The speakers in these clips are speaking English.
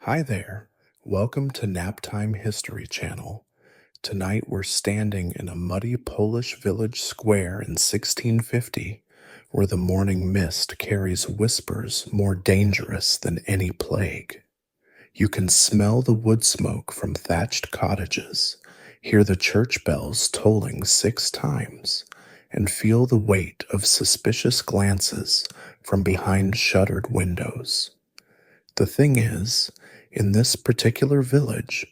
Hi there. Welcome to NapTime History channel. Tonight we're standing in a muddy Polish village square in 1650, where the morning mist carries whispers more dangerous than any plague. You can smell the wood smoke from thatched cottages, hear the church bells tolling 6 times, and feel the weight of suspicious glances from behind shuttered windows. The thing is, in this particular village,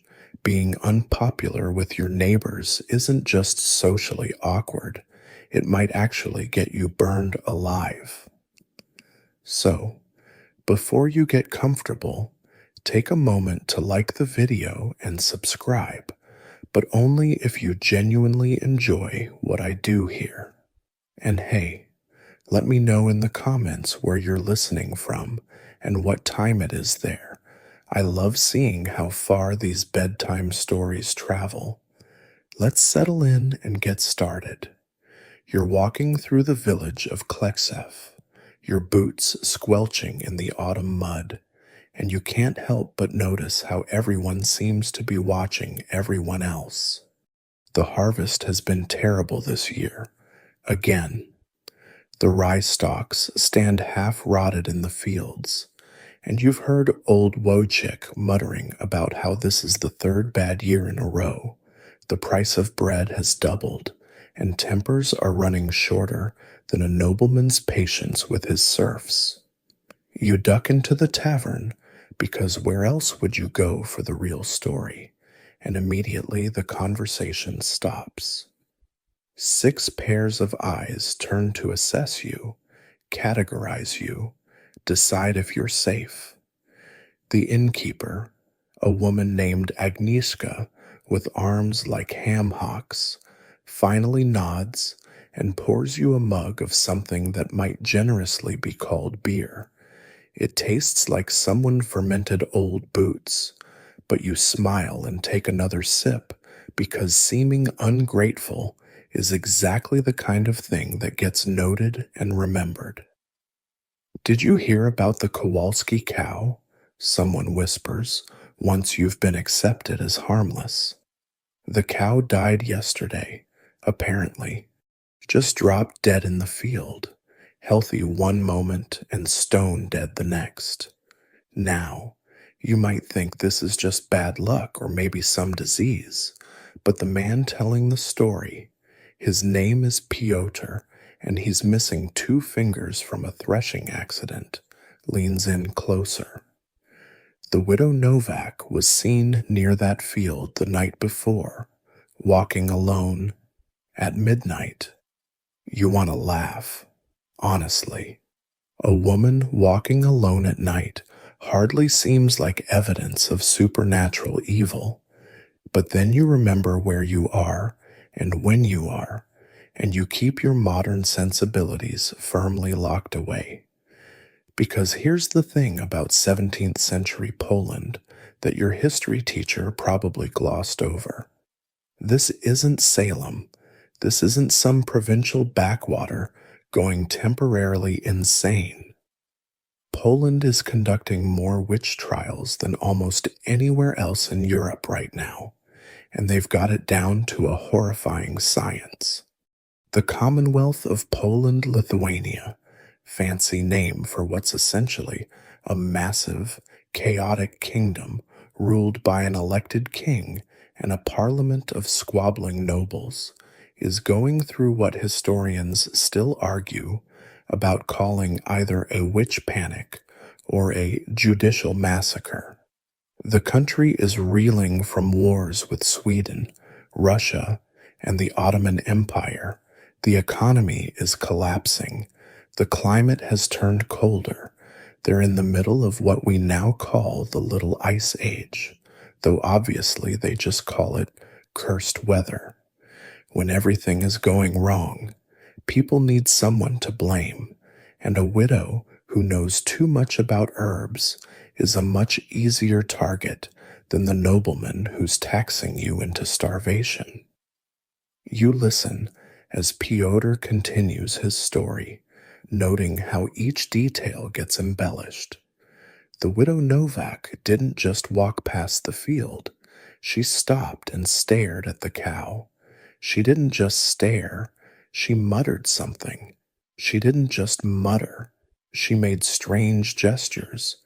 being unpopular with your neighbors isn't just socially awkward, it might actually get you burned alive. So, before you get comfortable, take a moment to like the video and subscribe, but only if you genuinely enjoy what I do here. And hey, let me know in the comments where you're listening from and what time it is there. I love seeing how far these bedtime stories travel. Let's settle in and get started. You're walking through the village of Kleksev, your boots squelching in the autumn mud, and you can't help but notice how everyone seems to be watching everyone else. The harvest has been terrible this year, again. The rye stalks stand half rotted in the fields, and you've heard old Wojciech muttering about how this is the third bad year in a row. The price of bread has doubled, and tempers are running shorter than a nobleman's patience with his serfs. You duck into the tavern, because where else would you go for the real story? And immediately the conversation stops. 6 pairs of eyes turn to assess you, categorize you, decide if you're safe. The innkeeper, a woman named Agnieszka with arms like ham hocks, finally nods and pours you a mug of something that might generously be called beer. It tastes like someone fermented old boots, but you smile and take another sip because seeming ungrateful is exactly the kind of thing that gets noted and remembered. Did you hear about the Kowalski cow? Someone whispers, once you've been accepted as harmless. The cow died yesterday, apparently. Just dropped dead in the field, healthy one moment and stone dead the next. Now, you might think this is just bad luck or maybe some disease, but the man telling the story, his name is Piotr, and he's missing 2 fingers from a threshing accident, leans in closer. The widow Novak was seen near that field the night before, walking alone at midnight. You want to laugh, honestly. A woman walking alone at night hardly seems like evidence of supernatural evil, but then you remember where you are and when you are, and you keep your modern sensibilities firmly locked away. Because here's the thing about 17th century Poland that your history teacher probably glossed over. This isn't Salem. This isn't some provincial backwater going temporarily insane. Poland is conducting more witch trials than almost anywhere else in Europe right now, and they've got it down to a horrifying science. The Commonwealth of Poland-Lithuania, fancy name for what's essentially a massive, chaotic kingdom ruled by an elected king and a parliament of squabbling nobles, is going through what historians still argue about calling either a witch panic or a judicial massacre. The country is reeling from wars with Sweden, Russia, and the Ottoman Empire. The economy is collapsing. The climate has turned colder. They're in the middle of what we now call the Little Ice Age, though obviously they just call it cursed weather. When everything is going wrong, people need someone to blame, and a widow who knows too much about herbs is a much easier target than the nobleman who's taxing you into starvation. You listen as Piotr continues his story, noting how each detail gets embellished. The widow Novak didn't just walk past the field. She stopped and stared at the cow. She didn't just stare, she muttered something. She didn't just mutter, she made strange gestures.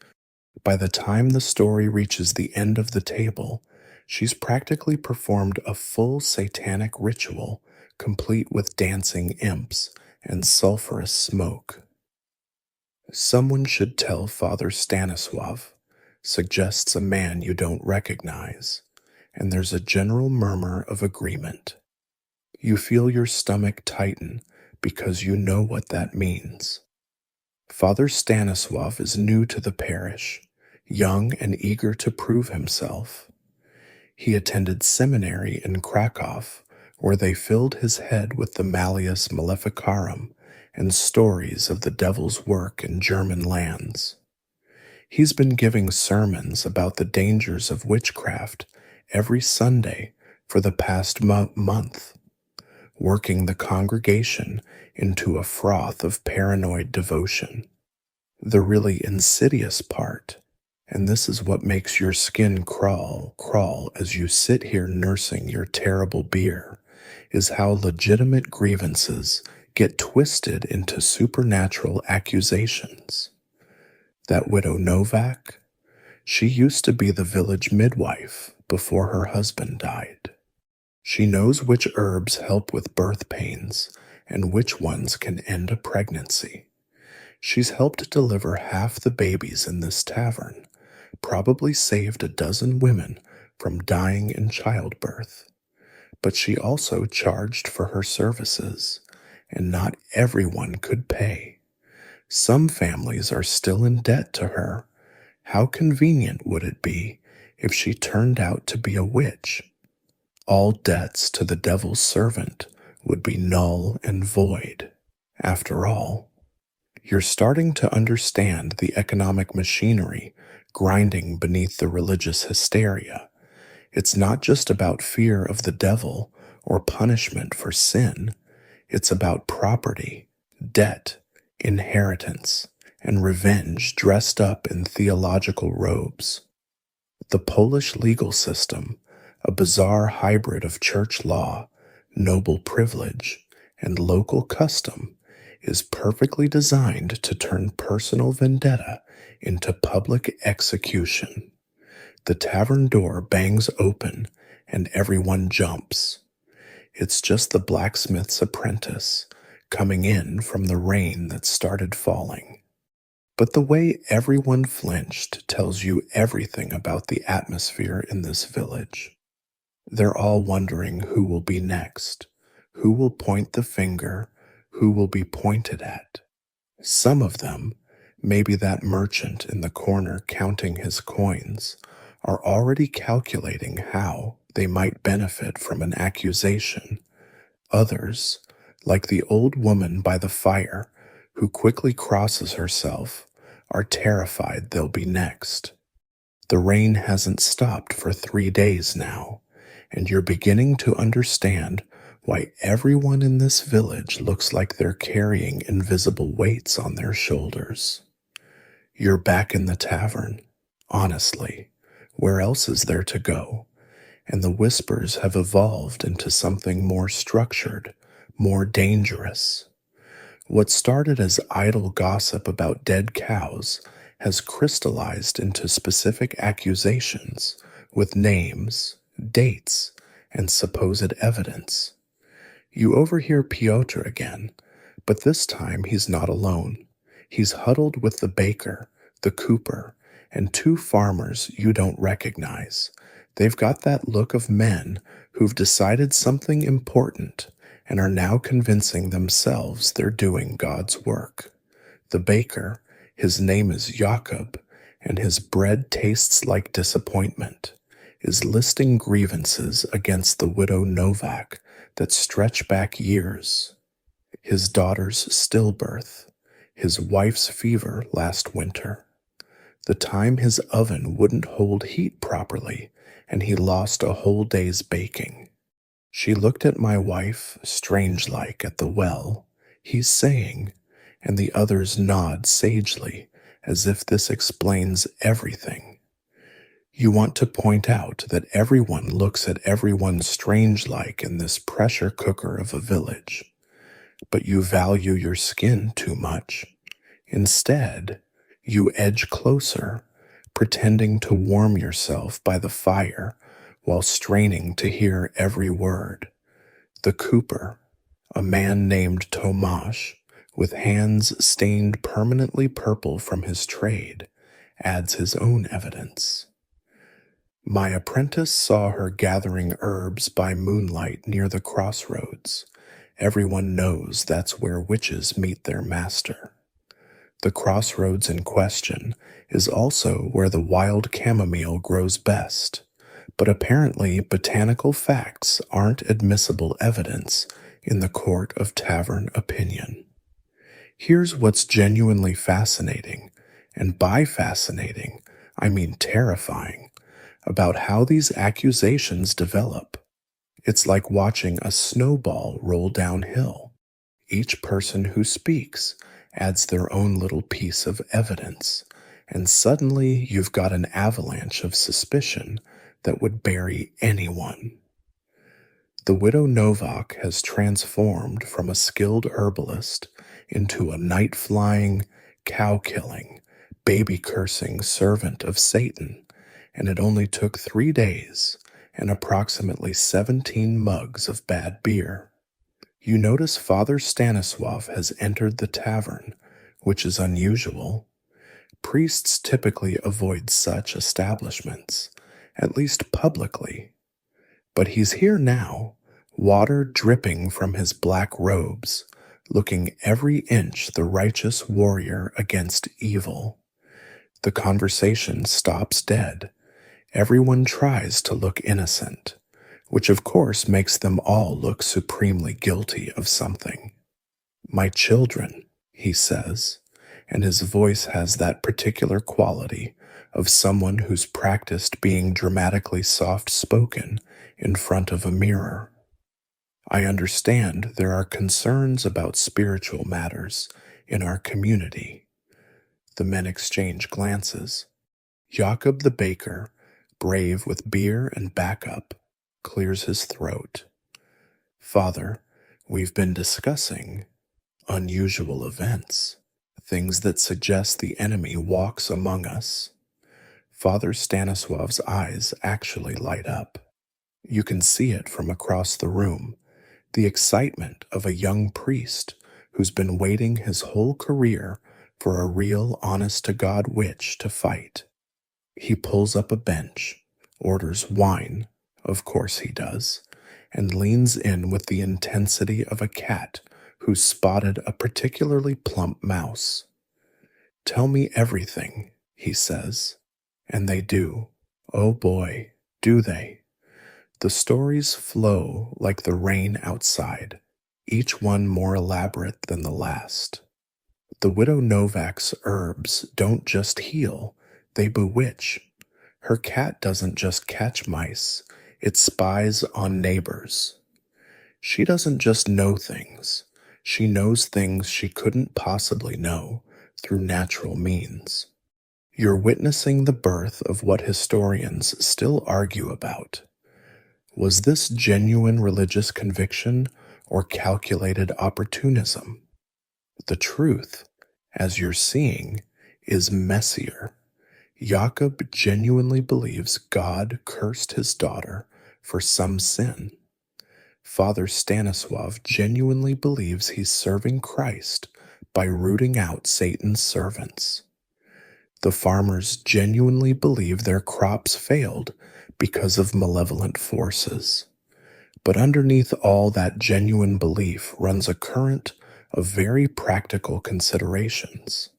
By the time the story reaches the end of the table, she's practically performed a full satanic ritual, complete with dancing imps and sulphurous smoke. Someone should tell Father Stanislav, suggests a man you don't recognize, and there's a general murmur of agreement. You feel your stomach tighten because you know what that means. Father Stanislav is new to the parish, young and eager to prove himself. He attended seminary in Krakow, where they filled his head with the Malleus Maleficarum and stories of the devil's work in German lands. He's been giving sermons about the dangers of witchcraft every Sunday for the past month, working the congregation into a froth of paranoid devotion. The really insidious part, and this is what makes your skin crawl as you sit here nursing your terrible beer, is how legitimate grievances get twisted into supernatural accusations. That widow Novak, she used to be the village midwife before her husband died. She knows which herbs help with birth pains and which ones can end a pregnancy. She's helped deliver half the babies in this tavern, probably saved a dozen women from dying in childbirth. But she also charged for her services, and not everyone could pay. Some families are still in debt to her. How convenient would it be if she turned out to be a witch? All debts to the devil's servant would be null and void. After all, you're starting to understand the economic machinery grinding beneath the religious hysteria. It's not just about fear of the devil or punishment for sin. It's about property, debt, inheritance, and revenge dressed up in theological robes. The Polish legal system, a bizarre hybrid of church law, noble privilege, and local custom, is perfectly designed to turn personal vendetta into public execution. The tavern door bangs open and everyone jumps. It's just the blacksmith's apprentice coming in from the rain that started falling. But the way everyone flinched tells you everything about the atmosphere in this village. They're all wondering who will be next, who will point the finger, who will be pointed at. Some of them, maybe that merchant in the corner counting his coins, are already calculating how they might benefit from an accusation. Others, like the old woman by the fire who quickly crosses herself, are terrified they'll be next. The rain hasn't stopped for 3 days now, and you're beginning to understand why everyone in this village looks like they're carrying invisible weights on their shoulders. You're back in the tavern. Honestly, where else is there to go? And the whispers have evolved into something more structured, more dangerous. What started as idle gossip about dead cows has crystallized into specific accusations with names, dates, and supposed evidence. You overhear Piotr again, but this time he's not alone. He's huddled with the baker, the cooper, and 2 farmers you don't recognize. They've got that look of men who've decided something important and are now convincing themselves they're doing God's work. The baker, his name is Jakob, and his bread tastes like disappointment, is listing grievances against the widow Novak that stretch back years. His daughter's stillbirth, his wife's fever last winter, the time his oven wouldn't hold heat properly and he lost a whole day's baking. She looked at my wife, strange-like, at the well. He's saying, and the others nod sagely as if this explains everything. You want to point out that everyone looks at everyone strange like in this pressure cooker of a village, but you value your skin too much. Instead, you edge closer, pretending to warm yourself by the fire while straining to hear every word. The cooper, a man named Tomasz, with hands stained permanently purple from his trade, adds his own evidence. My apprentice saw her gathering herbs by moonlight near the crossroads. Everyone knows that's where witches meet their master. The crossroads in question is also where the wild chamomile grows best, but apparently botanical facts aren't admissible evidence in the court of tavern opinion. Here's what's genuinely fascinating, and by fascinating, I mean terrifying, about how these accusations develop. It's like watching a snowball roll downhill. Each person who speaks adds their own little piece of evidence, and suddenly you've got an avalanche of suspicion that would bury anyone. The widow Novak has transformed from a skilled herbalist into a night-flying, cow-killing, baby-cursing servant of Satan, and it only took 3 days and approximately 17 mugs of bad beer. You notice Father Stanislav has entered the tavern, which is unusual. Priests typically avoid such establishments, at least publicly. But he's here now, water dripping from his black robes, looking every inch the righteous warrior against evil. The conversation stops dead. Everyone tries to look innocent, which of course makes them all look supremely guilty of something. My children, he says, and his voice has that particular quality of someone who's practiced being dramatically soft-spoken in front of a mirror. I understand there are concerns about spiritual matters in our community. The men exchange glances. Jakob the baker, brave with beer and backup, clears his throat. Father, we've been discussing unusual events, things that suggest the enemy walks among us. Father Stanislav's eyes actually light up. You can see it from across the room, the excitement of a young priest who's been waiting his whole career for a real honest-to-God witch to fight. He pulls up a bench, orders wine, of course he does, and leans in with the intensity of a cat who's spotted a particularly plump mouse. Tell me everything, he says. And they do. Oh boy, do they. The stories flow like the rain outside, each one more elaborate than the last. The widow Novak's herbs don't just heal, they bewitch. Her cat doesn't just catch mice, it spies on neighbors. She doesn't just know things, she knows things she couldn't possibly know through natural means. You're witnessing the birth of what historians still argue about. Was this genuine religious conviction or calculated opportunism? The truth, as you're seeing, is messier. Jakob genuinely believes God cursed his daughter for some sin. Father Stanislav genuinely believes he's serving Christ by rooting out Satan's servants. The farmers genuinely believe their crops failed because of malevolent forces. But underneath all that genuine belief runs a current of very practical considerations.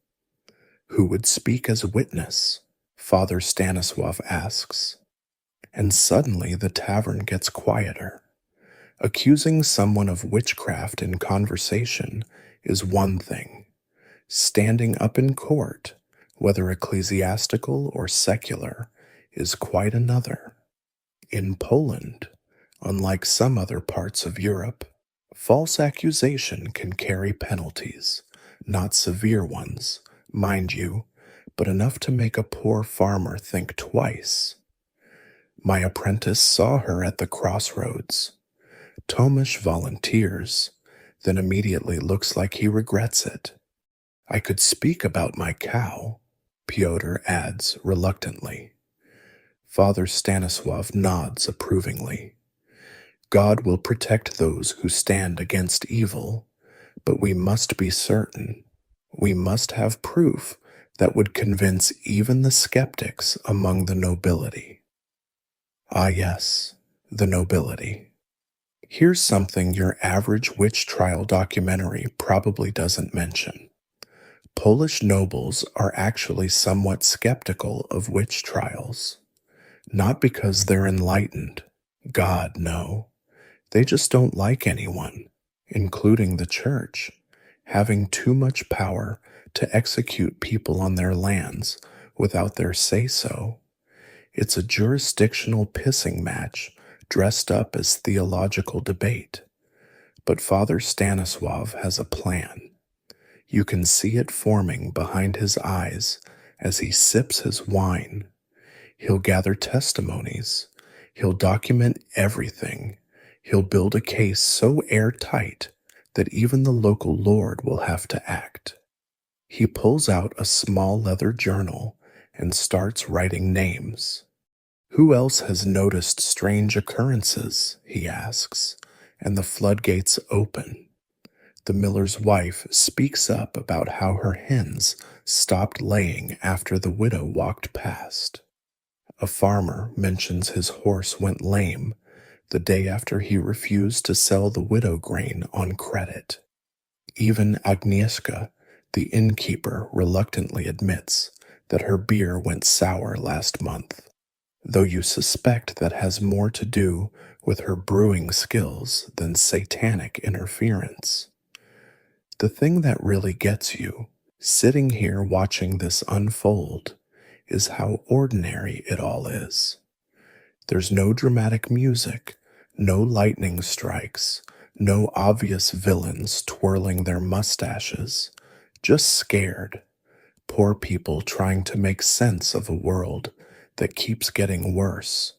Who would speak as witness? Father Stanislav asks. And suddenly the tavern gets quieter. Accusing someone of witchcraft in conversation is one thing. Standing up in court, whether ecclesiastical or secular, is quite another. In Poland, unlike some other parts of Europe, false accusation can carry penalties, not severe ones, mind you, but enough to make a poor farmer think twice. My apprentice saw her at the crossroads. Tomish volunteers, then immediately looks like he regrets it. I could speak about my cow, Pyotr adds reluctantly. Father Stanislav nods approvingly. God will protect those who stand against evil, but we must be certain. We must have proof that would convince even the skeptics among the nobility. Ah, yes, the nobility. Here's something your average witch trial documentary probably doesn't mention. Polish nobles are actually somewhat skeptical of witch trials. Not because they're enlightened. God, no. They just don't like anyone, including the church, having too much power to execute people on their lands without their say-so. It's a jurisdictional pissing match dressed up as theological debate. But Father Stanislav has a plan. You can see it forming behind his eyes as he sips his wine. He'll gather testimonies. He'll document everything. He'll build a case so airtight that even the local lord will have to act. He pulls out a small leather journal and starts writing names. Who else has noticed strange occurrences, he asks, and the floodgates open. The miller's wife speaks up about how her hens stopped laying after the widow walked past. A farmer mentions his horse went lame the day after he refused to sell the widow grain on credit. Even Agnieszka, the innkeeper, reluctantly admits that her beer went sour last month, though you suspect that has more to do with her brewing skills than satanic interference. The thing that really gets you, sitting here watching this unfold, is how ordinary it all is. There's no dramatic music, no lightning strikes, no obvious villains twirling their mustaches, just scared, poor people trying to make sense of a world that keeps getting worse,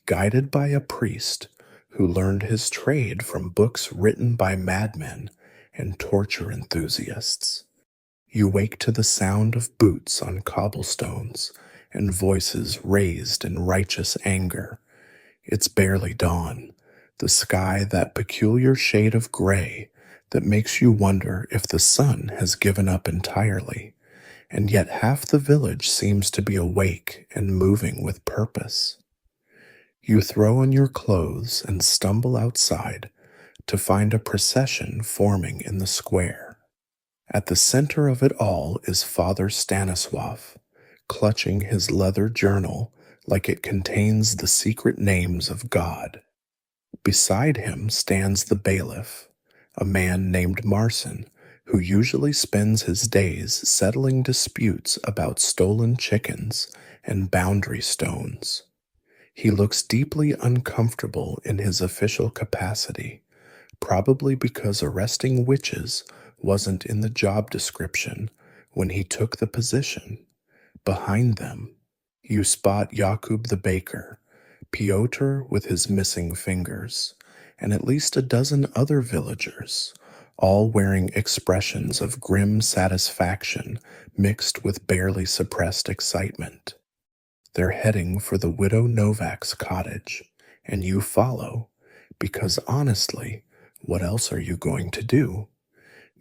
guided by a priest who learned his trade from books written by madmen and torture enthusiasts. You wake to the sound of boots on cobblestones and voices raised in righteous anger. It's barely dawn, the sky that peculiar shade of gray that makes you wonder if the sun has given up entirely, and yet half the village seems to be awake and moving with purpose. You throw on your clothes and stumble outside to find a procession forming in the square. At the center of it all is Father Stanislav, clutching his leather journal like it contains the secret names of God. Beside him stands the bailiff, a man named Marcin, who usually spends his days settling disputes about stolen chickens and boundary stones. He looks deeply uncomfortable in his official capacity, probably because arresting witches wasn't in the job description when he took the position. Behind them, you spot Jakub the baker, Pyotr with his missing fingers, and at least a dozen other villagers, all wearing expressions of grim satisfaction mixed with barely suppressed excitement. They're heading for the widow Novak's cottage, and you follow, because honestly, what else are you going to do?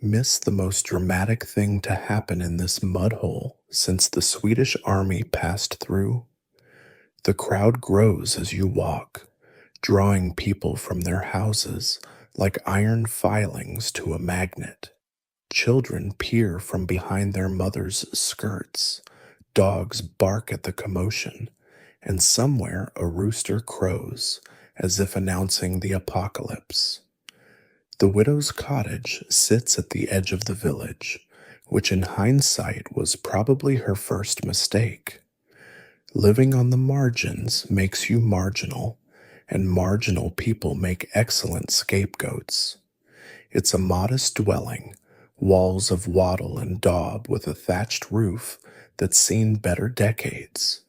Miss the most dramatic thing to happen in this mud hole since the Swedish army passed through? The crowd grows as you walk, drawing people from their houses like iron filings to a magnet. Children peer from behind their mothers' skirts, dogs bark at the commotion, and somewhere a rooster crows, as if announcing the apocalypse. The widow's cottage sits at the edge of the village, which in hindsight was probably her first mistake. Living on the margins makes you marginal, and marginal people make excellent scapegoats. It's a modest dwelling, walls of wattle and daub with a thatched roof that's seen better decades.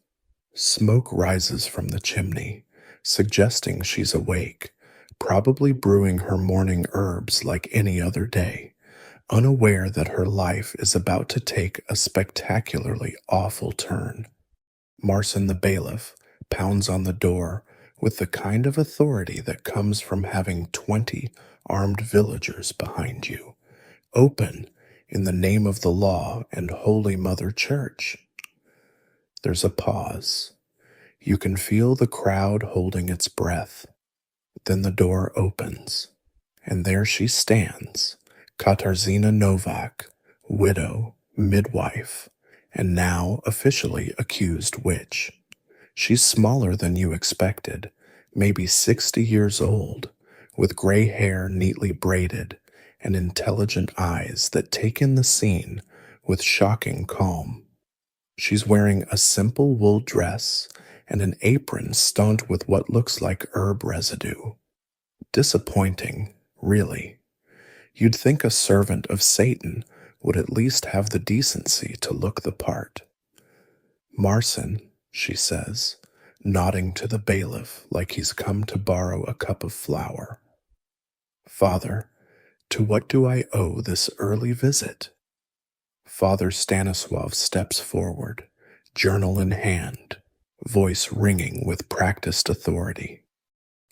Smoke rises from the chimney, suggesting she's awake, probably brewing her morning herbs like any other day, unaware that her life is about to take a spectacularly awful turn. Marson the bailiff pounds on the door with the kind of authority that comes from having 20 armed villagers behind you. Open in the name of the law and Holy Mother Church. There's a pause. You can feel the crowd holding its breath. Then the door opens, and there she stands, Katarzyna Novak, widow, midwife, and now officially accused witch. She's smaller than you expected, maybe 60 years old, with gray hair neatly braided and intelligent eyes that take in the scene with shocking calm. She's wearing a simple wool dress and an apron stained with what looks like herb residue. Disappointing, really. You'd think a servant of Satan would at least have the decency to look the part. Marson, she says, nodding to the bailiff like he's come to borrow a cup of flour. Father, to what do I owe this early visit? Father Stanislav steps forward, journal in hand, voice ringing with practiced authority.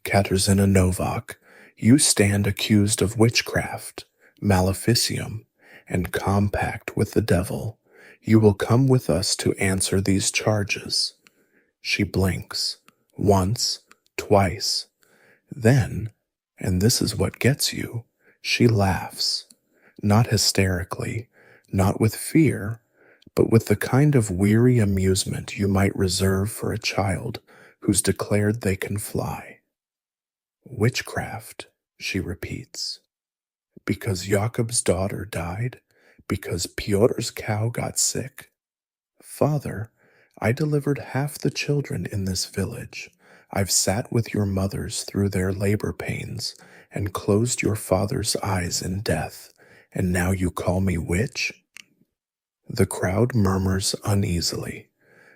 Katarzyna Novak, you stand accused of witchcraft, maleficium, and compact with the devil. You will come with us to answer these charges. She blinks, once, twice. Then, and this is what gets you, she laughs, not hysterically, not with fear, but with the kind of weary amusement you might reserve for a child who's declared they can fly. Witchcraft, she repeats. Because Jakob's daughter died? Because Piotr's cow got sick? Father, I delivered half the children in this village. I've sat with your mothers through their labor pains and closed your father's eyes in death, and now you call me witch? The crowd murmurs uneasily.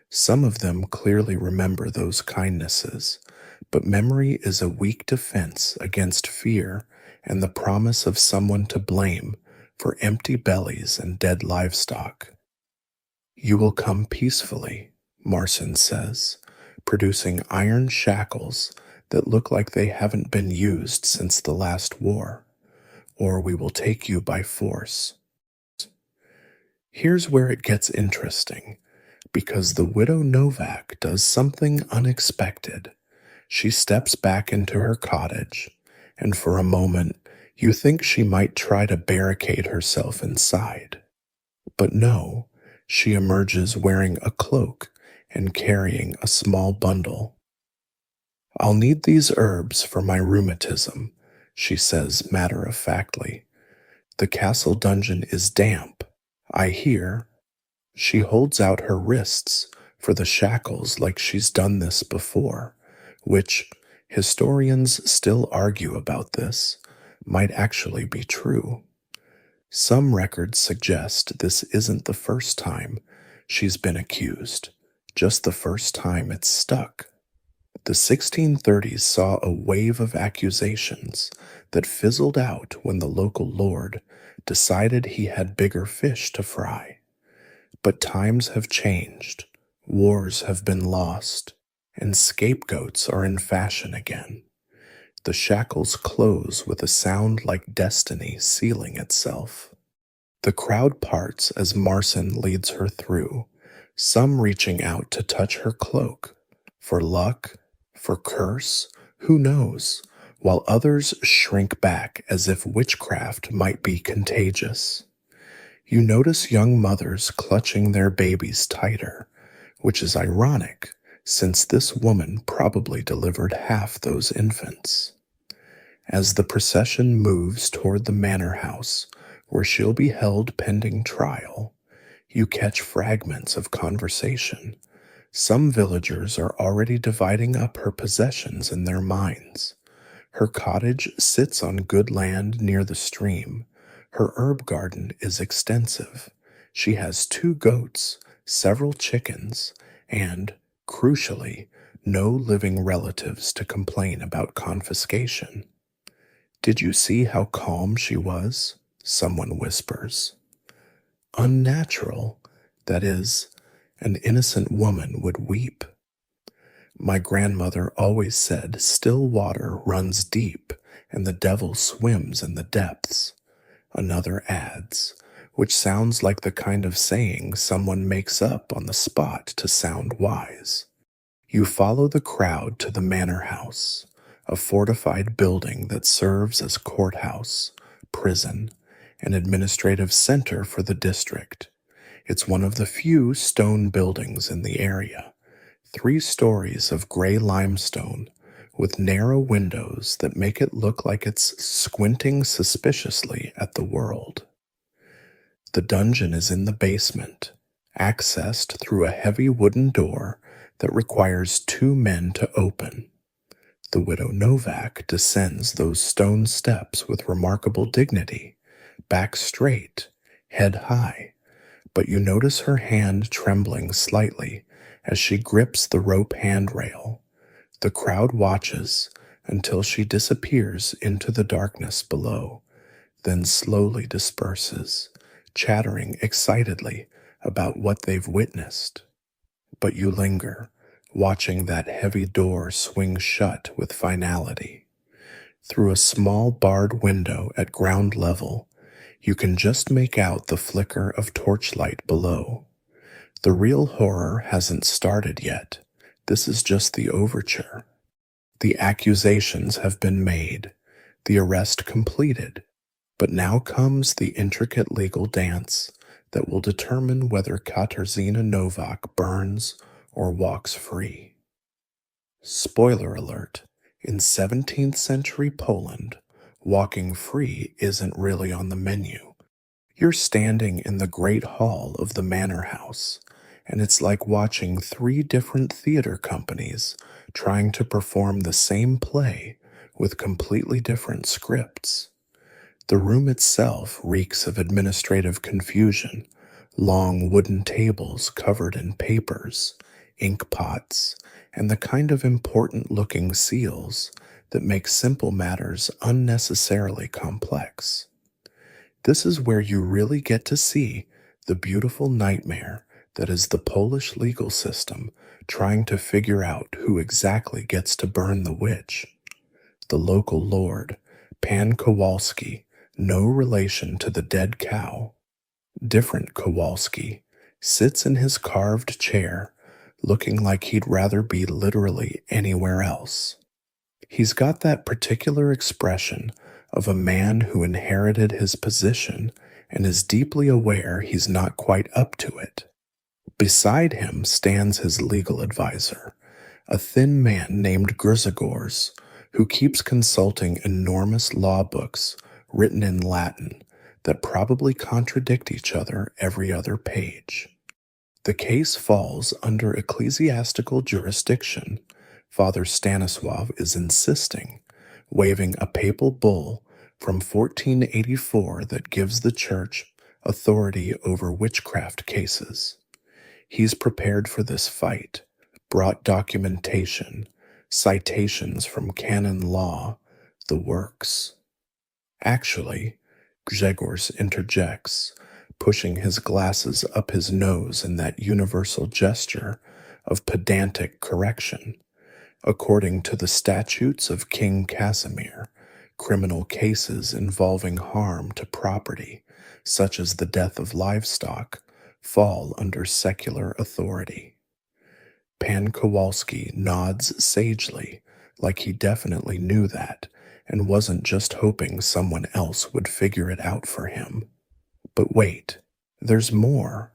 Some of them clearly remember those kindnesses, but memory is a weak defense against fear and the promise of someone to blame for empty bellies and dead livestock. You will come peacefully, Marson says, producing iron shackles that look like they haven't been used since the last war, or we will take you by force. Here's where it gets interesting, because the widow Novak does something unexpected. She steps back into her cottage, and for a moment you think she might try to barricade herself inside. But no, she emerges wearing a cloak and carrying a small bundle. I'll need these herbs for my rheumatism, she says matter-of-factly. The castle dungeon is damp, I hear. She holds out her wrists for the shackles like she's done this before, which, historians still argue about this, might actually be true. Some records suggest this isn't the first time she's been accused, just the first time it's stuck. The 1630s saw a wave of accusations that fizzled out when the local lord decided he had bigger fish to fry. But times have changed, wars have been lost, and scapegoats are in fashion again. The shackles close with a sound like destiny sealing itself. The crowd parts as Marson leads her through, some reaching out to touch her cloak, for luck, for curse, who knows, while others shrink back as if witchcraft might be contagious. You notice young mothers clutching their babies tighter, which is ironic, since this woman probably delivered half those infants. As the procession moves toward the manor house, where she'll be held pending trial, you catch fragments of conversation. Some villagers are already dividing up her possessions in their minds. Her cottage sits on good land near the stream. Her herb garden is extensive. She has 2 goats, several chickens, and, crucially, no living relatives to complain about confiscation. Did you see how calm she was? Someone whispers. Unnatural, that is, an innocent woman would weep. My grandmother always said still water runs deep and the devil swims in the depths. Another adds, which sounds like the kind of saying someone makes up on the spot to sound wise. You follow the crowd to the manor house, a fortified building that serves as courthouse, prison, and administrative center for the district. It's one of the few stone buildings in the area, 3 stories of gray limestone with narrow windows that make it look like it's squinting suspiciously at the world. The dungeon is in the basement, accessed through a heavy wooden door that requires 2 men to open. The widow Novak descends those stone steps with remarkable dignity, back straight, head high, but you notice her hand trembling slightly as she grips the rope handrail. The crowd watches until she disappears into the darkness below, then slowly disperses, chattering excitedly about what they've witnessed. But you linger, watching that heavy door swing shut with finality. Through a small barred window at ground level, you can just make out the flicker of torchlight below. The real horror hasn't started yet. This is just the overture. The accusations have been made, the arrest completed, but now comes the intricate legal dance that will determine whether Katarzyna Novak burns or walks free. Spoiler alert, in 17th century Poland, walking free isn't really on the menu. You're standing in the great hall of the manor house, and it's like watching 3 different theater companies trying to perform the same play with completely different scripts. The room itself reeks of administrative confusion, long wooden tables covered in papers, ink pots, and the kind of important-looking seals that make simple matters unnecessarily complex. This is where you really get to see the beautiful nightmare that is the Polish legal system trying to figure out who exactly gets to burn the witch. The local lord, Pan Kowalski, no relation to the dead cow. Different Kowalski sits in his carved chair, looking like he'd rather be literally anywhere else. He's got that particular expression of a man who inherited his position and is deeply aware he's not quite up to it. Beside him stands his legal advisor, a thin man named Grzegorz, who keeps consulting enormous law books written in Latin that probably contradict each other every other page. The case falls under ecclesiastical jurisdiction. Father Stanislav is insisting, waving a papal bull from 1484 that gives the church authority over witchcraft cases. He's prepared for this fight, brought documentation, citations from canon law, the works. Actually, Grzegorz interjects, pushing his glasses up his nose in that universal gesture of pedantic correction. According to the statutes of King Casimir, criminal cases involving harm to property, such as the death of livestock, fall under secular authority. Pan Kowalski nods sagely, like he definitely knew that, and wasn't just hoping someone else would figure it out for him. But wait, there's more,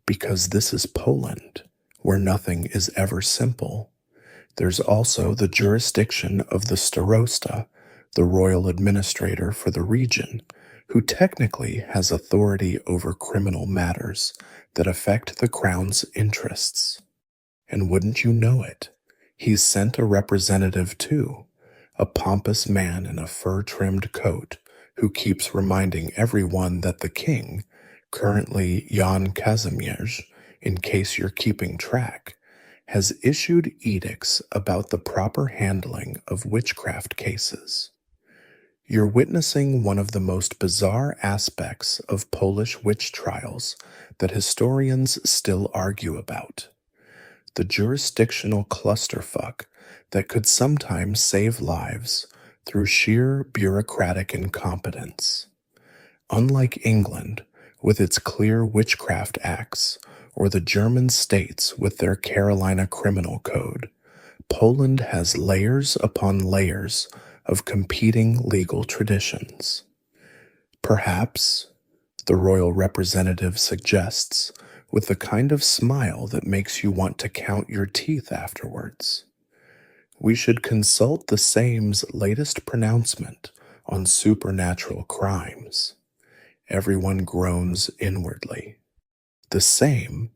because this is Poland, where nothing is ever simple. There's also the jurisdiction of the starosta, the royal administrator for the region, who technically has authority over criminal matters that affect the crown's interests. And wouldn't you know it, he's sent a representative too, a pompous man in a fur-trimmed coat who keeps reminding everyone that the king, currently Jan Kazimierz, in case you're keeping track, has issued edicts about the proper handling of witchcraft cases. You're witnessing one of the most bizarre aspects of Polish witch trials that historians still argue about: the jurisdictional clusterfuck that could sometimes save lives through sheer bureaucratic incompetence. Unlike England, with its clear witchcraft acts, or the German states with their Carolina criminal code, Poland has layers upon layers of competing legal traditions. Perhaps, the royal representative suggests, with the kind of smile that makes you want to count your teeth afterwards, we should consult the Sejm's latest pronouncement on supernatural crimes. Everyone groans inwardly. The Sejm,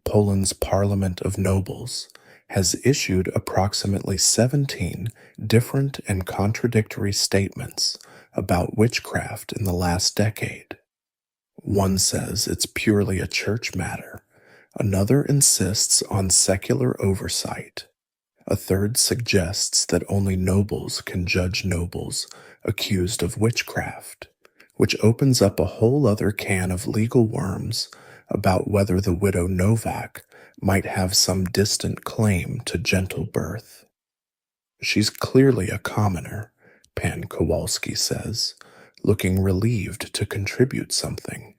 Poland's Parliament of Nobles, has issued approximately 17 different and contradictory statements about witchcraft in the last decade. One says it's purely a church matter. Another insists on secular oversight. A third suggests that only nobles can judge nobles accused of witchcraft, which opens up a whole other can of legal worms about whether the widow Novak might have some distant claim to gentle birth. She's clearly a commoner, Pan Kowalski says, looking relieved to contribute something.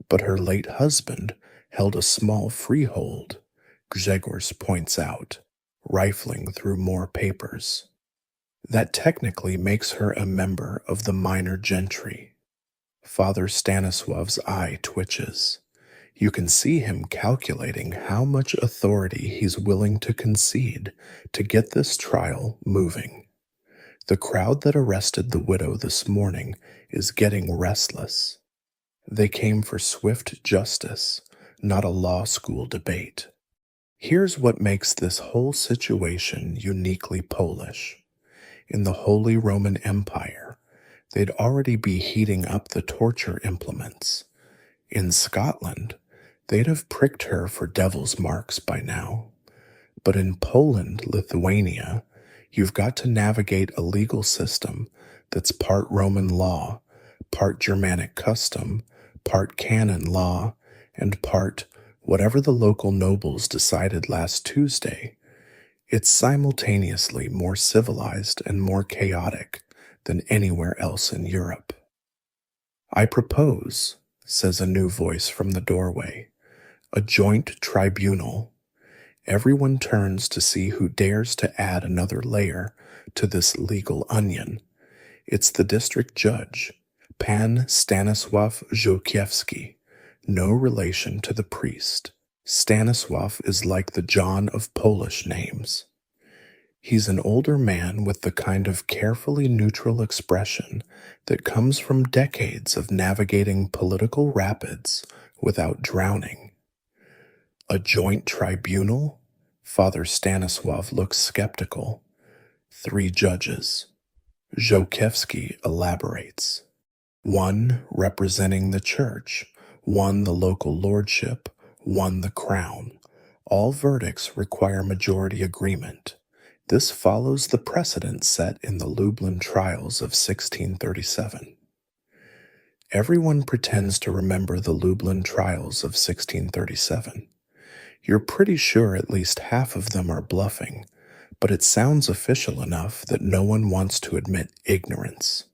But her late husband held a small freehold, Grzegorz points out, rifling through more papers. That technically makes her a member of the minor gentry. Father Stanisław's eye twitches. You can see him calculating how much authority he's willing to concede to get this trial moving. The crowd that arrested the widow this morning is getting restless. They came for swift justice, not a law school debate. Here's what makes this whole situation uniquely Polish. In the Holy Roman Empire, they'd already be heating up the torture implements. In Scotland, they'd have pricked her for devil's marks by now. But in Poland, Lithuania, you've got to navigate a legal system that's part Roman law, part Germanic custom, part canon law, and part whatever the local nobles decided last Tuesday. It's simultaneously more civilized and more chaotic than anywhere else in Europe. I propose, says a new voice from the doorway, a joint tribunal. Everyone turns to see who dares to add another layer to this legal onion. It's the district judge, Pan Stanisław Żółkiewski, no relation to the priest. Stanisław is like the John of Polish names. He's an older man with the kind of carefully neutral expression that comes from decades of navigating political rapids without drowning. A joint tribunal? Father Stanisław looks skeptical. 3 judges. Żółkiewski elaborates. 1 representing the church, 1 the local lordship, 1 the crown. All verdicts require majority agreement. This follows the precedent set in the Lublin trials of 1637. Everyone pretends to remember the Lublin trials of 1637. You're pretty sure at least half of them are bluffing, but it sounds official enough that no one wants to admit ignorance.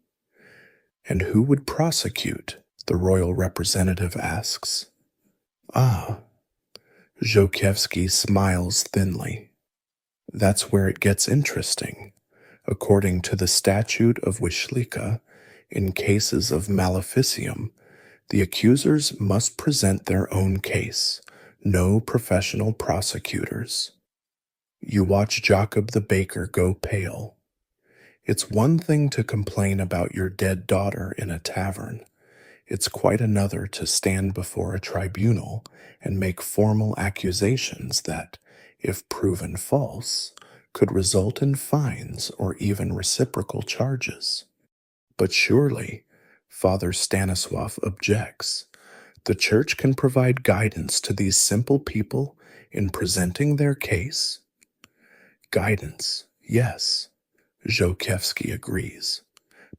And who would prosecute? The royal representative asks. Ah. Żółkiewski smiles thinly. That's where it gets interesting. According to the statute of Wyszlika, in cases of maleficium, the accusers must present their own case, no professional prosecutors. You watch Jacob the baker go pale. It's one thing to complain about your dead daughter in a tavern. It's quite another to stand before a tribunal and make formal accusations that, if proven false, could result in fines or even reciprocal charges. But surely, Father Stanisław objects, The church can provide guidance to these simple people in presenting their case. Guidance, yes, Zhokhevsky agrees,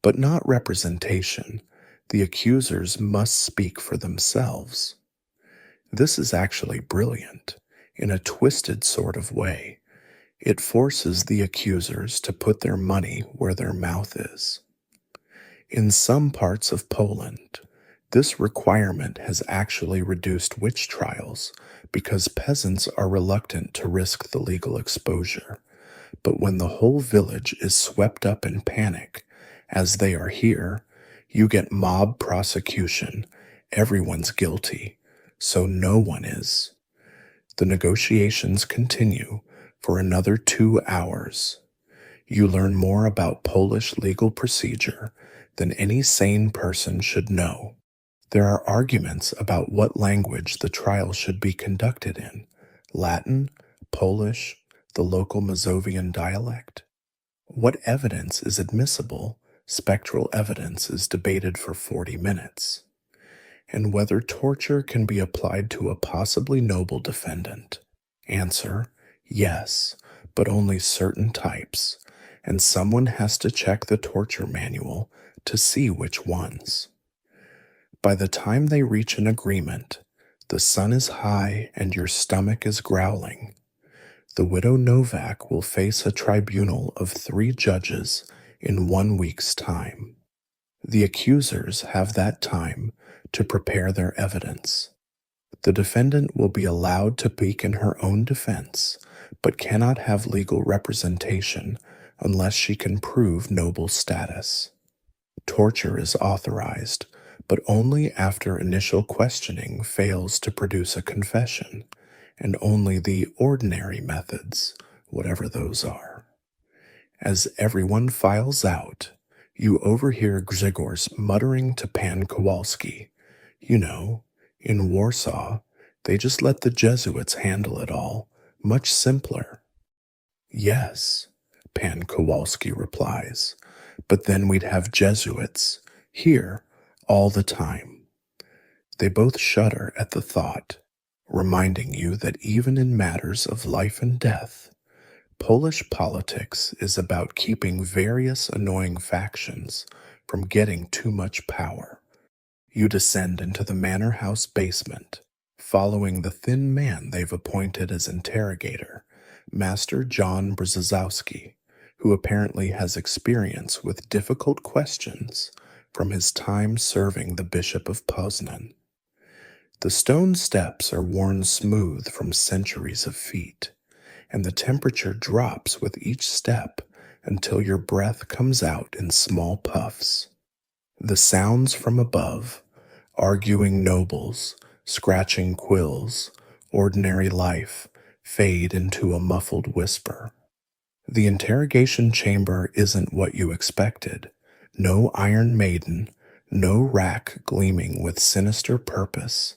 but not representation. The accusers must speak for themselves. This is actually brilliant, in a twisted sort of way. It forces the accusers to put their money where their mouth is. In some parts of Poland, this requirement has actually reduced witch trials because peasants are reluctant to risk the legal exposure. But when the whole village is swept up in panic, as they are here, you get mob prosecution. Everyone's guilty, so no one is. The negotiations continue for another 2 hours. You learn more about Polish legal procedure than any sane person should know. There are arguments about what language the trial should be conducted in: Latin, Polish, the local Mazovian dialect. What evidence is admissible? Spectral evidence is debated for 40 minutes. And whether torture can be applied to a possibly noble defendant. Answer: yes, but only certain types, and someone has to check the torture manual to see which ones. By the time they reach an agreement, the sun is high and your stomach is growling. The widow Novak will face a tribunal of 3 judges in 1 week's time. The accusers have that time to prepare their evidence. The defendant will be allowed to speak in her own defense, but cannot have legal representation unless she can prove noble status. Torture is authorized, but only after initial questioning fails to produce a confession, and only the ordinary methods, whatever those are. As everyone files out, you overhear Grzegorz muttering to Pan Kowalski, "You know, in Warsaw, they just let the Jesuits handle it all, much simpler." "Yes," Pan Kowalski replies, "but then we'd have Jesuits here all the time." They both shudder at the thought, reminding you that even in matters of life and death, Polish politics is about keeping various annoying factions from getting too much power. You descend into the manor house basement, following the thin man they've appointed as interrogator, Master John Brzezowski, who apparently has experience with difficult questions from his time serving the Bishop of Poznan. The stone steps are worn smooth from centuries of feet, and the temperature drops with each step until your breath comes out in small puffs. The sounds from above, arguing nobles, scratching quills, ordinary life, fade into a muffled whisper. The interrogation chamber isn't what you expected. No Iron Maiden, no rack gleaming with sinister purpose.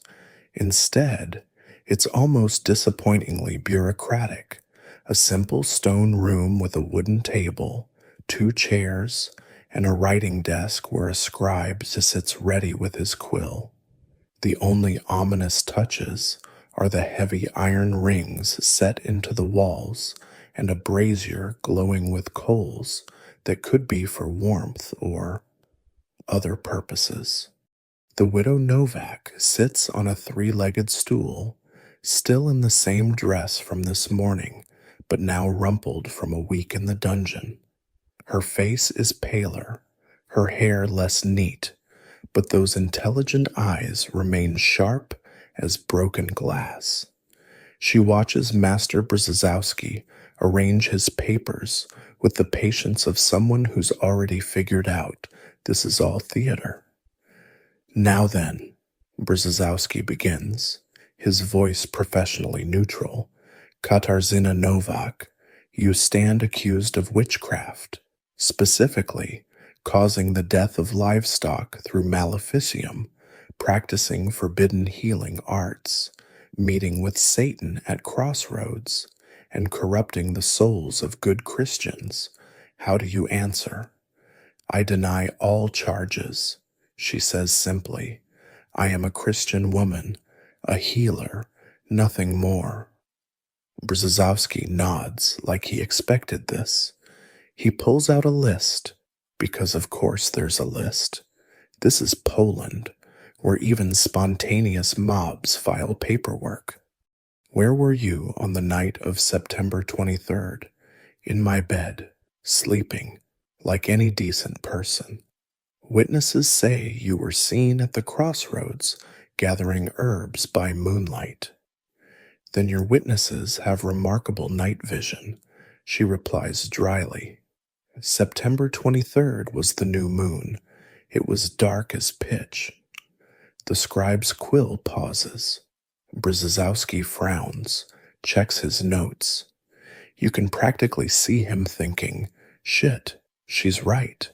Instead, it's almost disappointingly bureaucratic. A simple stone room with a wooden table, 2 chairs, and a writing desk where a scribe sits ready with his quill. The only ominous touches are the heavy iron rings set into the walls and a brazier glowing with coals that could be for warmth or other purposes. The widow Novak sits on a 3-legged stool, still in the same dress from this morning, but now rumpled from a week in the dungeon. Her face is paler, her hair less neat, but those intelligent eyes remain sharp as broken glass. She watches Master Brzezowski arrange his papers with the patience of someone who's already figured out this is all theater. "Now then," Brzezowski begins, his voice professionally neutral, "Katarzyna Novak, you stand accused of witchcraft, specifically causing the death of livestock through maleficium, practicing forbidden healing arts, meeting with Satan at crossroads, and corrupting the souls of good Christians. How do you answer?" "I deny all charges," she says simply. I am a Christian woman, a healer, nothing more. Brzezowski nods like he expected this. He pulls out a list, because of course there's a list. This is Poland, where even spontaneous mobs file paperwork. Where were you on the night of September 23rd? In my bed, sleeping, like any decent person. Witnesses say you were seen at the crossroads gathering herbs by moonlight. Then your witnesses have remarkable night vision, she replies dryly. September 23rd was the new moon. It was dark as pitch. The scribe's quill pauses. Brzezowski frowns, checks his notes. You can practically see him thinking, shit, she's right.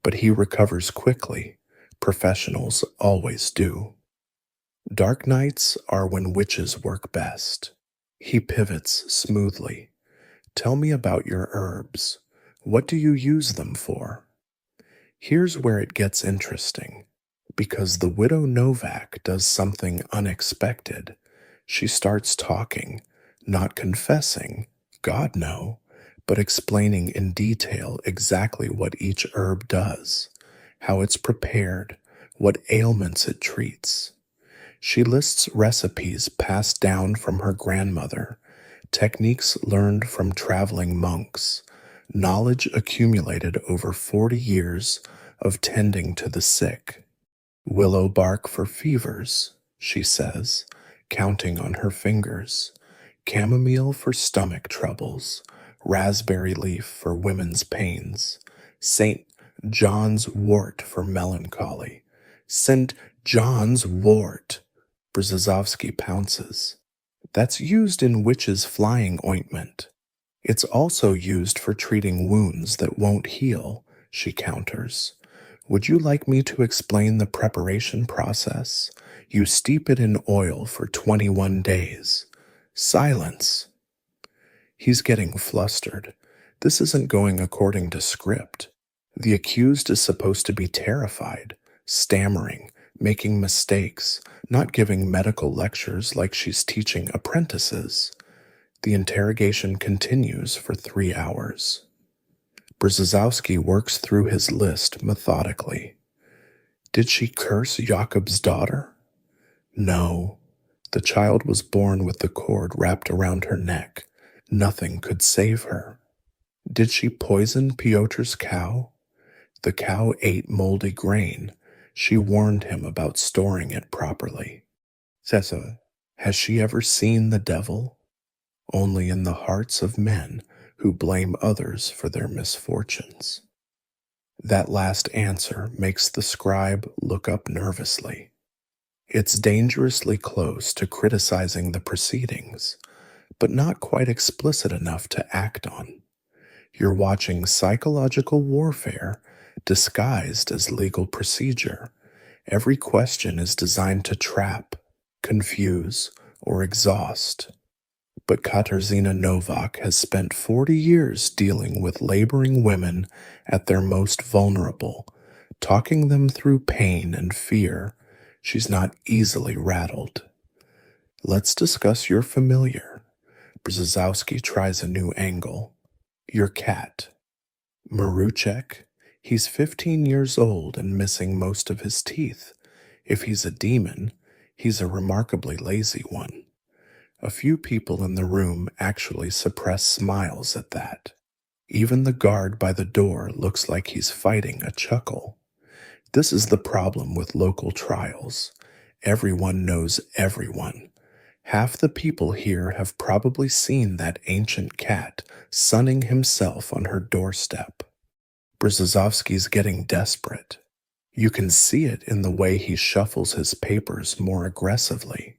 But he recovers quickly. Professionals always do. Dark nights are when witches work best. He pivots smoothly. Tell me about your herbs. What do you use them for? Here's where it gets interesting. Because the widow Novak does something unexpected. She starts talking, not confessing, God no, but explaining in detail exactly what each herb does, how it's prepared, what ailments it treats. She lists recipes passed down from her grandmother, techniques learned from traveling monks, knowledge accumulated over 40 years of tending to the sick. Willow bark for fevers, she says, counting on her fingers. Chamomile for stomach troubles. Raspberry leaf for women's pains. St. John's wort for melancholy. St. John's wort. Brzezowski pounces. That's used in witches' flying ointment. It's also used for treating wounds that won't heal, she counters. Would you like me to explain the preparation process? You steep it in oil for 21 days. Silence. He's getting flustered. This isn't going according to script. The accused is supposed to be terrified, stammering, making mistakes, not giving medical lectures like she's teaching apprentices. The interrogation continues for 3 hours. Brzezowski works through his list methodically. Did she curse Jakob's daughter? No. The child was born with the cord wrapped around her neck. Nothing could save her. Did she poison Piotr's cow? The cow ate moldy grain. She warned him about storing it properly. Cessa, has she ever seen the devil? Only in the hearts of men who blame others for their misfortunes. That last answer makes the scribe look up nervously. It's dangerously close to criticizing the proceedings, but not quite explicit enough to act on. You're watching psychological warfare disguised as legal procedure. Every question is designed to trap, confuse, or exhaust. But Katarzyna Novak has spent 40 years dealing with laboring women at their most vulnerable, talking them through pain and fear. She's not easily rattled. Let's discuss your familiar. Brzezowski tries a new angle. Your cat. Maruchek. He's 15 years old and missing most of his teeth. If he's a demon, he's a remarkably lazy one. A few people in the room actually suppress smiles at that. Even the guard by the door looks like he's fighting a chuckle. This is the problem with local trials. Everyone knows everyone. Half the people here have probably seen that ancient cat sunning himself on her doorstep. Brzezowski's getting desperate. You can see it in the way he shuffles his papers more aggressively,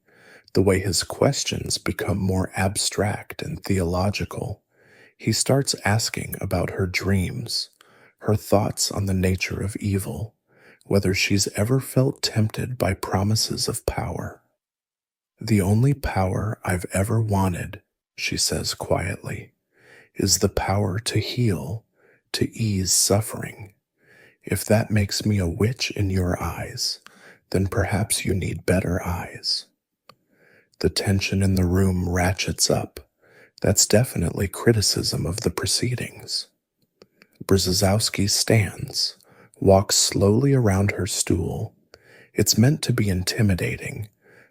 the way his questions become more abstract and theological. He starts asking about her dreams, her thoughts on the nature of evil, whether she's ever felt tempted by promises of power. The only power I've ever wanted, she says quietly, is the power to heal, to ease suffering. If that makes me a witch in your eyes, Then perhaps you need better eyes. The tension in the room ratchets up. That's definitely criticism of the proceedings. Brzezowski stands, walks slowly around her stool. It's meant to be intimidating,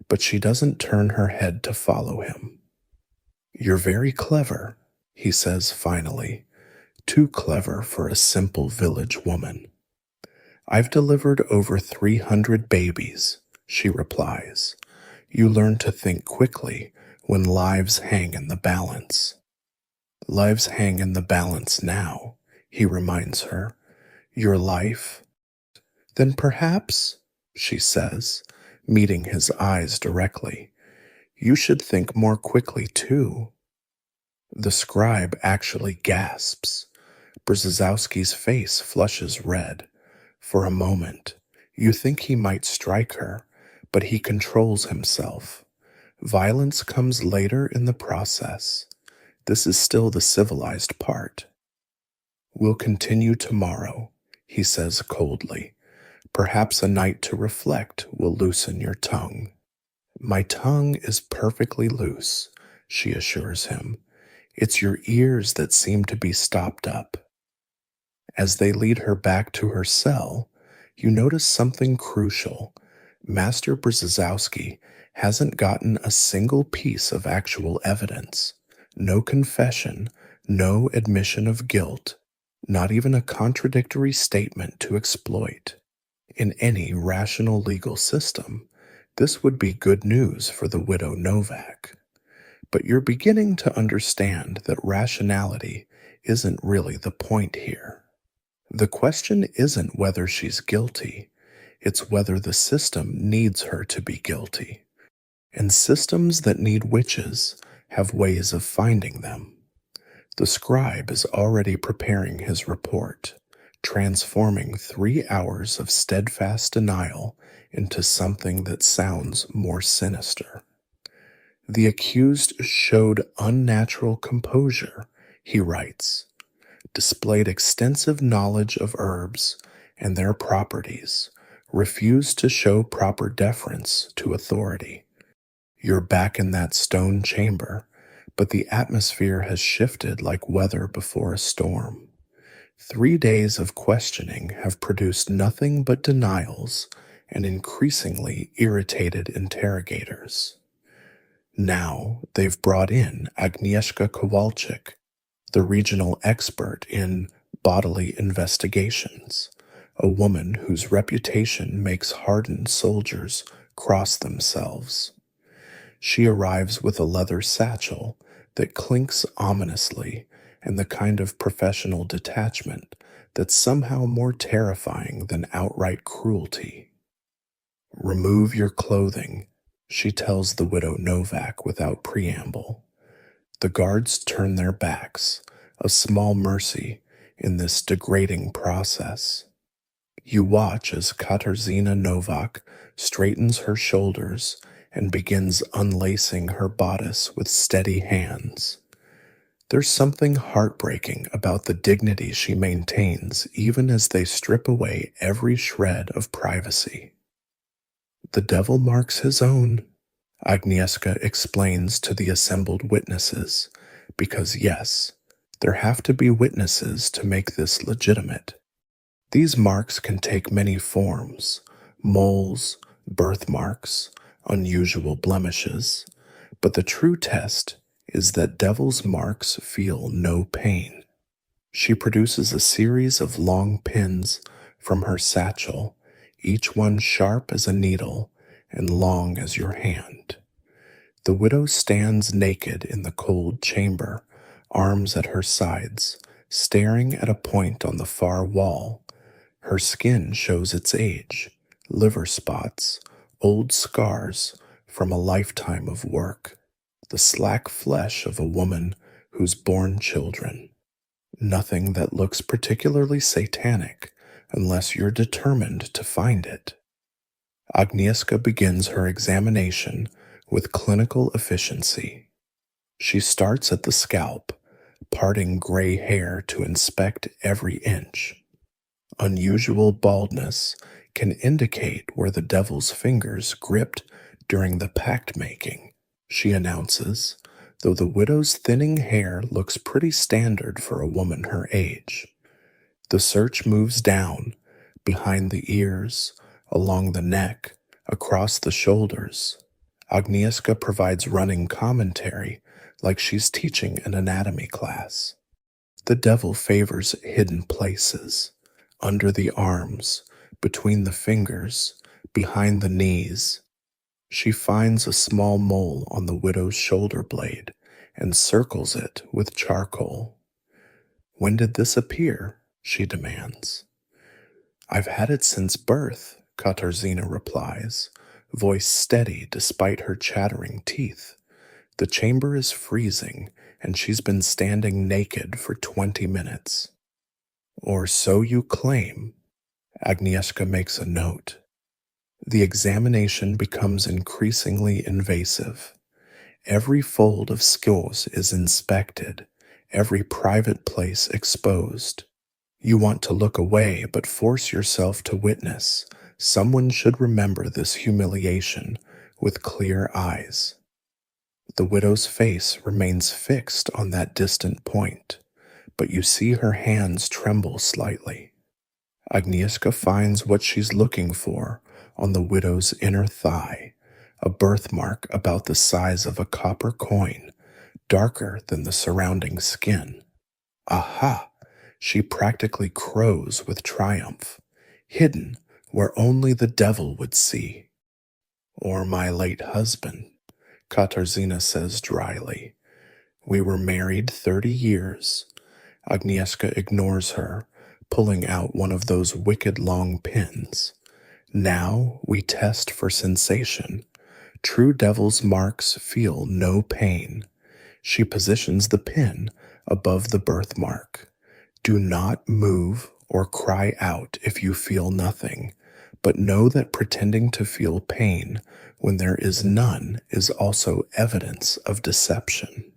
but she doesn't turn her head to follow him. "You're very clever," he says finally, too clever for a simple village woman. "I've delivered over 300 babies," she replies. "You learn to think quickly when lives hang in the balance." "Lives hang in the balance now," he reminds her. "Your life?" "Then perhaps," she says, meeting his eyes directly, "you should think more quickly too." The scribe actually gasps. Brzezowski's face flushes red. For a moment, you think he might strike her, but he controls himself. Violence comes later in the process. This is still the civilized part. "We'll continue tomorrow," he says coldly. "Perhaps a night to reflect will loosen your tongue." "My tongue is perfectly loose," she assures him. "It's your ears that seem to be stopped up." As they lead her back to her cell, you notice something crucial. Master Brzezowski hasn't gotten a single piece of actual evidence. No confession, no admission of guilt, not even a contradictory statement to exploit. In any rational legal system, this would be good news for the widow Novak. But you're beginning to understand that rationality isn't really the point here. The question isn't whether she's guilty, it's whether the system needs her to be guilty. And systems that need witches have ways of finding them. The scribe is already preparing his report, transforming 3 hours of steadfast denial into something that sounds more sinister. "The accused showed unnatural composure," he writes, "displayed extensive knowledge of herbs and their properties, refused to show proper deference to authority." You're back in that stone chamber, but the atmosphere has shifted like weather before a storm. 3 days of questioning have produced nothing but denials and increasingly irritated interrogators. Now they've brought in Agnieszka Kowalczyk, the regional expert in bodily investigations, a woman whose reputation makes hardened soldiers cross themselves. She arrives with a leather satchel that clinks ominously and the kind of professional detachment that's somehow more terrifying than outright cruelty. "Remove your clothing," she tells the widow Novak without preamble. The guards turn their backs, a small mercy in this degrading process. You watch as Katarzyna Novak straightens her shoulders and begins unlacing her bodice with steady hands. There's something heartbreaking about the dignity she maintains even as they strip away every shred of privacy. "The devil marks his own," Agnieszka explains to the assembled witnesses, because yes, there have to be witnesses to make this legitimate. These marks can take many forms: moles, birthmarks, unusual blemishes, but the true test is that devil's marks feel no pain. She produces a series of long pins from her satchel, each one sharp as a needle and long as your hand. The widow stands naked in the cold chamber, arms at her sides, staring at a point on the far wall. Her skin shows its age, liver spots, old scars from a lifetime of work, the slack flesh of a woman who's borne children. Nothing that looks particularly satanic unless you're determined to find it. Agnieszka begins her examination with clinical efficiency. She starts at the scalp, parting gray hair to inspect every inch. Unusual baldness can indicate where the devil's fingers gripped during the pact making, she announces, though the widow's thinning hair looks pretty standard for a woman her age. The search moves down, behind the ears, along the neck, across the shoulders. Agnieszka provides running commentary like she's teaching an anatomy class. The devil favors hidden places, under the arms, between the fingers, behind the knees. She finds a small mole on the widow's shoulder blade and circles it with charcoal. "When did this appear?" she demands. "I've had it since birth," Katarzyna replies, voice steady despite her chattering teeth. The chamber is freezing, and she's been standing naked for 20 minutes. "Or so you claim," Agnieszka makes a note. The examination becomes increasingly invasive. Every fold of skills is inspected, every private place exposed. You want to look away, but force yourself to witness. Someone should remember this humiliation with clear eyes. The widow's face remains fixed on that distant point, but you see her hands tremble slightly. Agnieszka finds what she's looking for on the widow's inner thigh, a birthmark about the size of a copper coin, darker than the surrounding skin. Aha! She practically crows with triumph, hidden where only the devil would see. "Or my late husband," Katarzyna says dryly. "We were married 30 years. Agnieszka ignores her, pulling out one of those wicked long pins. "Now we test for sensation. True devil's marks feel no pain." She positions the pin above the birthmark. "Do not move or cry out if you feel nothing, but know that pretending to feel pain when there is none is also evidence of deception."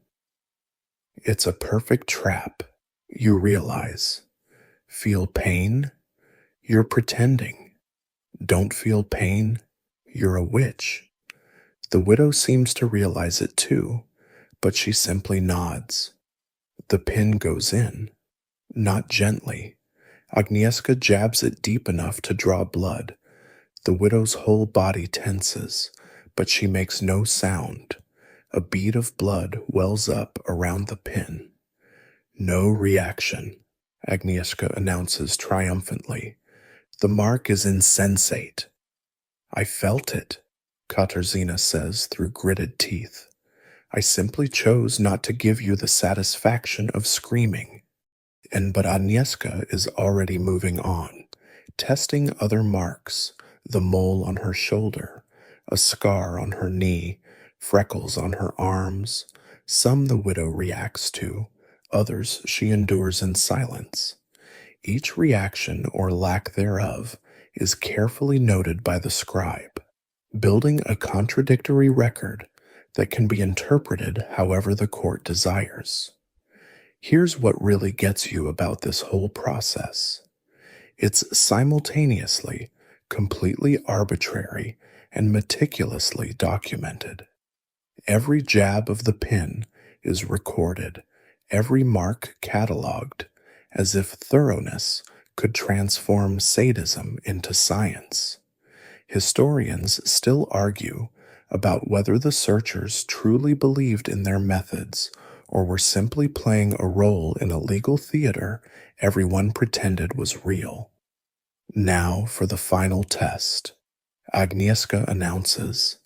It's a perfect trap, you realize. Feel pain? You're pretending. Don't feel pain? You're a witch. The widow seems to realize it too, but she simply nods. The pin goes in, not gently. Agnieszka jabs it deep enough to draw blood. The widow's whole body tenses, but she makes no sound. A bead of blood wells up around the pin. "No reaction," Agnieszka announces triumphantly. "The mark is insensate." "I felt it," Katarzyna says through gritted teeth. "I simply chose not to give you the satisfaction of screaming." But Agnieszka is already moving on, testing other marks, the mole on her shoulder, a scar on her knee, freckles on her arms. Some the widow reacts to, others she endures in silence. Each reaction or lack thereof is carefully noted by the scribe, building a contradictory record that can be interpreted however the court desires. Here's what really gets you about this whole process. It's simultaneously completely arbitrary and meticulously documented. Every jab of the pin is recorded, every mark cataloged, as if thoroughness could transform sadism into science. Historians still argue about whether the searchers truly believed in their methods or were simply playing a role in a legal theater everyone pretended was real. Now for the final test. Agnieszka announces.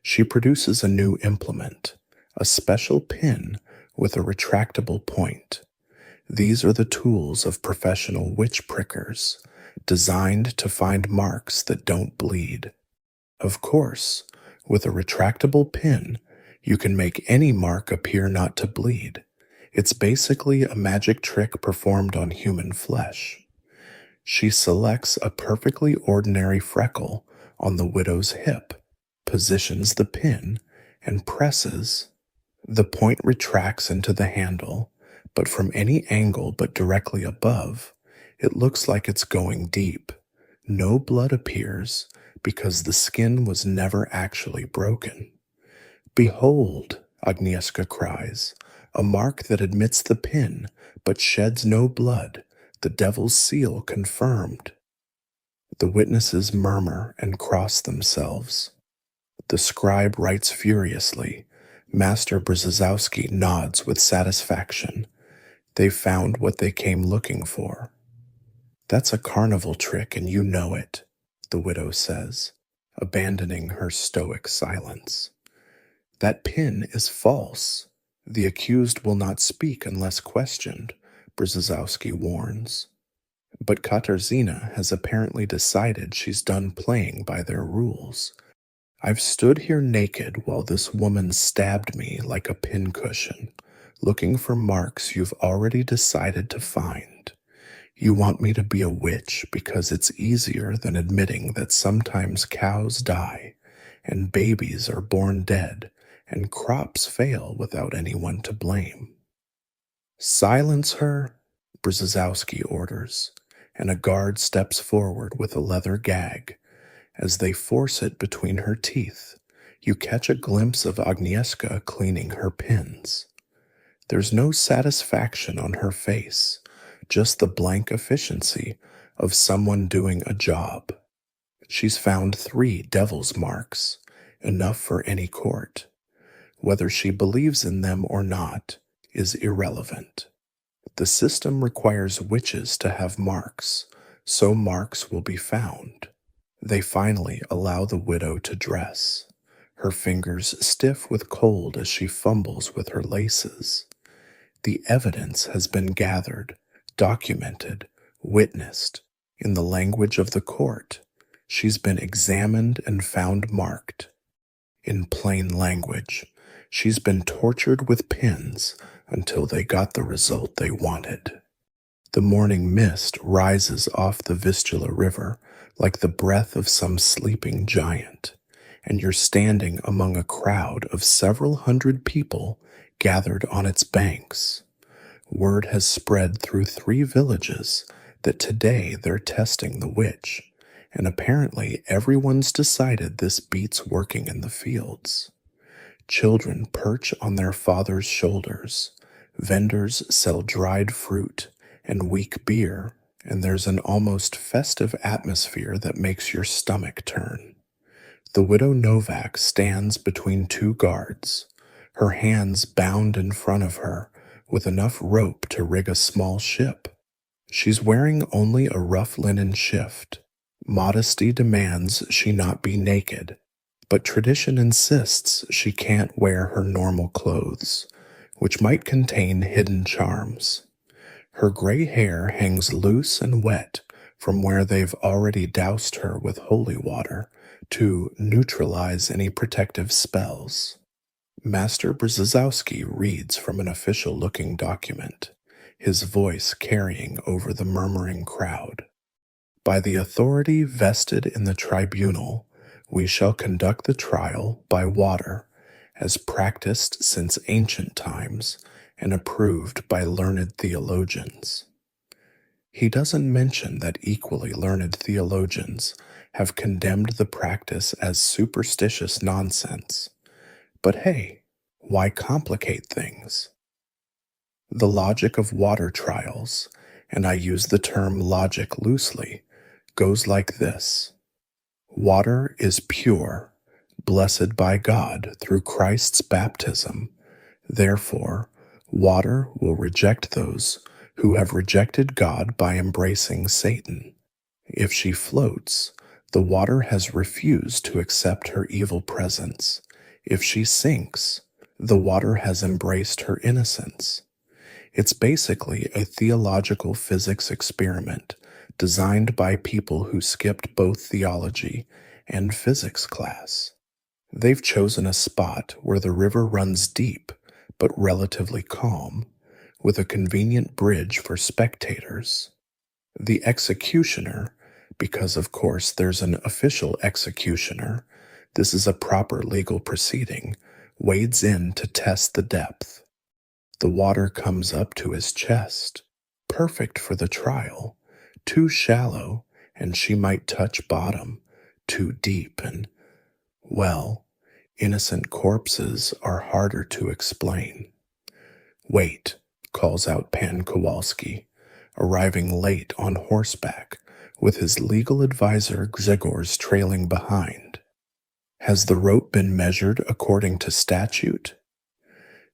She produces a new implement, a special pin with a retractable point. These are the tools of professional witch prickers, designed to find marks that don't bleed. Of course, with a retractable pin, you can make any mark appear not to bleed. It's basically a magic trick performed on human flesh. She selects a perfectly ordinary freckle on the widow's hip, positions the pin, and presses. The point retracts into the handle, but from any angle but directly above, it looks like it's going deep. No blood appears because the skin was never actually broken. Behold, Agnieszka cries, a mark that admits the pin, but sheds no blood, the devil's seal confirmed. The witnesses murmur and cross themselves. The scribe writes furiously. Master Brzezowski nods with satisfaction. They've found what they came looking for. That's a carnival trick, and you know it, the widow says, abandoning her stoic silence. That pin is false. The accused will not speak unless questioned, Brzezowski warns. But Katarzyna has apparently decided she's done playing by their rules. I've stood here naked while this woman stabbed me like a pincushion, looking for marks you've already decided to find. You want me to be a witch because it's easier than admitting that sometimes cows die, and babies are born dead, and crops fail without anyone to blame. Silence her, Brzezowski orders, and a guard steps forward with a leather gag. As they force it between her teeth, you catch a glimpse of Agnieszka cleaning her pins. There's no satisfaction on her face, just the blank efficiency of someone doing a job. She's found 3 devil's marks, enough for any court. Whether she believes in them or not is irrelevant. The system requires witches to have marks, so marks will be found. They finally allow the widow to dress, her fingers stiff with cold as she fumbles with her laces. The evidence has been gathered, documented, witnessed. In the language of the court, she's been examined and found marked. In plain language, she's been tortured with pins until they got the result they wanted. The morning mist rises off the Vistula River like the breath of some sleeping giant, and you're standing among a crowd of several hundred people gathered on its banks. Word has spread through 3 villages that today they're testing the witch, and apparently everyone's decided this beats working in the fields. Children perch on their father's shoulders, vendors sell dried fruit and weak beer, and there's an almost festive atmosphere that makes your stomach turn. The widow Novak stands between 2 guards, her hands bound in front of her with enough rope to rig a small ship. She's wearing only a rough linen shift. Modesty demands she not be naked, but tradition insists she can't wear her normal clothes, which might contain hidden charms. Her gray hair hangs loose and wet from where they've already doused her with holy water to neutralize any protective spells. Master Brzezowski reads from an official-looking document, his voice carrying over the murmuring crowd. By the authority vested in the tribunal, we shall conduct the trial by water, as practiced since ancient times and approved by learned theologians. He doesn't mention that equally learned theologians have condemned the practice as superstitious nonsense. But hey, why complicate things? The logic of water trials, and I use the term logic loosely, goes like this. Water is pure, blessed by God through Christ's baptism. Therefore, water will reject those who have rejected God by embracing Satan. If she floats, the water has refused to accept her evil presence. If she sinks, the water has embraced her innocence. It's basically a theological physics experiment designed by people who skipped both theology and physics class. They've chosen a spot where the river runs deep but relatively calm, with a convenient bridge for spectators. The executioner, because of course there's an official executioner, this is a proper legal proceeding, wades in to test the depth. The water comes up to his chest, perfect for the trial, too shallow, and she might touch bottom too deep and, well, innocent corpses are harder to explain. Wait, calls out Pan Kowalski, arriving late on horseback with his legal advisor Grzegorz trailing behind. Has the rope been measured according to statute?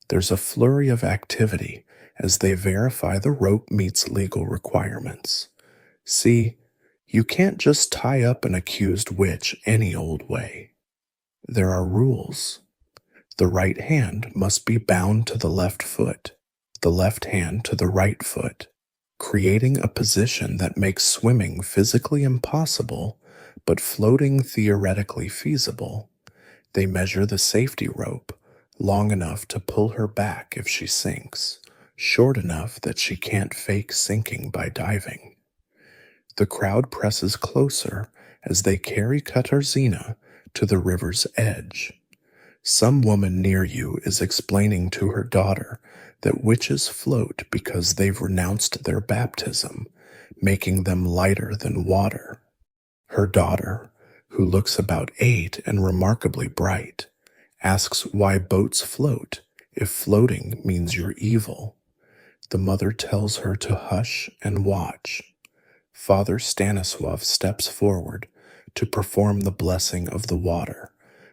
There's a flurry of activity as they verify the rope meets legal requirements. See, you can't just tie up an accused witch any old way. There are rules. The right hand must be bound to the left foot, the left hand to the right foot, creating a position that makes swimming physically impossible, but floating theoretically feasible. They measure the safety rope, long enough to pull her back if she sinks, short enough that she can't fake sinking by diving. The crowd presses closer as they carry Katarzyna to the river's edge. Some woman near you is explaining to her daughter that witches float because they've renounced their baptism, making them lighter than water. Her daughter, who looks about 8 and remarkably bright, asks why boats float if floating means you're evil. The mother tells her to hush and watch. Father Stanislav steps forward to perform the blessing of the water,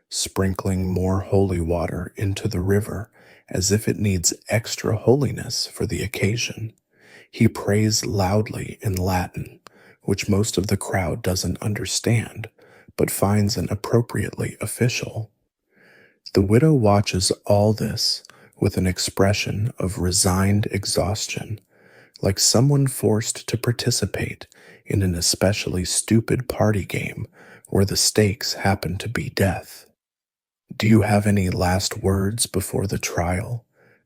sprinkling more holy water into the river as if it needs extra holiness for the occasion. He prays loudly in Latin, which most of the crowd doesn't understand, but finds an appropriately official. The widow watches all this with an expression of resigned exhaustion, like someone forced to participate in an especially stupid party game where the stakes happen to be death. Do you have any last words before the trial?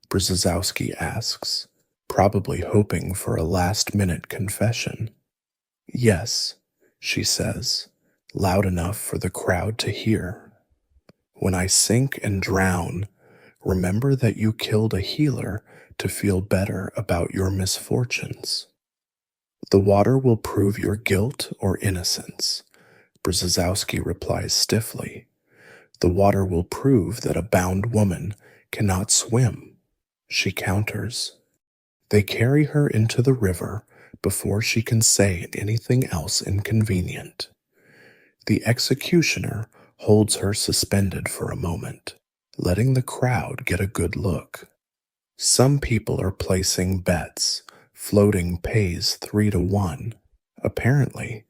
Brzezowski asks, probably hoping for a last-minute confession. Yes, she says, loud enough for the crowd to hear. When I sink and drown, remember that you killed a healer to feel better about your misfortunes. The water will prove your guilt or innocence, Brzezowski replies stiffly. The water will prove that a bound woman cannot swim, she counters. They carry her into the river before she can say anything else inconvenient. The executioner holds her suspended for a moment, letting the crowd get a good look. Some people are placing bets. Floating pays 3 to 1. Apparently,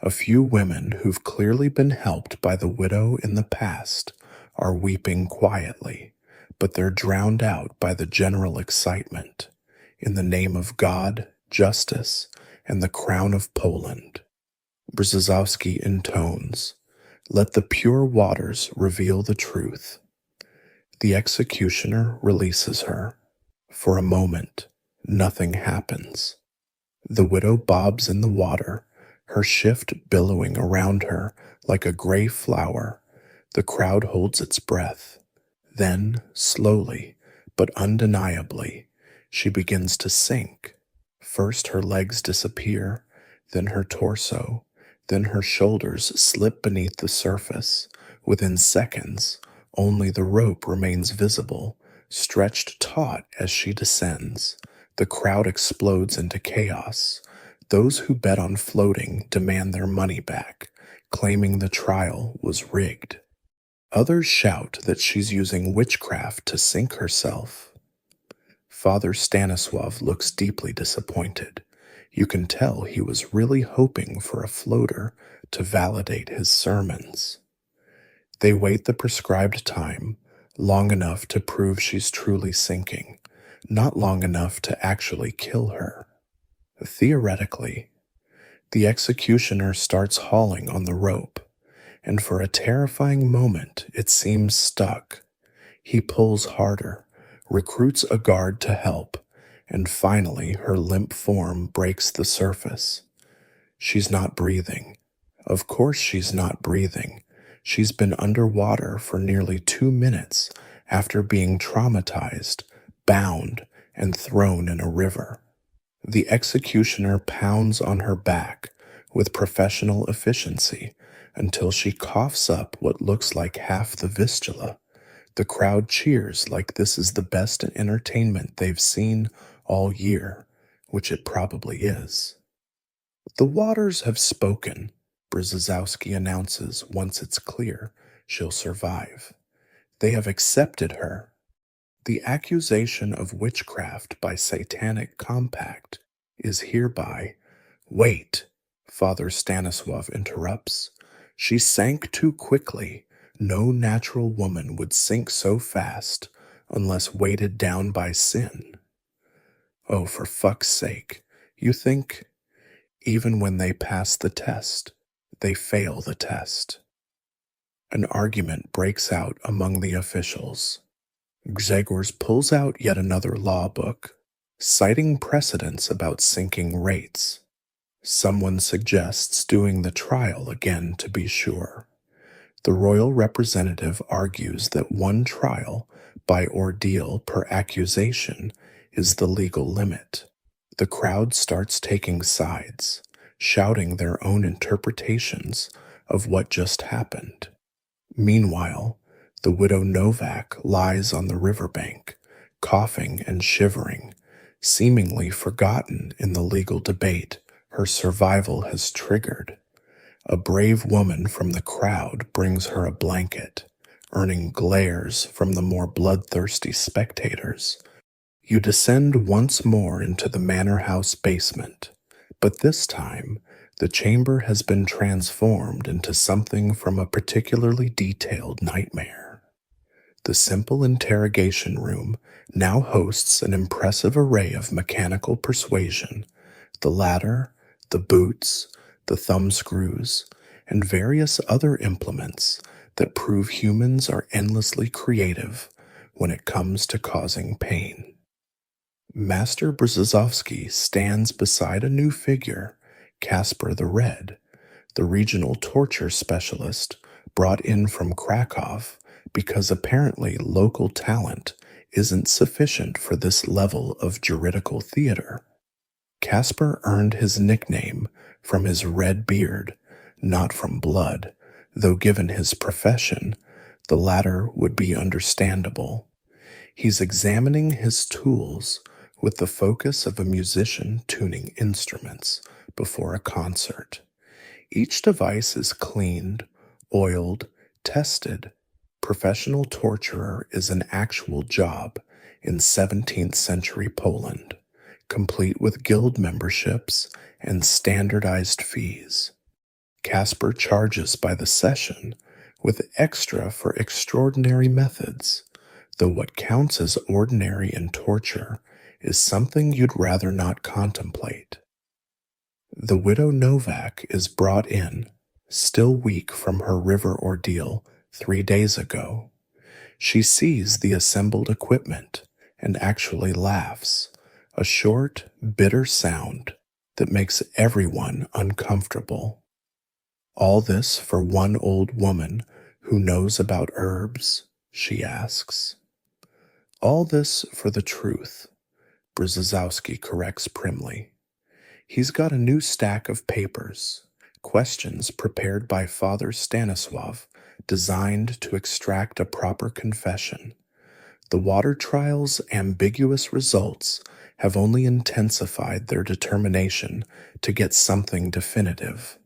a few women who've clearly been helped by the widow in the past are weeping quietly, but they're drowned out by the general excitement. In the name of God, justice, and the crown of Poland. Brzezowski intones, let the pure waters reveal the truth. The executioner releases her. For a moment, nothing happens. The widow bobs in the water, her shift billowing around her like a gray flower. The crowd holds its breath. Then, slowly, but undeniably, she begins to sink. First her legs disappear, then her torso, then her shoulders slip beneath the surface. Within seconds, only the rope remains visible, stretched taut as she descends. The crowd explodes into chaos. Those who bet on floating demand their money back, claiming the trial was rigged. Others shout that she's using witchcraft to sink herself. Father Stanislav looks deeply disappointed. You can tell he was really hoping for a floater to validate his sermons. They wait the prescribed time, long enough to prove she's truly sinking, not long enough to actually kill her. Theoretically, the executioner starts hauling on the rope, and for a terrifying moment it seems stuck. He pulls harder, recruits a guard to help, and finally her limp form breaks the surface. She's not breathing. Of course she's not breathing. She's been underwater for nearly 2 minutes after being traumatized, bound, and thrown in a river. The executioner pounds on her back with professional efficiency until she coughs up what looks like half the fistula. The crowd cheers like this is the best entertainment they've seen all year, which it probably is. The waters have spoken, Brzezowski announces once it's clear she'll survive. They have accepted her. The accusation of witchcraft by satanic compact is hereby. Wait, Father Stanislav interrupts. She sank too quickly. No natural woman would sink so fast unless weighted down by sin. Oh, for fuck's sake. You think even when they pass the test, they fail the test. An argument breaks out among the officials. Grzegorz pulls out yet another law book, citing precedents about sinking rates. Someone suggests doing the trial again to be sure. The royal representative argues that one trial by ordeal per accusation is the legal limit. The crowd starts taking sides, shouting their own interpretations of what just happened. Meanwhile, the widow Novak lies on the riverbank, coughing and shivering, seemingly forgotten in the legal debate her survival has triggered. A brave woman from the crowd brings her a blanket, earning glares from the more bloodthirsty spectators. You descend once more into the manor house basement, but this time the chamber has been transformed into something from a particularly detailed nightmare. The simple interrogation room now hosts an impressive array of mechanical persuasion, the ladder, the boots, the thumbscrews, and various other implements that prove humans are endlessly creative when it comes to causing pain. Master Brzezowski stands beside a new figure, Casper the Red, the regional torture specialist brought in from Krakow because apparently local talent isn't sufficient for this level of juridical theater. Casper earned his nickname from his red beard, not from blood, though given his profession, the latter would be understandable. He's examining his tools with the focus of a musician tuning instruments before a concert. Each device is cleaned, oiled, tested. Professional torturer is an actual job in 17th century Poland, complete with guild memberships and standardized fees. Casper charges by the session with extra for extraordinary methods, though what counts as ordinary in torture is something you'd rather not contemplate. The widow Novak is brought in, still weak from her river ordeal 3 days ago. She sees the assembled equipment and actually laughs, a short, bitter sound that makes everyone uncomfortable. All this for one old woman who knows about herbs, she asks. All this for the truth, Brzezowski corrects primly. He's got a new stack of papers, questions prepared by Father Stanislav, designed to extract a proper confession. The water trial's ambiguous results have only intensified their determination to get something definitive.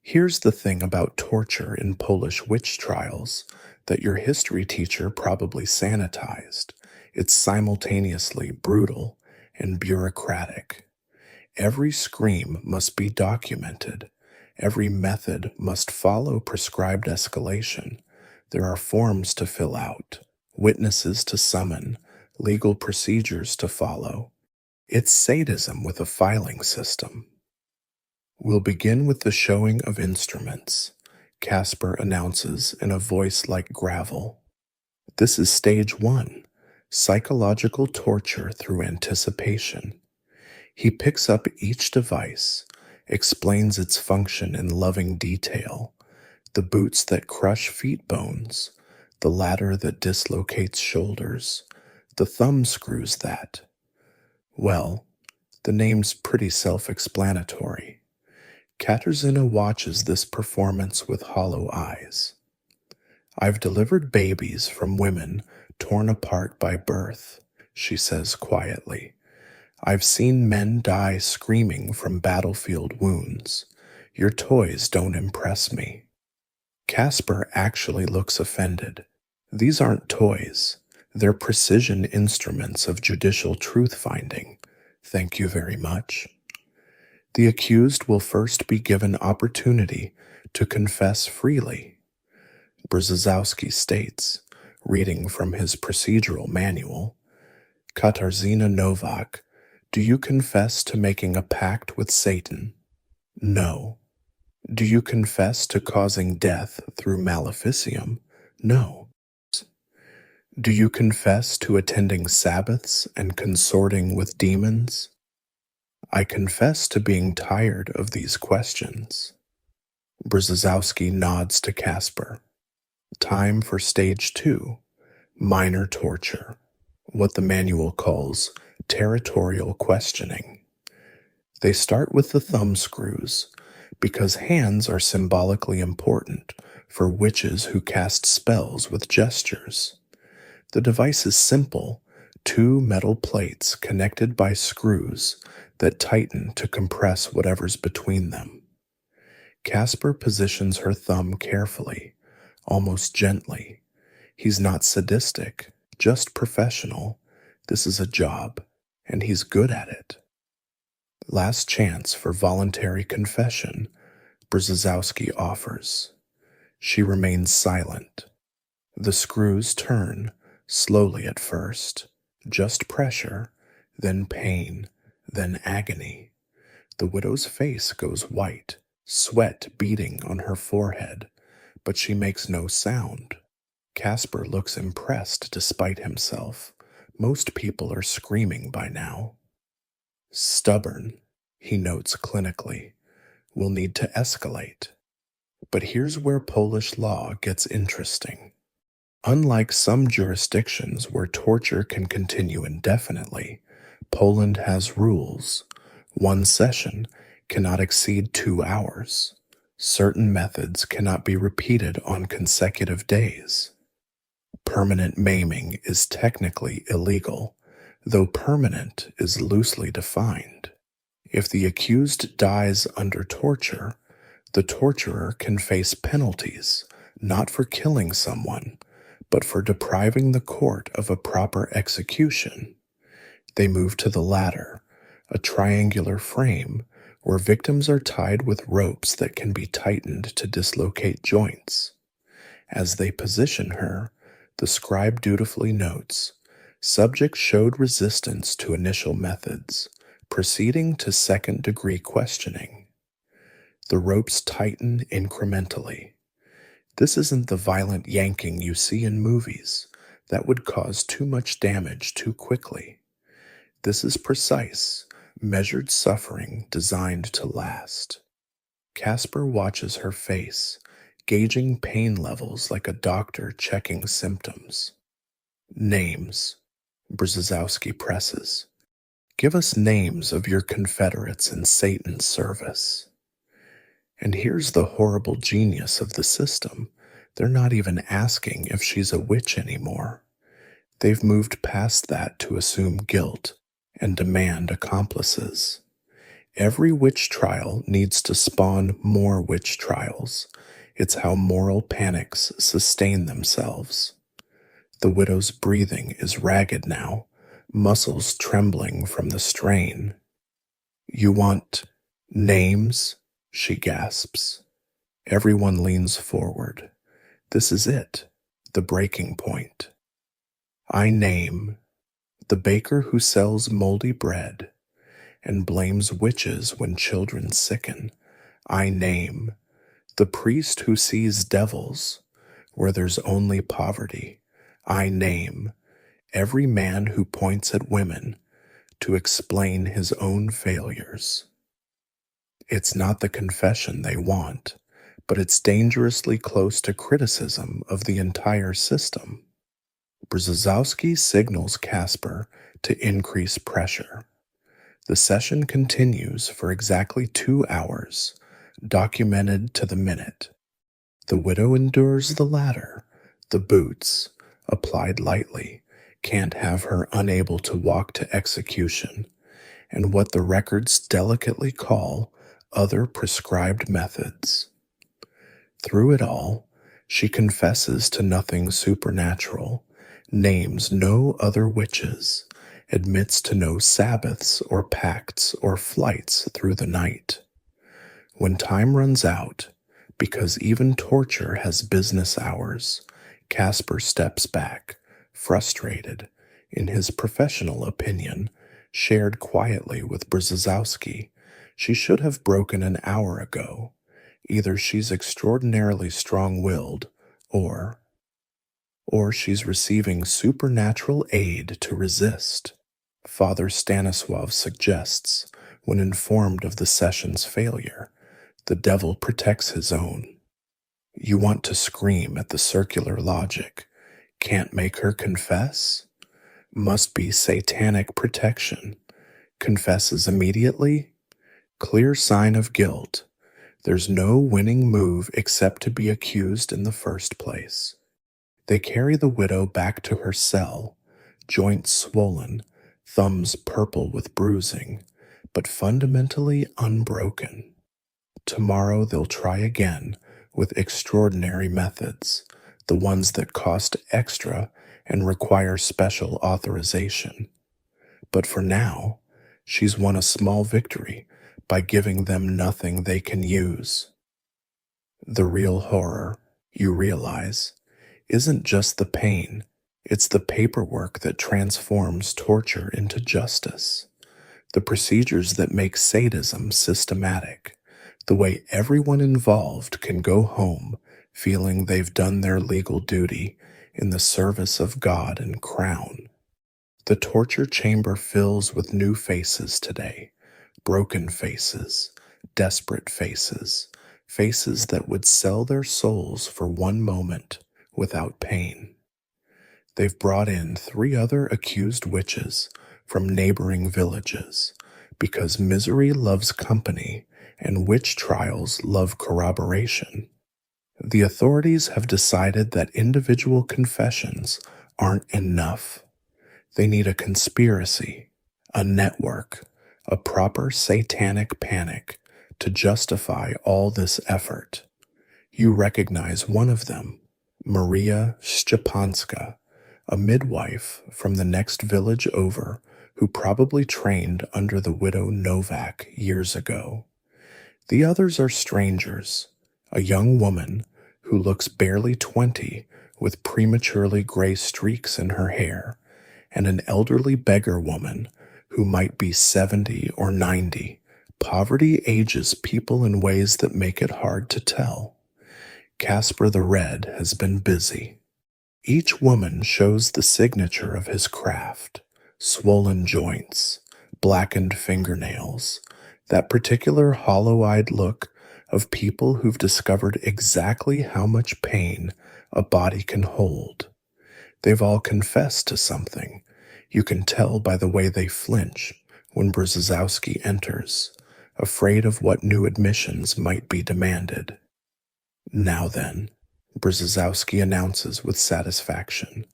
Here's the thing about torture in Polish witch trials that your history teacher probably sanitized. It's simultaneously brutal and bureaucratic. Every scream must be documented. Every method must follow prescribed escalation. There are forms to fill out, witnesses to summon, legal procedures to follow. It's sadism with a filing system. We'll begin with the showing of instruments, Casper announces in a voice like gravel. This is stage 1, psychological torture through anticipation. He picks up each device, explains its function in loving detail, the boots that crush feet bones, the ladder that dislocates shoulders, the thumb screws that. Well, the name's pretty self-explanatory. Katarzyna watches this performance with hollow eyes. I've delivered babies from women torn apart by birth, she says quietly. I've seen men die screaming from battlefield wounds. Your toys don't impress me. Casper actually looks offended. These aren't toys. They're precision instruments of judicial truth-finding. Thank you very much. The accused will first be given opportunity to confess freely. Brzezowski states, reading from his procedural manual, Katarzyna Nowak, do you confess to making a pact with Satan? No. Do you confess to causing death through maleficium? No. Do you confess to attending Sabbaths and consorting with demons? I confess to being tired of these questions. Brzezowski nods to Casper. Time for stage 2, minor torture, what the manual calls territorial questioning. They start with the thumb screws, because hands are symbolically important for witches who cast spells with gestures. The device is simple, 2 metal plates connected by screws that tighten to compress whatever's between them. Casper positions her thumb carefully, almost gently. He's not sadistic, just professional. This is a job, and he's good at it. Last chance for voluntary confession, Brzezowski offers. She remains silent. The screws turn, slowly at first, just pressure, then pain, then agony. The widow's face goes white, sweat beading on her forehead, but she makes no sound. Casper looks impressed despite himself. Most people are screaming by now. Stubborn, he notes clinically, will need to escalate. But here's where Polish law gets interesting. Unlike some jurisdictions where torture can continue indefinitely, Poland has rules. One session cannot exceed 2 hours. Certain methods cannot be repeated on consecutive days. Permanent maiming is technically illegal, though permanent is loosely defined. If the accused dies under torture, the torturer can face penalties, not for killing someone, but for depriving the court of a proper execution. They move to the latter, a triangular frame where victims are tied with ropes that can be tightened to dislocate joints. As they position her, the scribe dutifully notes, subject showed resistance to initial methods, proceeding to second-degree questioning. The ropes tighten incrementally. This isn't the violent yanking you see in movies. That would cause too much damage too quickly. This is precise, measured suffering designed to last. Casper watches her face, gauging pain levels like a doctor checking symptoms. Names, Brzezowski presses. Give us names of your confederates in Satan's service. And here's the horrible genius of the system. They're not even asking if she's a witch anymore. They've moved past that to assume guilt and demand accomplices. Every witch trial needs to spawn more witch trials. It's how moral panics sustain themselves. The widow's breathing is ragged now, muscles trembling from the strain. You want names? She gasps. Everyone leans forward. This is it, the breaking point. I name the baker who sells moldy bread and blames witches when children sicken. I name the priest who sees devils where there's only poverty. I name every man who points at women to explain his own failures. It's not the confession they want, but it's dangerously close to criticism of the entire system. Brzezowski signals Casper to increase pressure. The session continues for exactly 2 hours, documented to the minute. The widow endures the latter. The boots, applied lightly, can't have her unable to walk to execution, and what the records delicately call other prescribed methods. Through it all, she confesses to nothing supernatural, names no other witches, admits to no Sabbaths or pacts or flights through the night. When time runs out, because even torture has business hours, Casper steps back, frustrated, in his professional opinion, shared quietly with Brzezowski. She should have broken an hour ago. Either she's extraordinarily strong-willed, or she's receiving supernatural aid to resist. Father Stanisław suggests, when informed of the session's failure, the devil protects his own. You want to scream at the circular logic. Can't make her confess? Must be satanic protection. Confesses immediately? Clear sign of guilt. There's no winning move except to be accused in the first place. They carry the widow back to her cell, joints swollen, thumbs purple with bruising, but fundamentally unbroken. Tomorrow they'll try again with extraordinary methods, the ones that cost extra and require special authorization. But for now, she's won a small victory by giving them nothing they can use. The real horror, you realize, isn't just the pain, it's the paperwork that transforms torture into justice, the procedures that make sadism systematic, the way everyone involved can go home feeling they've done their legal duty in the service of God and Crown. The torture chamber fills with new faces today, broken faces, desperate faces, faces that would sell their souls for one moment without pain. They've brought in 3 other accused witches from neighboring villages because misery loves company and witch trials love corroboration. The authorities have decided that individual confessions aren't enough. They need a conspiracy, a network, a proper satanic panic to justify all this effort. You recognize one of them, Maria Szczepanska, a midwife from the next village over who probably trained under the widow Novak years ago. The others are strangers, a young woman who looks barely 20 with prematurely gray streaks in her hair, and an elderly beggar woman who might be 70 or 90. Poverty ages people in ways that make it hard to tell. Casper the Red has been busy. Each woman shows the signature of his craft, swollen joints, blackened fingernails, that particular hollow-eyed look of people who've discovered exactly how much pain a body can hold. They've all confessed to something. You can tell by the way they flinch when Brzezowski enters, afraid of what new admissions might be demanded. Now then, Brzezowski announces with satisfaction,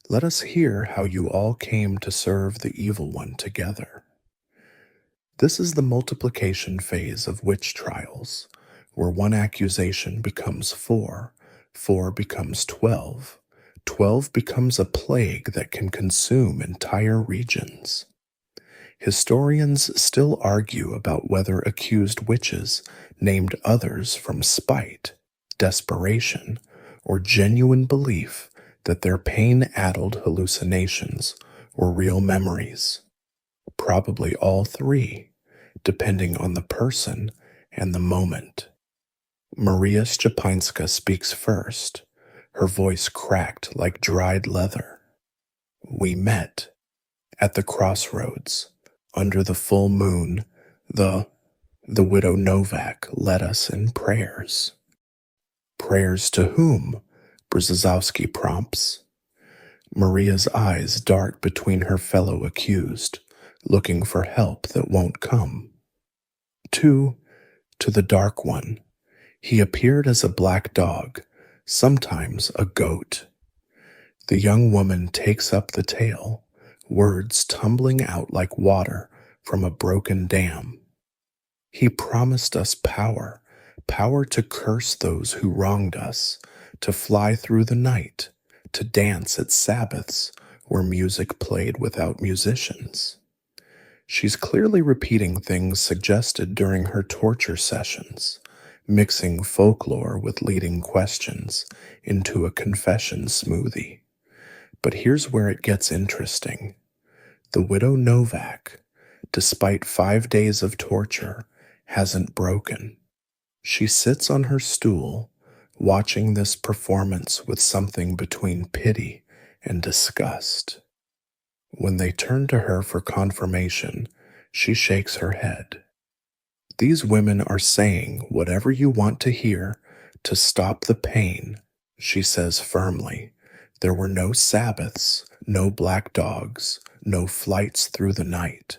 let us hear how you all came to serve the evil one together. This is the multiplication phase of witch trials, where one accusation becomes 4, 4 becomes 12, 12 becomes a plague that can consume entire regions. Historians still argue about whether accused witches named others from spite, desperation, or genuine belief that their pain-addled hallucinations were real memories. Probably all 3, depending on the person and the moment. Maria Szczepanska speaks first, her voice cracked like dried leather. We met at the crossroads, under the full moon. The widow Novak led us in prayers. Prayers to whom? Brzezowski prompts. Maria's eyes dart between her fellow accused, looking for help that won't come. To To the Dark One, he appeared as a black dog, sometimes a goat. The young woman takes up the tale, words tumbling out like water from a broken dam. He promised us power, power to curse those who wronged us, to fly through the night, to dance at Sabbaths where music played without musicians. She's clearly repeating things suggested during her torture sessions, mixing folklore with leading questions into a confession smoothie. But here's where it gets interesting. The widow Novak, despite 5 days of torture, hasn't broken. She sits on her stool, watching this performance with something between pity and disgust. When they turn to her for confirmation, she shakes her head. These women are saying whatever you want to hear to stop the pain, she says firmly. There were no Sabbaths, no black dogs, no flights through the night.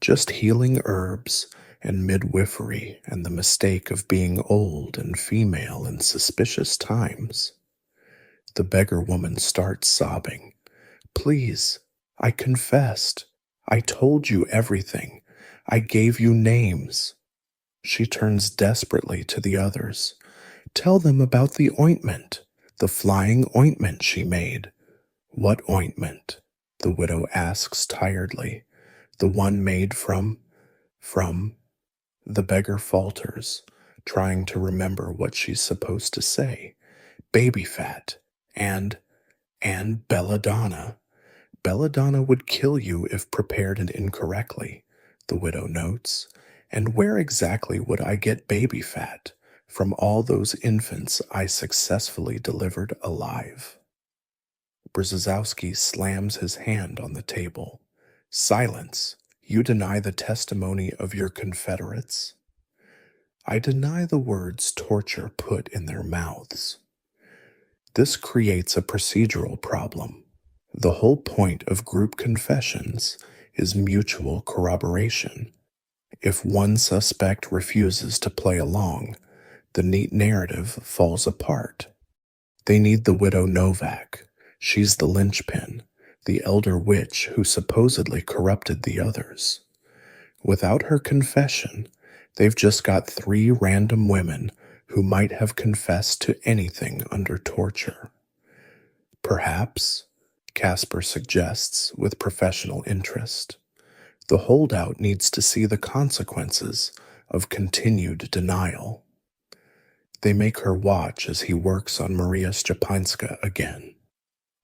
Just healing herbs and midwifery and the mistake of being old and female in suspicious times. The beggar woman starts sobbing. Please, I confessed. I told you everything. I gave you names. She turns desperately to the others. Tell them about the ointment, the flying ointment she made. What ointment? The widow asks tiredly. The one made from. The beggar falters, trying to remember what she's supposed to say. Baby fat. And belladonna. Belladonna would kill you if prepared incorrectly, the widow notes. And where exactly would I get baby fat? From all those infants I successfully delivered alive. Brzezowski slams his hand on the table. Silence! You deny the testimony of your confederates? I deny the words torture put in their mouths. This creates a procedural problem. The whole point of group confessions is mutual corroboration. If one suspect refuses to play along, the neat narrative falls apart. They need the widow Novak. She's the linchpin, the elder witch who supposedly corrupted the others. Without her confession, they've just got 3 random women who might have confessed to anything under torture. Perhaps, Casper suggests with professional interest, the holdout needs to see the consequences of continued denial. They make her watch as he works on Maria Szczepańska again.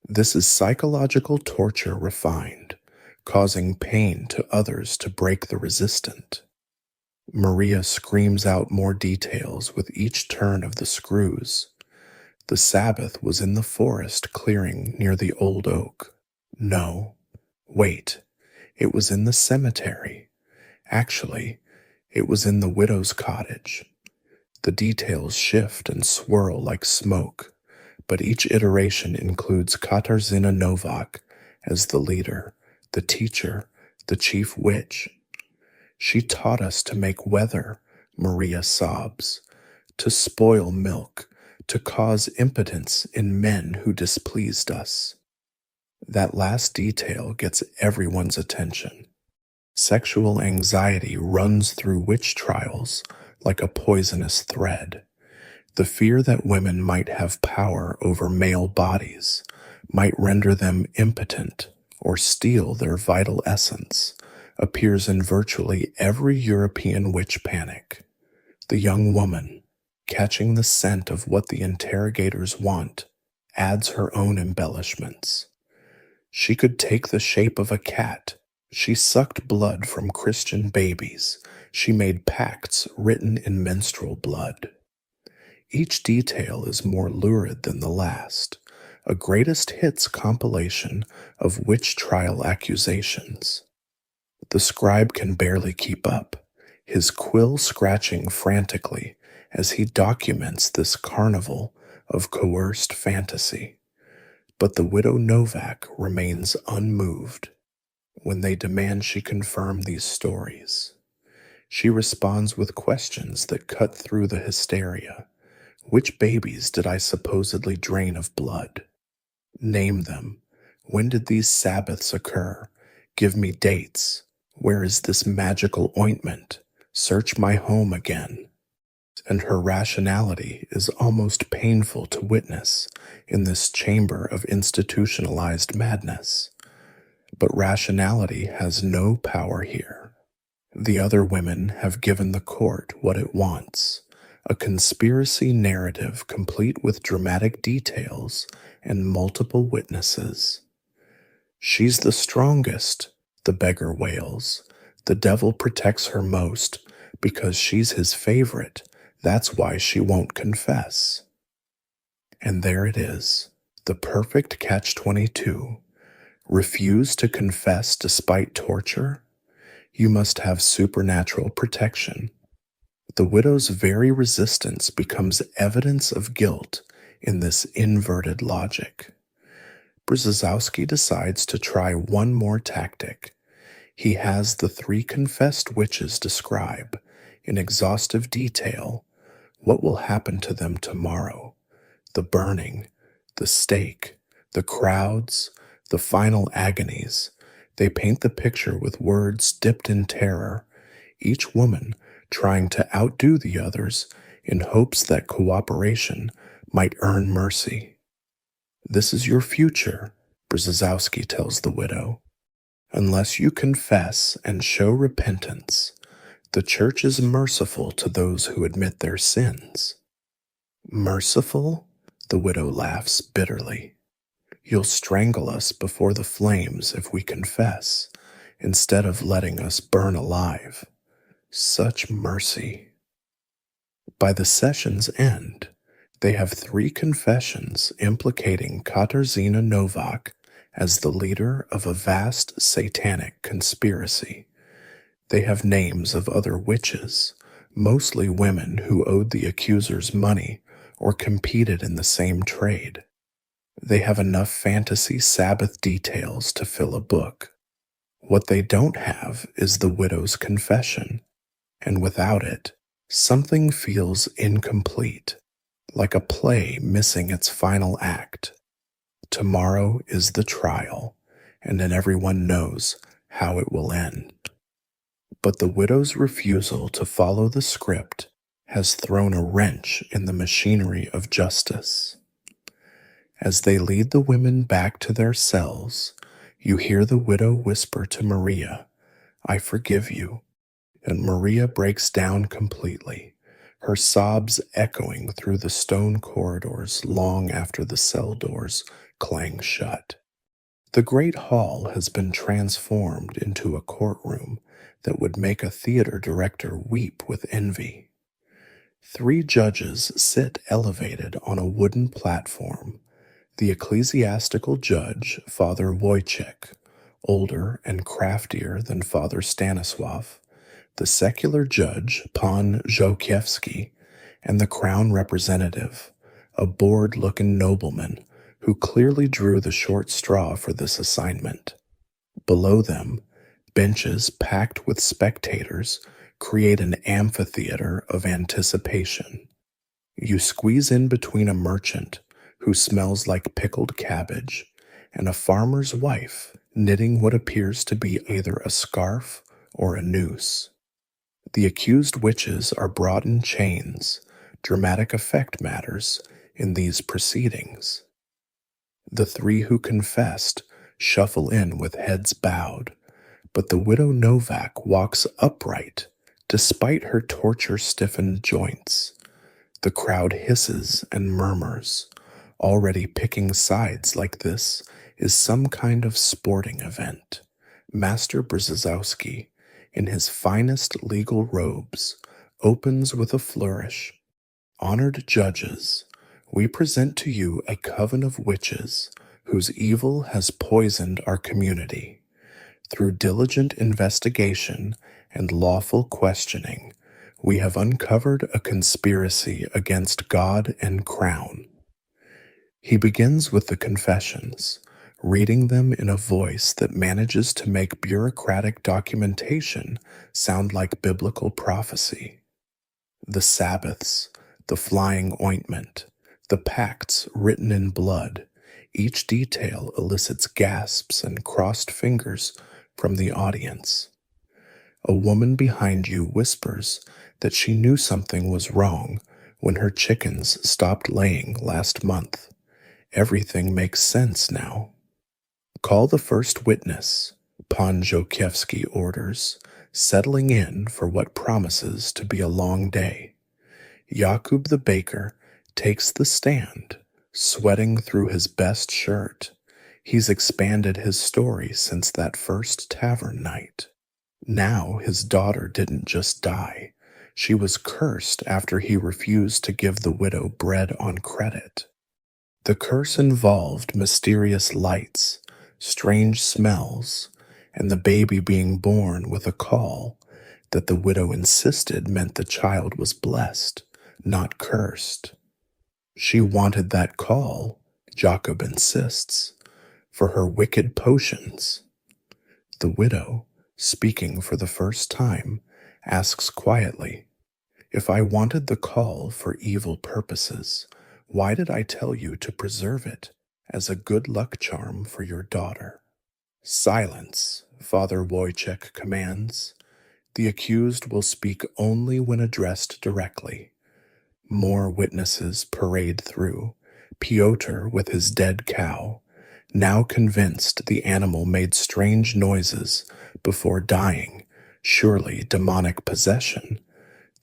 This is psychological torture refined, causing pain to others to break the resistant. Maria screams out more details with each turn of the screws. The Sabbath was in the forest clearing near the old oak. No, wait, it was in the cemetery. Actually, it was in the widow's cottage. The details shift and swirl like smoke, but each iteration includes Katarzyna Novak as the leader, the teacher, the chief witch. She taught us to make weather, Maria sobs, to spoil milk, to cause impotence in men who displeased us. That last detail gets everyone's attention. Sexual anxiety runs through witch trials like a poisonous thread. The fear that women might have power over male bodies, might render them impotent or steal their vital essence, appears in virtually every European witch panic. The young woman, catching the scent of what the interrogators want, adds her own embellishments. She could take the shape of a cat. She sucked blood from Christian babies. She made pacts written in menstrual blood. Each detail is more lurid than the last, a greatest hits compilation of witch trial accusations. The scribe can barely keep up, his quill scratching frantically as he documents this carnival of coerced fantasy. But the widow Novak remains unmoved when they demand she confirm these stories. She responds with questions that cut through the hysteria. Which babies did I supposedly drain of blood? Name them. When did these Sabbaths occur? Give me dates. Where is this magical ointment? Search my home again. And her rationality is almost painful to witness in this chamber of institutionalized madness. But rationality has no power here. The other women have given the court what it wants, a conspiracy narrative complete with dramatic details and multiple witnesses. She's the strongest, the beggar wails. The devil protects her most because she's his favorite. That's why she won't confess. And there it is, the perfect catch-22. Refuse to confess despite torture? You must have supernatural protection. The widow's very resistance becomes evidence of guilt in this inverted logic. Brzezowski decides to try one more tactic. He has the 3 confessed witches describe, in exhaustive detail, what will happen to them tomorrow. The burning, the stake, the crowds, the final agonies. They paint the picture with words dipped in terror, each woman trying to outdo the others in hopes that cooperation might earn mercy. This is your future, Brzezowski tells the widow. Unless you confess and show repentance, the church is merciful to those who admit their sins. Merciful? The widow laughs bitterly. You'll strangle us before the flames if we confess, instead of letting us burn alive. Such mercy. By the session's end, they have 3 confessions implicating Katarzyna Nowak as the leader of a vast satanic conspiracy. They have names of other witches, mostly women who owed the accusers money or competed in the same trade. They have enough fantasy Sabbath details to fill a book. What they don't have is the widow's confession, and without it, something feels incomplete, like a play missing its final act. Tomorrow is the trial, and then everyone knows how it will end. But the widow's refusal to follow the script has thrown a wrench in the machinery of justice. As they lead the women back to their cells, you hear the widow whisper to Maria, "I forgive you," and Maria breaks down completely, her sobs echoing through the stone corridors long after the cell doors clang shut. The great hall has been transformed into a courtroom that would make a theater director weep with envy. 3 judges sit elevated on a wooden platform. The ecclesiastical judge, Father Wojciech, older and craftier than Father Stanisław, the secular judge, Pan Żółkiewski, and the crown representative, a bored-looking nobleman who clearly drew the short straw for this assignment. Below them, benches packed with spectators create an amphitheater of anticipation. You squeeze in between a merchant who smells like pickled cabbage and a farmer's wife knitting what appears to be either a scarf or a noose. The accused witches are brought in chains. Dramatic effect matters in these proceedings. The 3 who confessed shuffle in with heads bowed, but the widow Nowak walks upright despite her torture-stiffened joints. The crowd hisses and murmurs. Already picking sides like this is some kind of sporting event. Master Brzezowski, in his finest legal robes, opens with a flourish. Honored judges, we present to you a coven of witches whose evil has poisoned our community. Through diligent investigation and lawful questioning, we have uncovered a conspiracy against God and crown. He begins with the confessions, reading them in a voice that manages to make bureaucratic documentation sound like biblical prophecy. The Sabbaths, the flying ointment, the pacts written in blood, each detail elicits gasps and crossed fingers from the audience. A woman behind you whispers that she knew something was wrong when her chickens stopped laying last month. Everything makes sense now. Call the first witness, Pan Jokiewski orders, settling in for what promises to be a long day. Jakub the baker takes the stand, sweating through his best shirt. He's expanded his story since that first tavern night. Now his daughter didn't just die. She was cursed after he refused to give the widow bread on credit. The curse involved mysterious lights, strange smells, and the baby being born with a call that the widow insisted meant the child was blessed, not cursed. She wanted that call, Jacob insists, for her wicked potions. The widow, speaking for the first time, asks quietly, "If I wanted the call for evil purposes, why did I tell you to preserve it as a good luck charm for your daughter?" "Silence," Father Wojciech commands. "The accused will speak only when addressed directly." More witnesses parade through. Pyotr with his dead cow, now convinced the animal made strange noises before dying, surely demonic possession.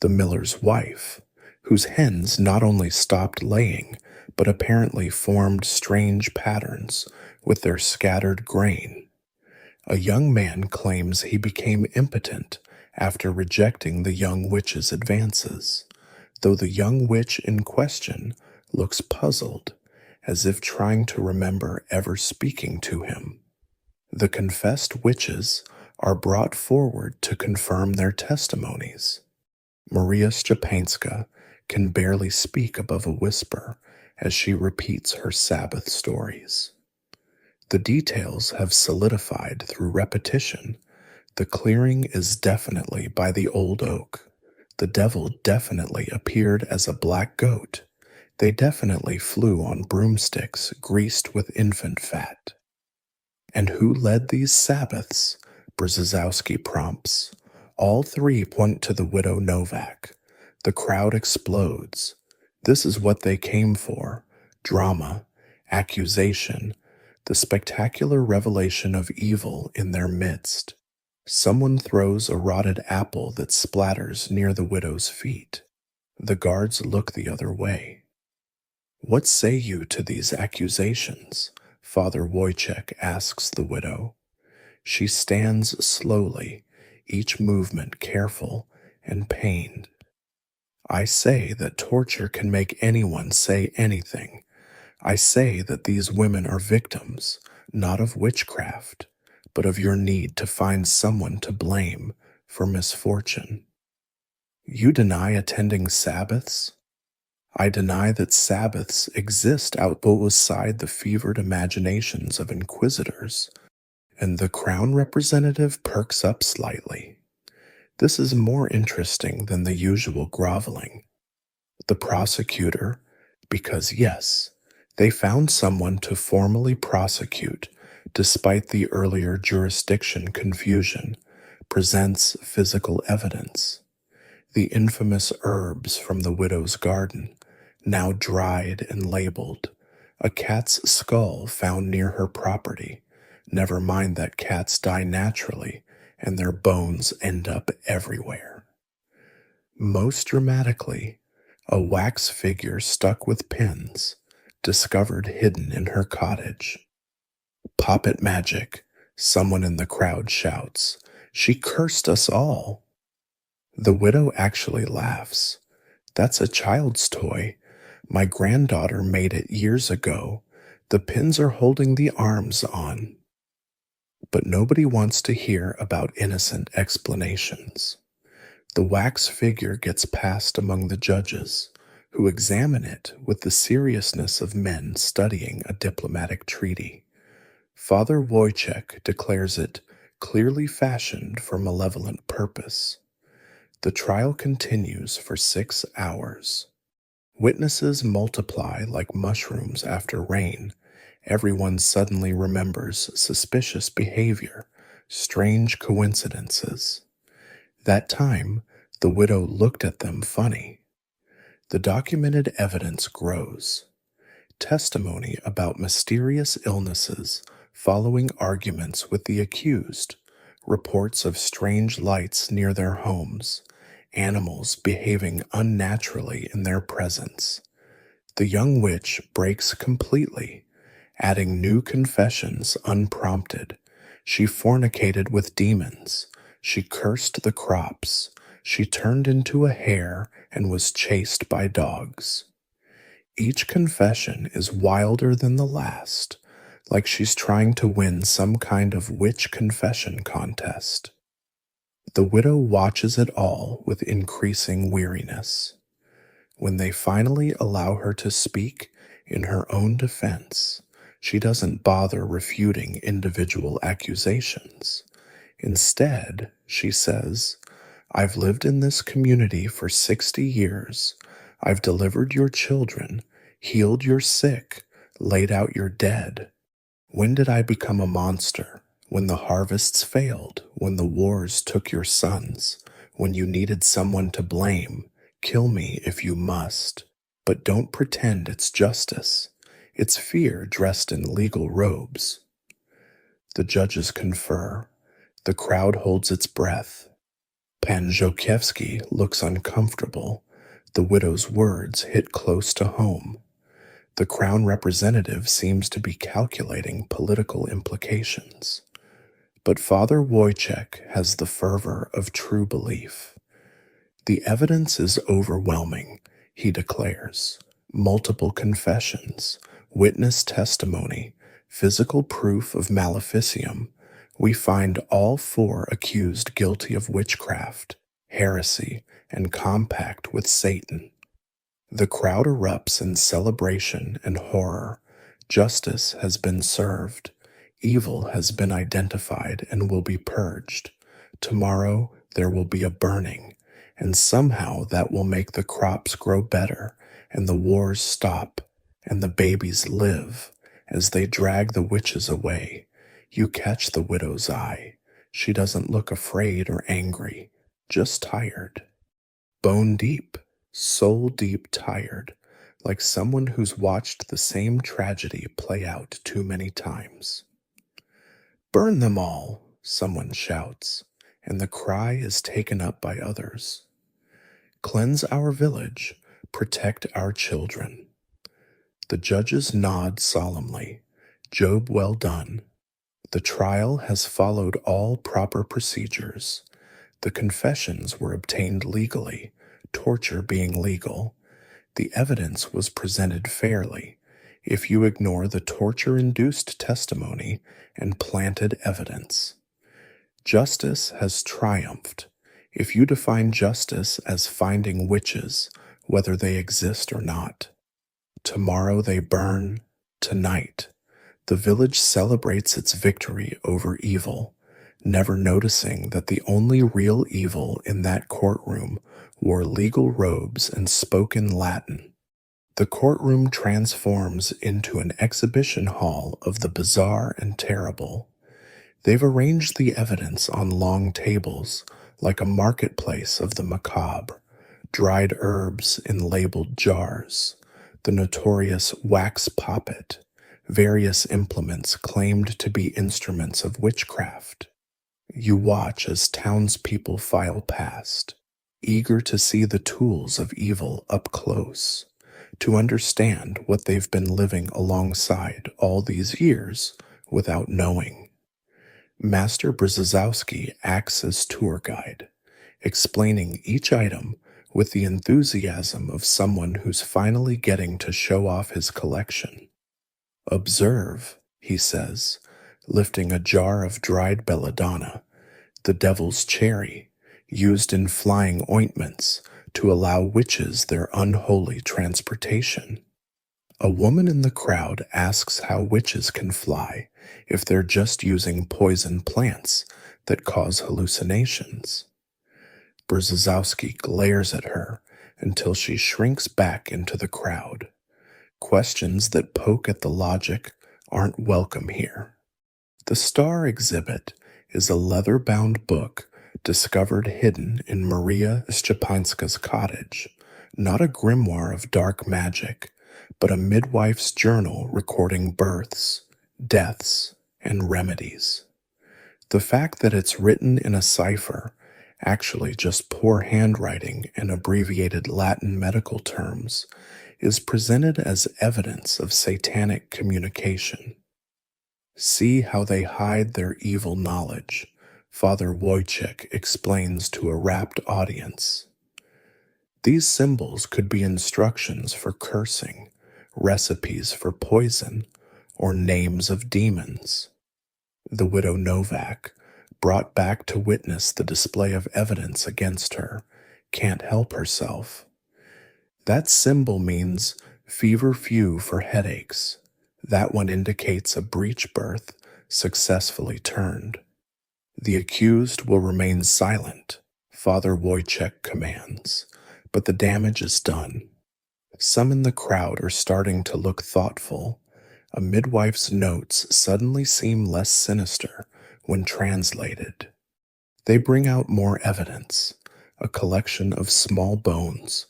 The miller's wife, whose hens not only stopped laying, but apparently formed strange patterns with their scattered grain. A young man claims he became impotent after rejecting the young witch's advances, though the young witch in question looks puzzled, as if trying to remember ever speaking to him. The confessed witches are brought forward to confirm their testimonies. Maria Szczepańska can barely speak above a whisper as she repeats her Sabbath stories. The details have solidified through repetition. The clearing is definitely by the old oak. The devil definitely appeared as a black goat. They definitely flew on broomsticks greased with infant fat. And who led these Sabbaths? Brzezowski prompts. All three point to the widow Novak. The crowd explodes. This is what they came for: drama, accusation, the spectacular revelation of evil in their midst. Someone throws a rotted apple that splatters near the widow's feet. The guards look the other way. "What say you to these accusations?" Father Wojciech asks the widow. She stands slowly, each movement careful and pained. "I say that torture can make anyone say anything. I say that these women are victims, not of witchcraft, but of your need to find someone to blame for misfortune." "You deny attending Sabbaths?" "I deny that Sabbaths exist outside the fevered imaginations of inquisitors." And the Crown representative perks up slightly. This is more interesting than the usual groveling. The prosecutor, because yes, they found someone to formally prosecute despite the earlier jurisdiction confusion, presents physical evidence. The infamous herbs from the widow's garden, now dried and labeled, a cat's skull found near her property. Never mind that cats die naturally and their bones end up everywhere. Most dramatically, a wax figure stuck with pins, discovered hidden in her cottage. "Poppet magic," someone in the crowd shouts. "She cursed us all." The widow actually laughs. "That's a child's toy. My granddaughter made it years ago. The pins are holding the arms on." But nobody wants to hear about innocent explanations. The wax figure gets passed among the judges, who examine it with the seriousness of men studying a diplomatic treaty. Father Wojciech declares it clearly fashioned for malevolent purpose. The trial continues for 6 hours. Witnesses multiply like mushrooms after rain. Everyone suddenly remembers suspicious behavior, strange coincidences. That time, the widow looked at them funny. The documented evidence grows. Testimony about mysterious illnesses following arguments with the accused, reports of strange lights near their homes, animals behaving unnaturally in their presence. The young witch breaks completely, adding new confessions unprompted. She fornicated with demons. She cursed the crops. She turned into a hare and was chased by dogs. Each confession is wilder than the last, like she's trying to win some kind of witch confession contest. The widow watches it all with increasing weariness. When they finally allow her to speak in her own defense, she doesn't bother refuting individual accusations. Instead, she says, "I've lived in this community for 60 years. I've delivered your children, healed your sick, laid out your dead. When did I become a monster? When the harvests failed, when the wars took your sons, when you needed someone to blame. Kill me if you must. But don't pretend it's justice. It's fear dressed in legal robes." The judges confer. The crowd holds its breath. Pan Żółkiewski looks uncomfortable. The widow's words hit close to home. The Crown representative seems to be calculating political implications. But Father Wojciech has the fervor of true belief. "The evidence is overwhelming," he declares. "Multiple confessions, witness testimony, physical proof of maleficium. We find all 4 accused guilty of witchcraft, heresy, and compact with Satan." The crowd erupts in celebration and horror. Justice has been served. Evil has been identified and will be purged. Tomorrow there will be a burning, and somehow that will make the crops grow better, and the wars stop, and the babies live. As they drag the witches away, you catch the widow's eye. She doesn't look afraid or angry, just tired. Bone deep, soul deep tired, like someone who's watched the same tragedy play out too many times. "Burn them all," someone shouts, and the cry is taken up by others. "Cleanse our village, protect our children." The judges nod solemnly. Job well done. The trial has followed all proper procedures. The confessions were obtained legally, torture being legal. The evidence was presented fairly, if you ignore the torture-induced testimony and planted evidence. Justice has triumphed, if you define justice as finding witches, whether they exist or not. Tomorrow they burn, tonight. The village celebrates its victory over evil, never noticing that the only real evil in that courtroom wore legal robes and spoke in Latin. The courtroom transforms into an exhibition hall of the bizarre and terrible. They've arranged the evidence on long tables, like a marketplace of the macabre, dried herbs in labeled jars, the notorious wax poppet, various implements claimed to be instruments of witchcraft. You watch as townspeople file past, eager to see the tools of evil up close, to understand what they've been living alongside all these years without knowing. Master Brzezowski acts as tour guide, explaining each item with the enthusiasm of someone who's finally getting to show off his collection. "Observe," he says, lifting a jar of dried belladonna, the devil's cherry, used in flying ointments to allow witches their unholy transportation. A woman in the crowd asks how witches can fly if they're just using poison plants that cause hallucinations. Brzezowski glares at her until she shrinks back into the crowd. Questions that poke at the logic aren't welcome here. The star exhibit is a leather-bound book discovered hidden in Maria Szczepanska's cottage, not a grimoire of dark magic, but a midwife's journal recording births, deaths, and remedies. The fact that it's written in a cipher, actually just poor handwriting and abbreviated Latin medical terms, is presented as evidence of satanic communication. See how they hide their evil knowledge, Father Wojciech explains to a rapt audience. These symbols could be instructions for cursing, recipes for poison, or names of demons. The widow Novak, brought back to witness the display of evidence against her, can't help herself. That symbol means feverfew for headaches. That one indicates a breech birth successfully turned. The accused will remain silent, Father Wojciech commands, but the damage is done. Some in the crowd are starting to look thoughtful. A midwife's notes suddenly seem less sinister when translated. They bring out more evidence, a collection of small bones,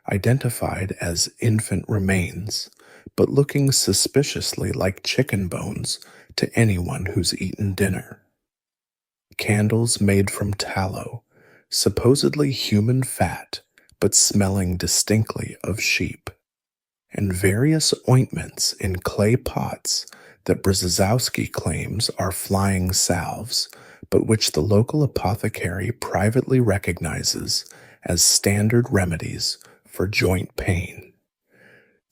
identified as infant remains, but looking suspiciously like chicken bones to anyone who's eaten dinner. Candles made from tallow, supposedly human fat, but smelling distinctly of sheep, and various ointments in clay pots that Brzezowski claims are flying salves, but which the local apothecary privately recognizes as standard remedies for joint pain.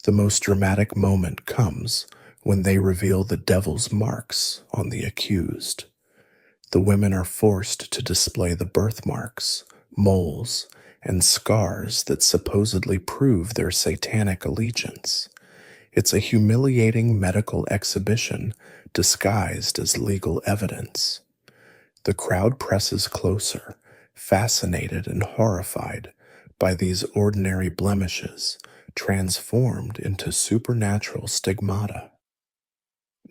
The most dramatic moment comes when they reveal the devil's marks on the accused. The women are forced to display the birthmarks, moles, and scars that supposedly prove their satanic allegiance. It's a humiliating medical exhibition disguised as legal evidence. The crowd presses closer, fascinated and horrified by these ordinary blemishes transformed into supernatural stigmata.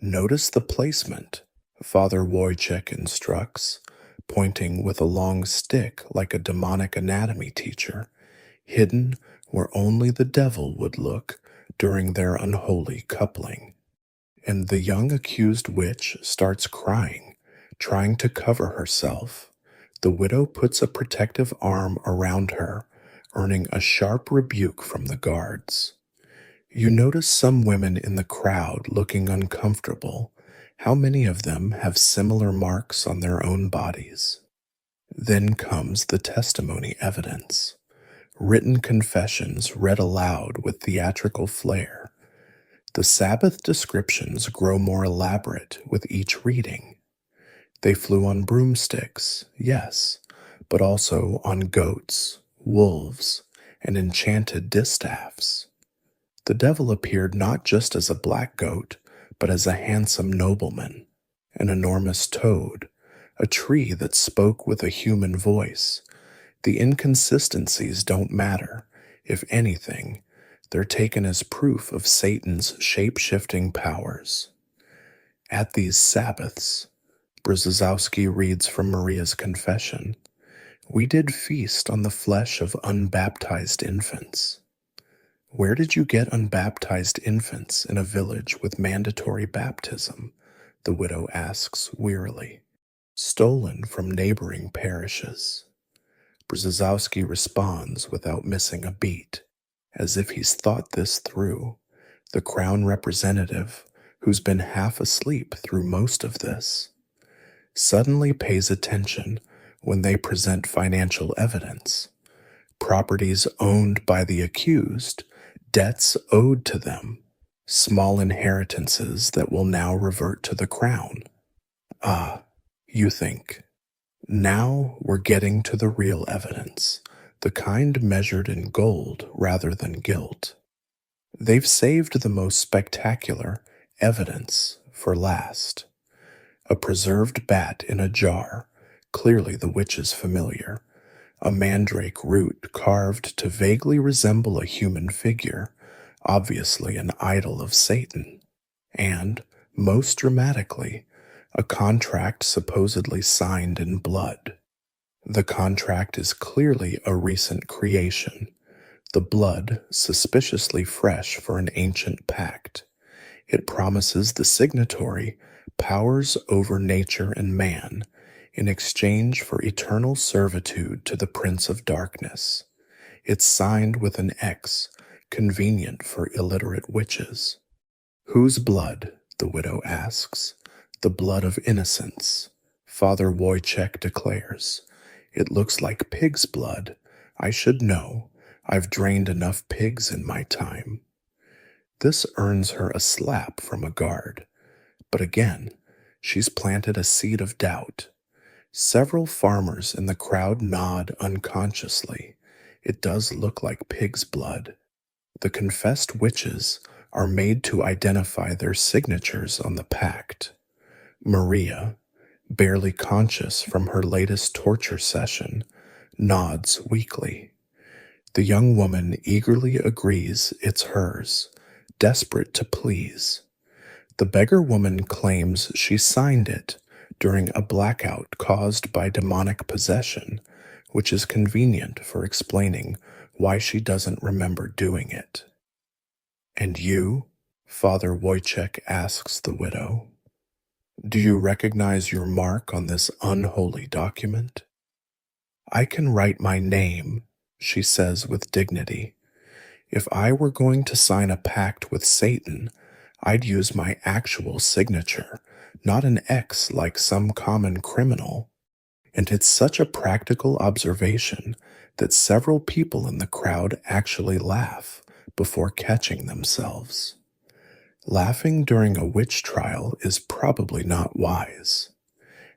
Notice the placement, Father Wojciech instructs, pointing with a long stick like a demonic anatomy teacher, hidden where only the devil would look during their unholy coupling. And the young accused witch starts crying, trying to cover herself. The widow puts a protective arm around her, earning a sharp rebuke from the guards. You notice some women in the crowd looking uncomfortable. How many of them have similar marks on their own bodies? Then comes the testimony evidence. Written confessions read aloud with theatrical flair. The Sabbath descriptions grow more elaborate with each reading. They flew on broomsticks, yes, but also on goats, wolves, and enchanted distaffs. The devil appeared not just as a black goat, but as a handsome nobleman, an enormous toad, a tree that spoke with a human voice. The inconsistencies don't matter. If anything, they're taken as proof of Satan's shape-shifting powers. At these Sabbaths, Brzezowski reads from Maria's confession, we did feast on the flesh of unbaptized infants. Where did you get unbaptized infants in a village with mandatory baptism? The widow asks wearily. Stolen from neighboring parishes. Brzezowski responds without missing a beat, as if he's thought this through. The crown representative, who's been half asleep through most of this, suddenly pays attention when they present financial evidence. Properties owned by the accused, debts owed to them, small inheritances that will now revert to the crown. Ah, you think. Now we're getting to the real evidence, the kind measured in gold rather than gilt. They've saved the most spectacular evidence for last. A preserved bat in a jar, clearly the witch's familiar. A mandrake root carved to vaguely resemble a human figure, obviously an idol of Satan. And, most dramatically, a contract supposedly signed in blood. The contract is clearly a recent creation, the blood suspiciously fresh for an ancient pact. It promises the signatory powers over nature and man in exchange for eternal servitude to the Prince of Darkness. It's signed with an X, convenient for illiterate witches. Whose blood? The widow asks. The blood of innocence, Father Wojciech declares. It looks like pig's blood. I should know. I've drained enough pigs in my time. This earns her a slap from a guard. But again, she's planted a seed of doubt. Several farmers in the crowd nod unconsciously. It does look like pig's blood. The confessed witches are made to identify their signatures on the pact. Maria, barely conscious from her latest torture session, nods weakly. The young woman eagerly agrees it's hers, desperate to please. The beggar woman claims she signed it during a blackout caused by demonic possession, which is convenient for explaining why she doesn't remember doing it. And you? Father Wojciech asks the widow. Do you recognize your mark on this unholy document? I can write my name, she says with dignity. If I were going to sign a pact with Satan, I'd use my actual signature, not an X like some common criminal. And it's such a practical observation that several people in the crowd actually laugh before catching themselves. Laughing during a witch trial is probably not wise.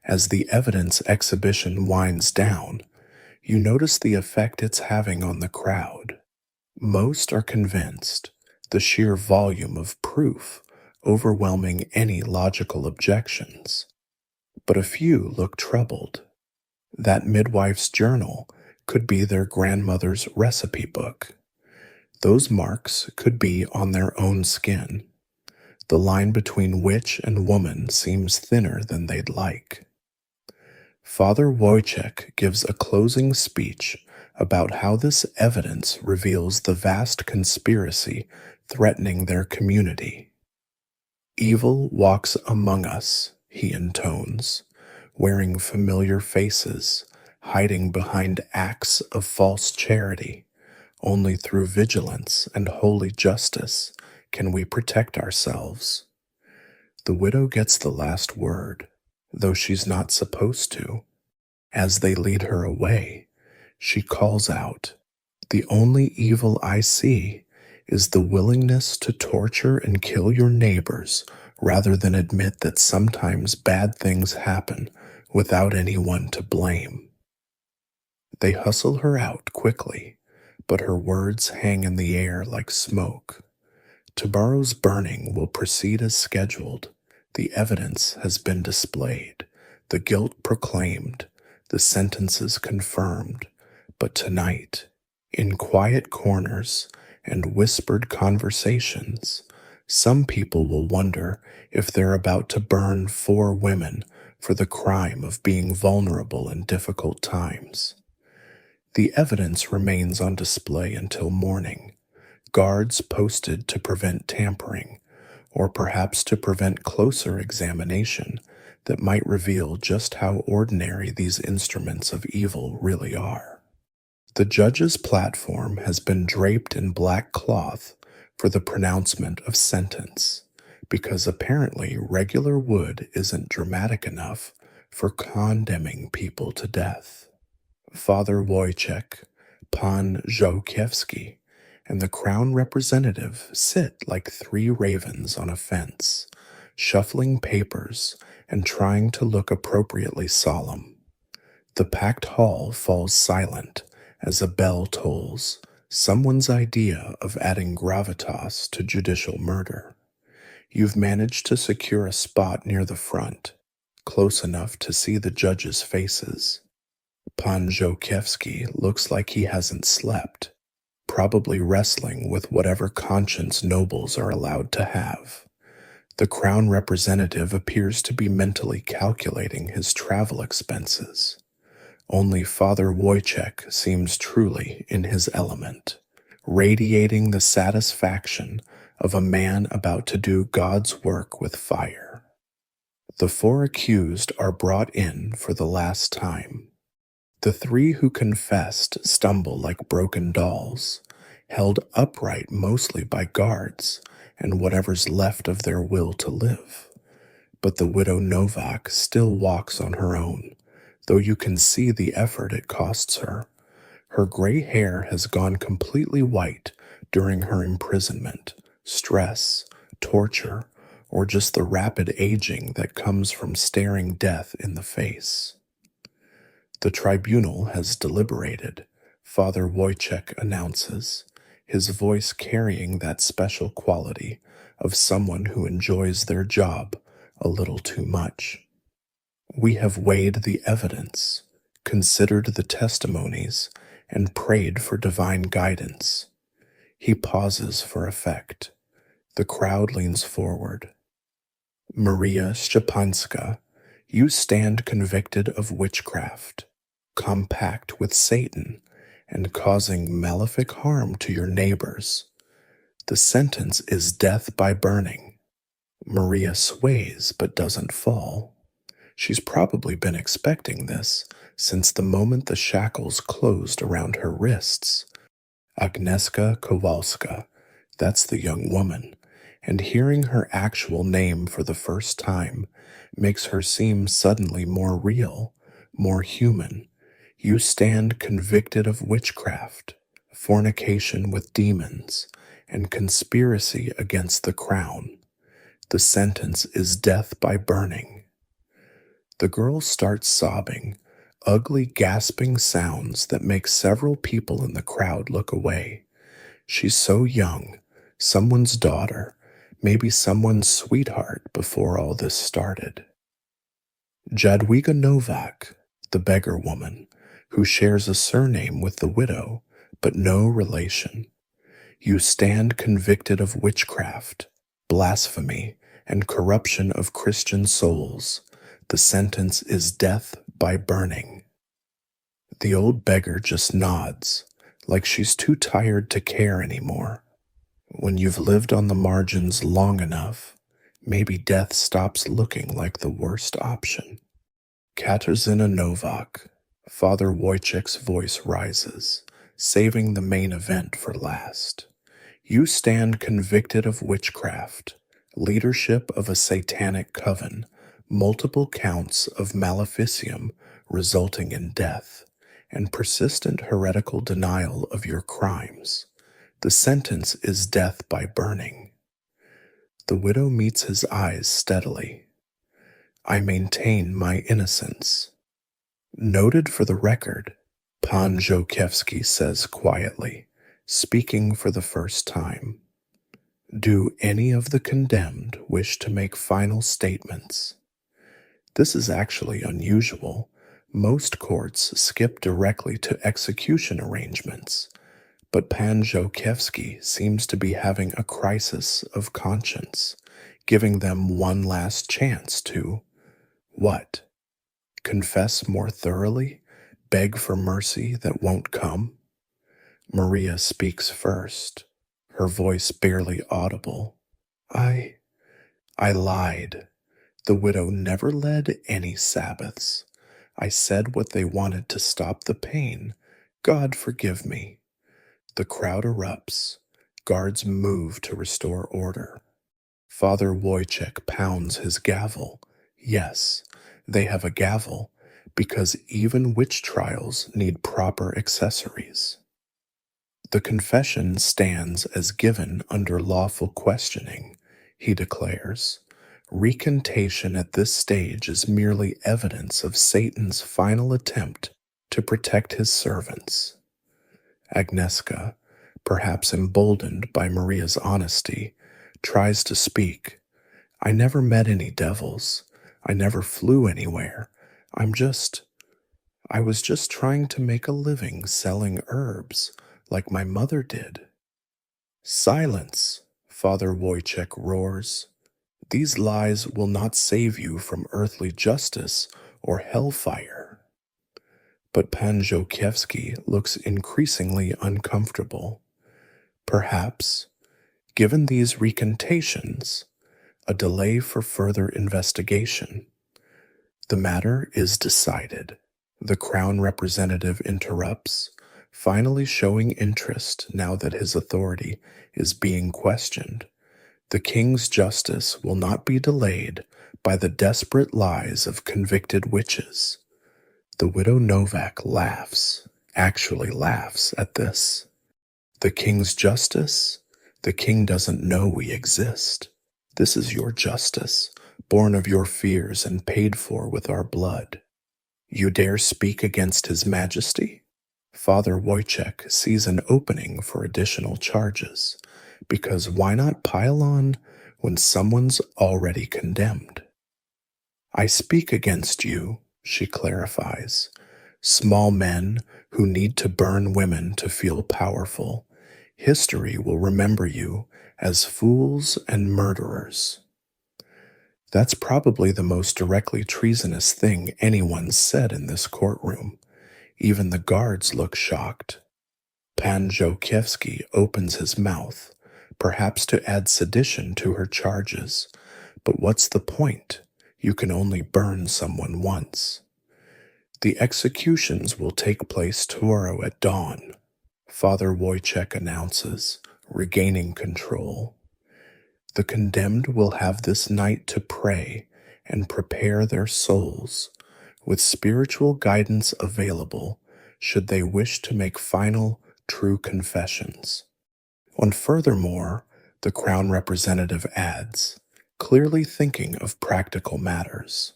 As the evidence exhibition winds down, you notice the effect it's having on the crowd. Most are convinced, the sheer volume of proof overwhelming any logical objections. But a few look troubled. That midwife's journal could be their grandmother's recipe book. Those marks could be on their own skin. The line between witch and woman seems thinner than they'd like. Father Wojciech gives a closing speech about how this evidence reveals the vast conspiracy threatening their community. Evil walks among us, he intones, wearing familiar faces, hiding behind acts of false charity. Only through vigilance and holy justice can we protect ourselves. The widow gets the last word, though she's not supposed to. As they lead her away, she calls out, "The only evil I see is the willingness to torture and kill your neighbors rather than admit that sometimes bad things happen without anyone to blame." They hustle her out quickly, but her words hang in the air like smoke. Tomorrow's burning will proceed as scheduled. The evidence has been displayed, the guilt proclaimed, the sentences confirmed. But tonight, in quiet corners and whispered conversations, some people will wonder if they're about to burn 4 women for the crime of being vulnerable in difficult times. The evidence remains on display until morning, guards posted to prevent tampering, or perhaps to prevent closer examination that might reveal just how ordinary these instruments of evil really are. The judge's platform has been draped in black cloth for the pronouncement of sentence, because apparently regular wood isn't dramatic enough for condemning people to death. Father Wojciech, Pan Żółkiewski, and the crown representative sit like 3 ravens on a fence, shuffling papers and trying to look appropriately solemn. The packed hall falls silent as a bell tolls, Someone's idea of adding gravitas to judicial murder. You've managed to secure a spot near the front, close enough to see the judges' faces. Pan Żółkiewski looks like he hasn't slept, probably wrestling with whatever conscience nobles are allowed to have. The crown representative appears to be mentally calculating his travel expenses. Only Father Wojciech seems truly in his element, radiating the satisfaction of a man about to do God's work with fire. The four accused are brought in for the last time. The three who confessed stumble like broken dolls, held upright mostly by guards and whatever's left of their will to live. But the widow Novak still walks on her own, though you can see the effort it costs her. Her gray hair has gone completely white during her imprisonment, stress, torture, or just the rapid aging that comes from staring death in the face. The tribunal has deliberated, Father Wojciech announces, his voice carrying that special quality of someone who enjoys their job a little too much. We have weighed the evidence, considered the testimonies, and prayed for divine guidance. He pauses for effect. The crowd leans forward. Maria Szczepanska, you stand convicted of witchcraft, compact with Satan, and causing malefic harm to your neighbors. The sentence is death by burning. Maria sways but doesn't fall. She's probably been expecting this since the moment the shackles closed around her wrists. Agnieszka Kowalska, that's the young woman, and hearing her actual name for the first time makes her seem suddenly more real, more human. You stand convicted of witchcraft, fornication with demons, and conspiracy against the crown. The sentence is death by burning. The girl starts sobbing, ugly gasping sounds that make several people in the crowd look away. She's so young, someone's daughter, maybe someone's sweetheart before all this started. Jadwiga Novak, the beggar woman, who shares a surname with the widow, but no relation. You stand convicted of witchcraft, blasphemy, and corruption of Christian souls. The sentence is death by burning. The old beggar just nods, like she's too tired to care anymore. When you've lived on the margins long enough, maybe death stops looking like the worst option. Katarzyna Novak, Father Wojciech's voice rises, saving the main event for last. You stand convicted of witchcraft, leadership of a satanic coven, multiple counts of maleficium resulting in death, and persistent heretical denial of your crimes. The sentence is death by burning. The widow meets his eyes steadily. I maintain my innocence. Noted for the record, Pan Żółkiewski says quietly, speaking for the first time. Do any of the condemned wish to make final statements? This is actually unusual. Most courts skip directly to execution arrangements, but Pan Żółkiewski seems to be having a crisis of conscience, giving them one last chance to, what? Confess more thoroughly? Beg for mercy that won't come? Maria speaks first, her voice barely audible. I lied. The widow never led any Sabbaths. I said what they wanted to stop the pain. God forgive me. The crowd erupts. Guards move to restore order. Father Wojciech pounds his gavel. Yes, they have a gavel, because even witch trials need proper accessories. The confession stands as given under lawful questioning, he declares. Recantation at this stage is merely evidence of Satan's final attempt to protect his servants. Agnieszka, perhaps emboldened by Maria's honesty, tries to speak. I never met any devils. I never flew anywhere. I'm just, I was just trying to make a living selling herbs, like my mother did. Silence, Father Wojciech roars. These lies will not save you from earthly justice or hellfire. But Pan Żółkiewski looks increasingly uncomfortable. Perhaps, given these recantations, a delay for further investigation. The matter is decided. The Crown representative interrupts, finally showing interest now that his authority is being questioned. The king's justice will not be delayed by the desperate lies of convicted witches. The widow Novak laughs, actually laughs at this. The king's justice? The king doesn't know we exist. This is your justice, born of your fears and paid for with our blood. You dare speak against his majesty? Father Wojciech sees an opening for additional charges, because why not pile on when someone's already condemned? I speak against you, she clarifies, small men who need to burn women to feel powerful. History will remember you as fools and murderers. That's probably the most directly treasonous thing anyone said in this courtroom. Even the guards look shocked. Pan Żółkiewski opens his mouth, perhaps to add sedition to her charges. But what's the point? You can only burn someone once. The executions will take place tomorrow at dawn, Father Wojciech announces, regaining control. The condemned will have this night to pray and prepare their souls, with spiritual guidance available should they wish to make final, true confessions. And furthermore, the Crown representative adds, clearly thinking of practical matters,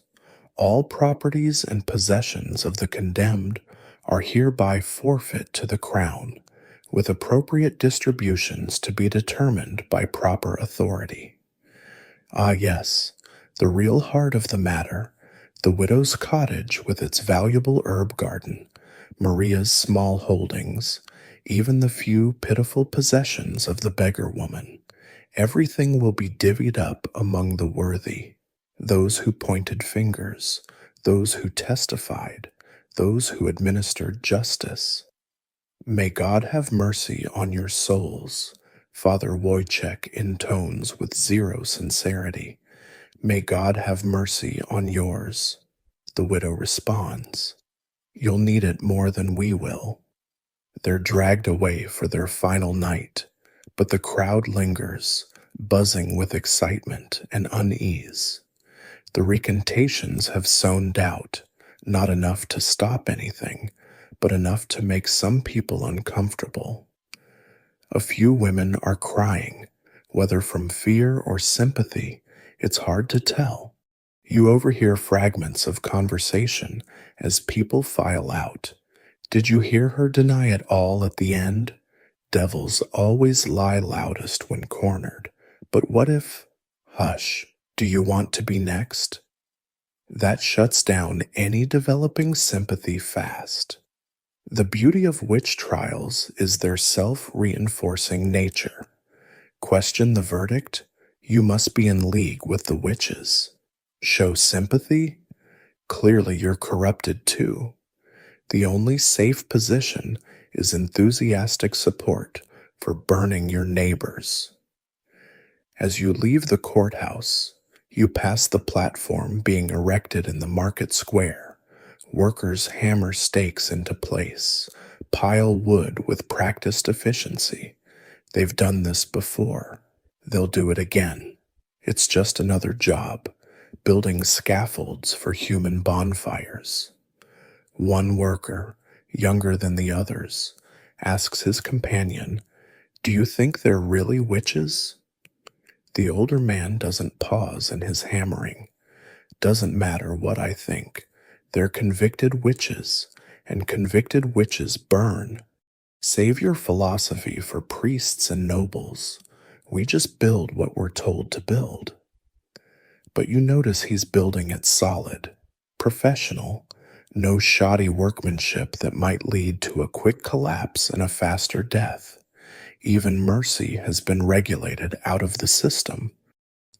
all properties and possessions of the condemned are hereby forfeit to the Crown, with appropriate distributions to be determined by proper authority. Ah, yes, the real heart of the matter, the widow's cottage with its valuable herb garden, Maria's small holdings, even the few pitiful possessions of the beggar woman, everything will be divvied up among the worthy, those who pointed fingers, those who testified, those who administered justice. May God have mercy on your souls, Father Wojciech intones with zero sincerity. May God have mercy on yours. The widow responds, you'll need it more than we will. They're dragged away for their final night, but the crowd lingers, buzzing with excitement and unease. The recantations have sown doubt, not enough to stop anything, but enough to make some people uncomfortable. A few women are crying, whether from fear or sympathy, it's hard to tell. You overhear fragments of conversation as people file out. Did you hear her deny it all at the end? Devils always lie loudest when cornered. But what if... Hush, do you want to be next? That shuts down any developing sympathy fast. The beauty of witch trials is their self-reinforcing nature. Question the verdict? You must be in league with the witches. Show sympathy? Clearly you're corrupted too. The only safe position is enthusiastic support for burning your neighbors. As you leave the courthouse, you pass the platform being erected in the market square. Workers hammer stakes into place, pile wood with practiced efficiency. They've done this before. They'll do it again. It's just another job, building scaffolds for human bonfires. One worker, younger than the others, asks his companion, do you think they're really witches? The older man doesn't pause in his hammering. Doesn't matter what I think. They're convicted witches, and convicted witches burn. Save your philosophy for priests and nobles. We just build what we're told to build. But you notice he's building it solid, professional, no shoddy workmanship that might lead to a quick collapse and a faster death. Even mercy has been regulated out of the system.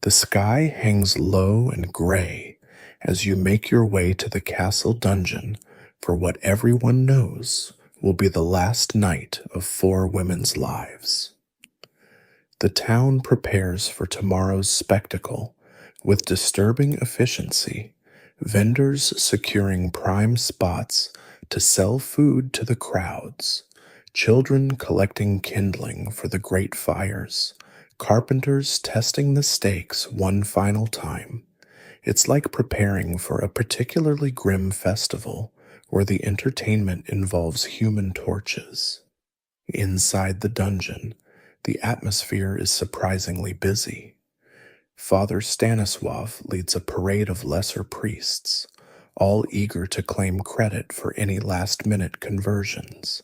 The sky hangs low and gray as you make your way to the castle dungeon for what everyone knows will be the last night of four women's lives. The town prepares for tomorrow's spectacle with disturbing efficiency, vendors securing prime spots to sell food to the crowds, children collecting kindling for the great fires, carpenters testing the stakes one final time. It's like preparing for a particularly grim festival where the entertainment involves human torches. Inside the dungeon, the atmosphere is surprisingly busy. Father Stanislav leads a parade of lesser priests, all eager to claim credit for any last-minute conversions.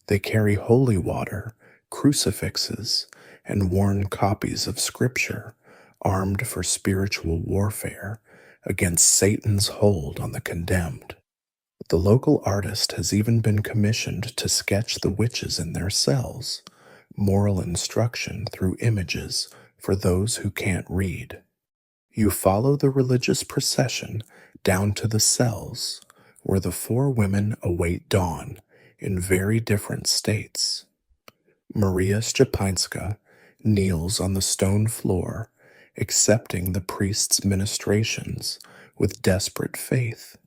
They carry holy water, crucifixes, and worn copies of Scripture, armed for spiritual warfare against Satan's hold on the condemned. The local artist has even been commissioned to sketch the witches in their cells, moral instruction through images for those who can't read. You follow the religious procession down to the cells, where the four women await dawn in very different states. Maria Szczepańska kneels on the stone floor, accepting the priest's ministrations with desperate faith.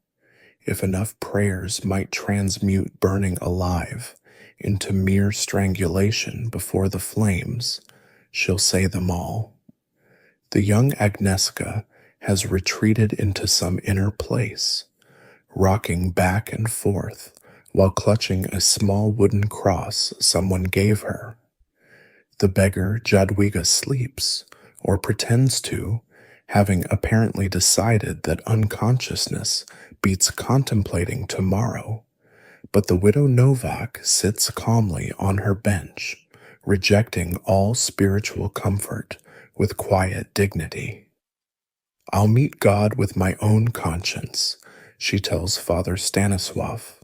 If enough prayers might transmute burning alive into mere strangulation before the flames, she'll say them all. The young Agnieszka has retreated into some inner place, rocking back and forth while clutching a small wooden cross someone gave her. The beggar Jadwiga sleeps, or pretends to, having apparently decided that unconsciousness beats contemplating tomorrow. But the widow Novak sits calmly on her bench, rejecting all spiritual comfort with quiet dignity. "I'll meet God with my own conscience," she tells Father Stanislav.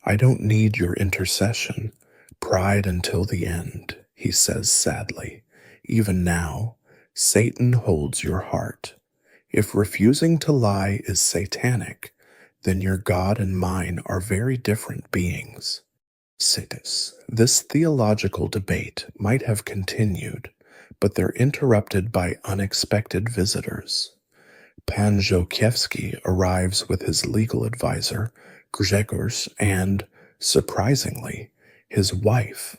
"I don't need your intercession. Pride until the end," he says sadly. "Even now, Satan holds your heart. If refusing to lie is satanic, then your God and mine are very different beings." This theological debate might have continued, but they're interrupted by unexpected visitors. Pan Żółkiewski arrives with his legal advisor, Grzegorz, and, surprisingly, his wife,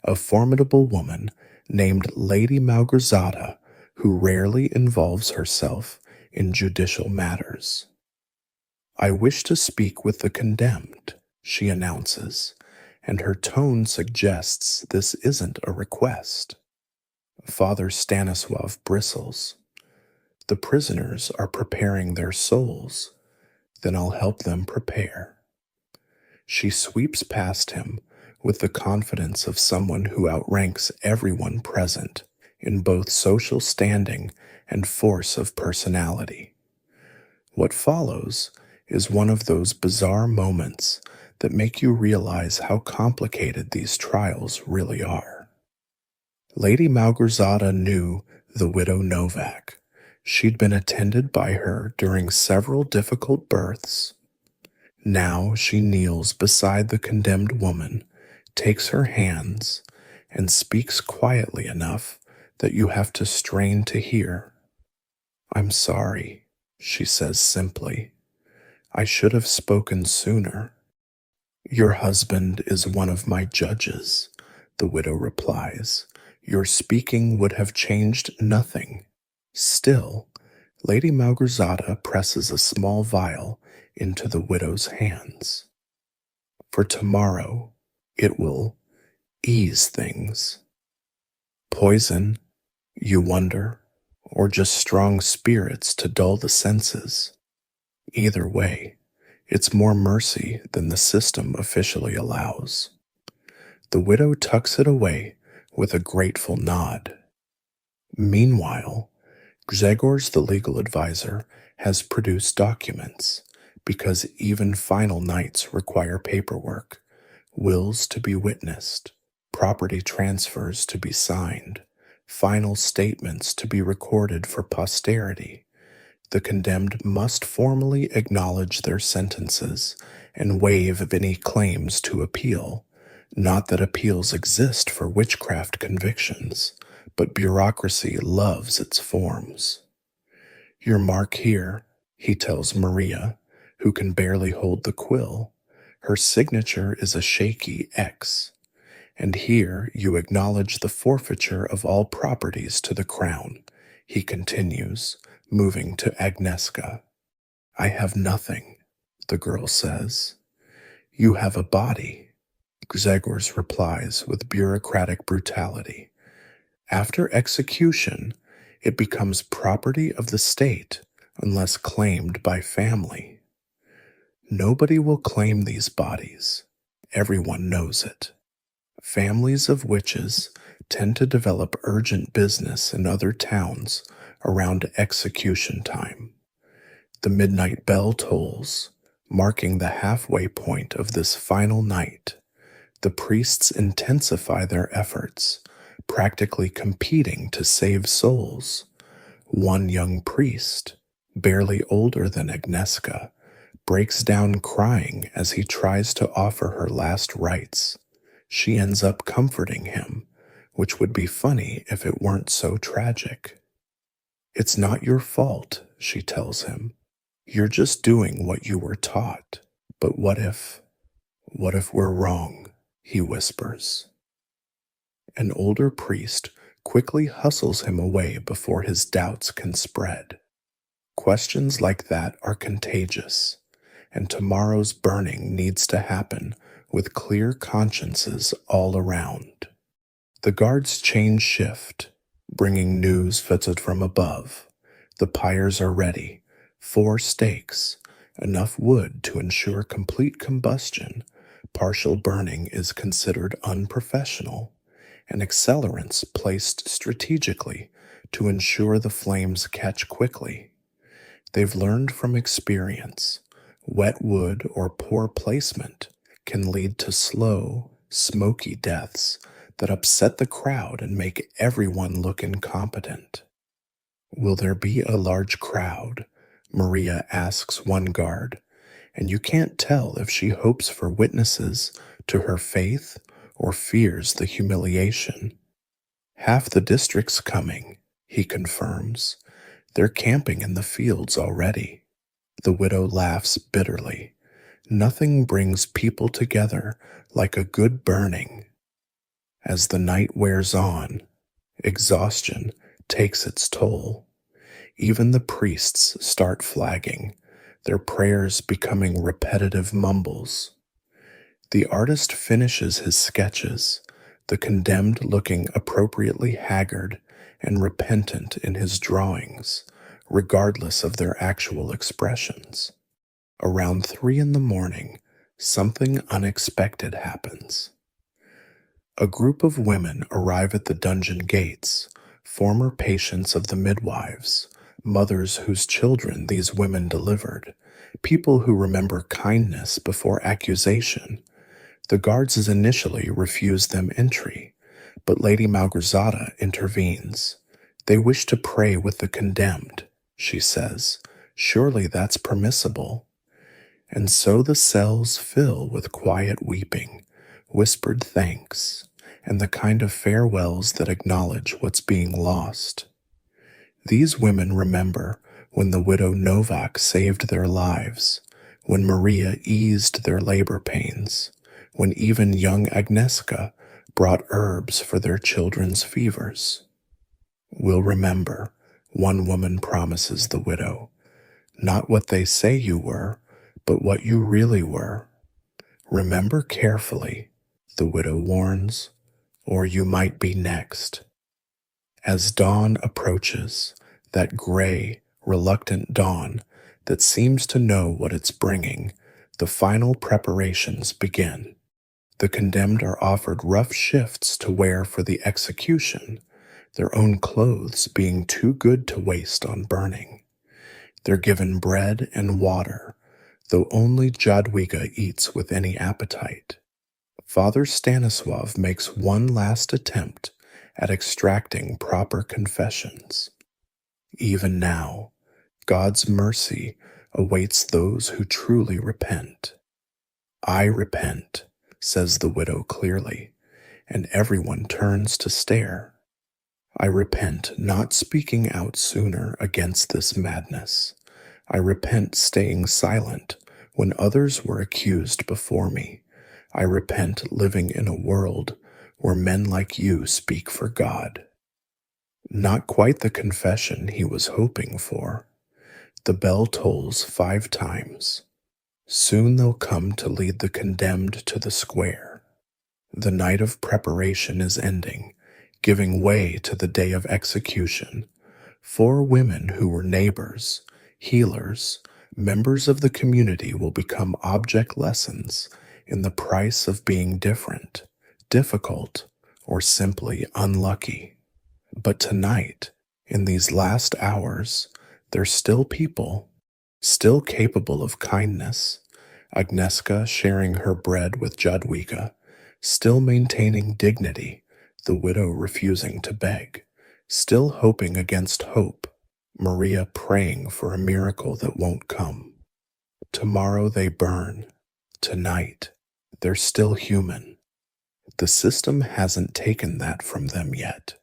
a formidable woman named Lady Małgorzata, who rarely involves herself in judicial matters. "I wish to speak with the condemned," she announces, and her tone suggests this isn't a request. Father Stanislav bristles. "The prisoners are preparing their souls. Then I'll help them prepare." She sweeps past him with the confidence of someone who outranks everyone present in both social standing and force of personality. What follows is one of those bizarre moments that make you realize how complicated these trials really are. Lady Małgorzata knew the widow Novak. She'd been attended by her during several difficult births. Now she kneels beside the condemned woman, takes her hands, and speaks quietly enough that you have to strain to hear. "I'm sorry," she says simply. "I should have spoken sooner." "Your husband is one of my judges," the widow replies. "Your speaking would have changed nothing." Still, Lady Małgorzata presses a small vial into the widow's hands. "For tomorrow, it will ease things." Poison, you wonder, or just strong spirits to dull the senses? Either way, it's more mercy than the system officially allows. The widow tucks it away with a grateful nod. Meanwhile, Grzegorz, the legal advisor, has produced documents because even final nights require paperwork, wills to be witnessed, property transfers to be signed, final statements to be recorded for posterity. The condemned must formally acknowledge their sentences and waive any claims to appeal. Not that appeals exist for witchcraft convictions, but bureaucracy loves its forms. Your mark here, he tells Maria, who can barely hold the quill. Her signature is a shaky X. And here you acknowledge the forfeiture of all properties to the crown, he continues, moving to Agnieszka. I have nothing, the girl says. You have a body, Grzegorz replies with bureaucratic brutality. After execution, it becomes property of the state unless claimed by family. Nobody will claim these bodies. Everyone knows it. Families of witches tend to develop urgent business in other towns around execution time. The midnight bell tolls, marking the halfway point of this final night. The priests intensify their efforts, practically competing to save souls. One young priest, barely older than Agnieszka, breaks down crying as he tries to offer her last rites. She ends up comforting him, which would be funny if it weren't so tragic. It's not your fault, she tells him. You're just doing what you were taught. But what if we're wrong? He whispers. An older priest quickly hustles him away before his doubts can spread. Questions like that are contagious, and tomorrow's burning needs to happen with clear consciences all around. The guards change shift, bringing news filtered from above. The pyres are ready, 4 stakes, enough wood to ensure complete combustion. Partial burning is considered unprofessional, and accelerants placed strategically to ensure the flames catch quickly. They've learned from experience. Wet wood or poor placement can lead to slow, smoky deaths that upset the crowd and make everyone look incompetent. Will there be a large crowd? Maria asks one guard, and you can't tell if she hopes for witnesses to her faith or fears the humiliation. Half the district's coming, he confirms. They're camping in the fields already. The widow laughs bitterly. Nothing brings people together like a good burning. As the night wears on, exhaustion takes its toll. Even the priests start flagging, their prayers becoming repetitive mumbles. The artist finishes his sketches, the condemned looking appropriately haggard and repentant in his drawings, regardless of their actual expressions. Around 3 a.m, something unexpected happens. A group of women arrive at the dungeon gates, former patients of the midwives, mothers whose children these women delivered, people who remember kindness before accusation. The guards initially refuse them entry, but Lady Malgorzata intervenes. They wish to pray with the condemned, she says. Surely that's permissible. And so the cells fill with quiet weeping, whispered thanks, and the kind of farewells that acknowledge what's being lost. These women remember when the widow Novak saved their lives, when Maria eased their labor pains, when even young Agnieszka brought herbs for their children's fevers. We'll remember, one woman promises the widow, not what they say you were, but what you really were. Remember carefully, the widow warns, or you might be next. As dawn approaches, that gray, reluctant dawn that seems to know what it's bringing, the final preparations begin. The condemned are offered rough shifts to wear for the execution, their own clothes being too good to waste on burning. They're given bread and water, though only Jadwiga eats with any appetite. Father Stanislav makes one last attempt at extracting proper confessions. Even now, God's mercy awaits those who truly repent. I repent, says the widow clearly, and everyone turns to stare. I repent not speaking out sooner against this madness. I repent staying silent when others were accused before me. I repent living in a world where men like you speak for God. Not quite the confession he was hoping for. The bell tolls 5 times. Soon they'll come to lead the condemned to the square. The night of preparation is ending, giving way to the day of execution. 4 women who were neighbors, healers, members of the community will become object lessons in the price of being different, difficult, or simply unlucky. But tonight, in these last hours, there's still people, still capable of kindness. Agnieszka sharing her bread with Jadwiga, still maintaining dignity, the widow refusing to beg, still hoping against hope, Maria praying for a miracle that won't come. Tomorrow they burn. Tonight, they're still human. The system hasn't taken that from them yet.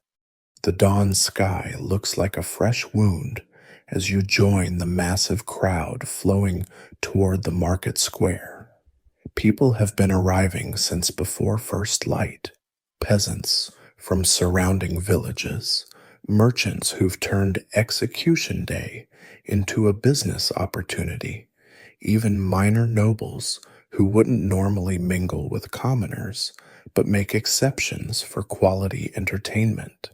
The dawn sky looks like a fresh wound as you join the massive crowd flowing toward the market square. People have been arriving since before first light. Peasants from surrounding villages, merchants who've turned execution day into a business opportunity, even minor nobles who wouldn't normally mingle with commoners but make exceptions for quality entertainment.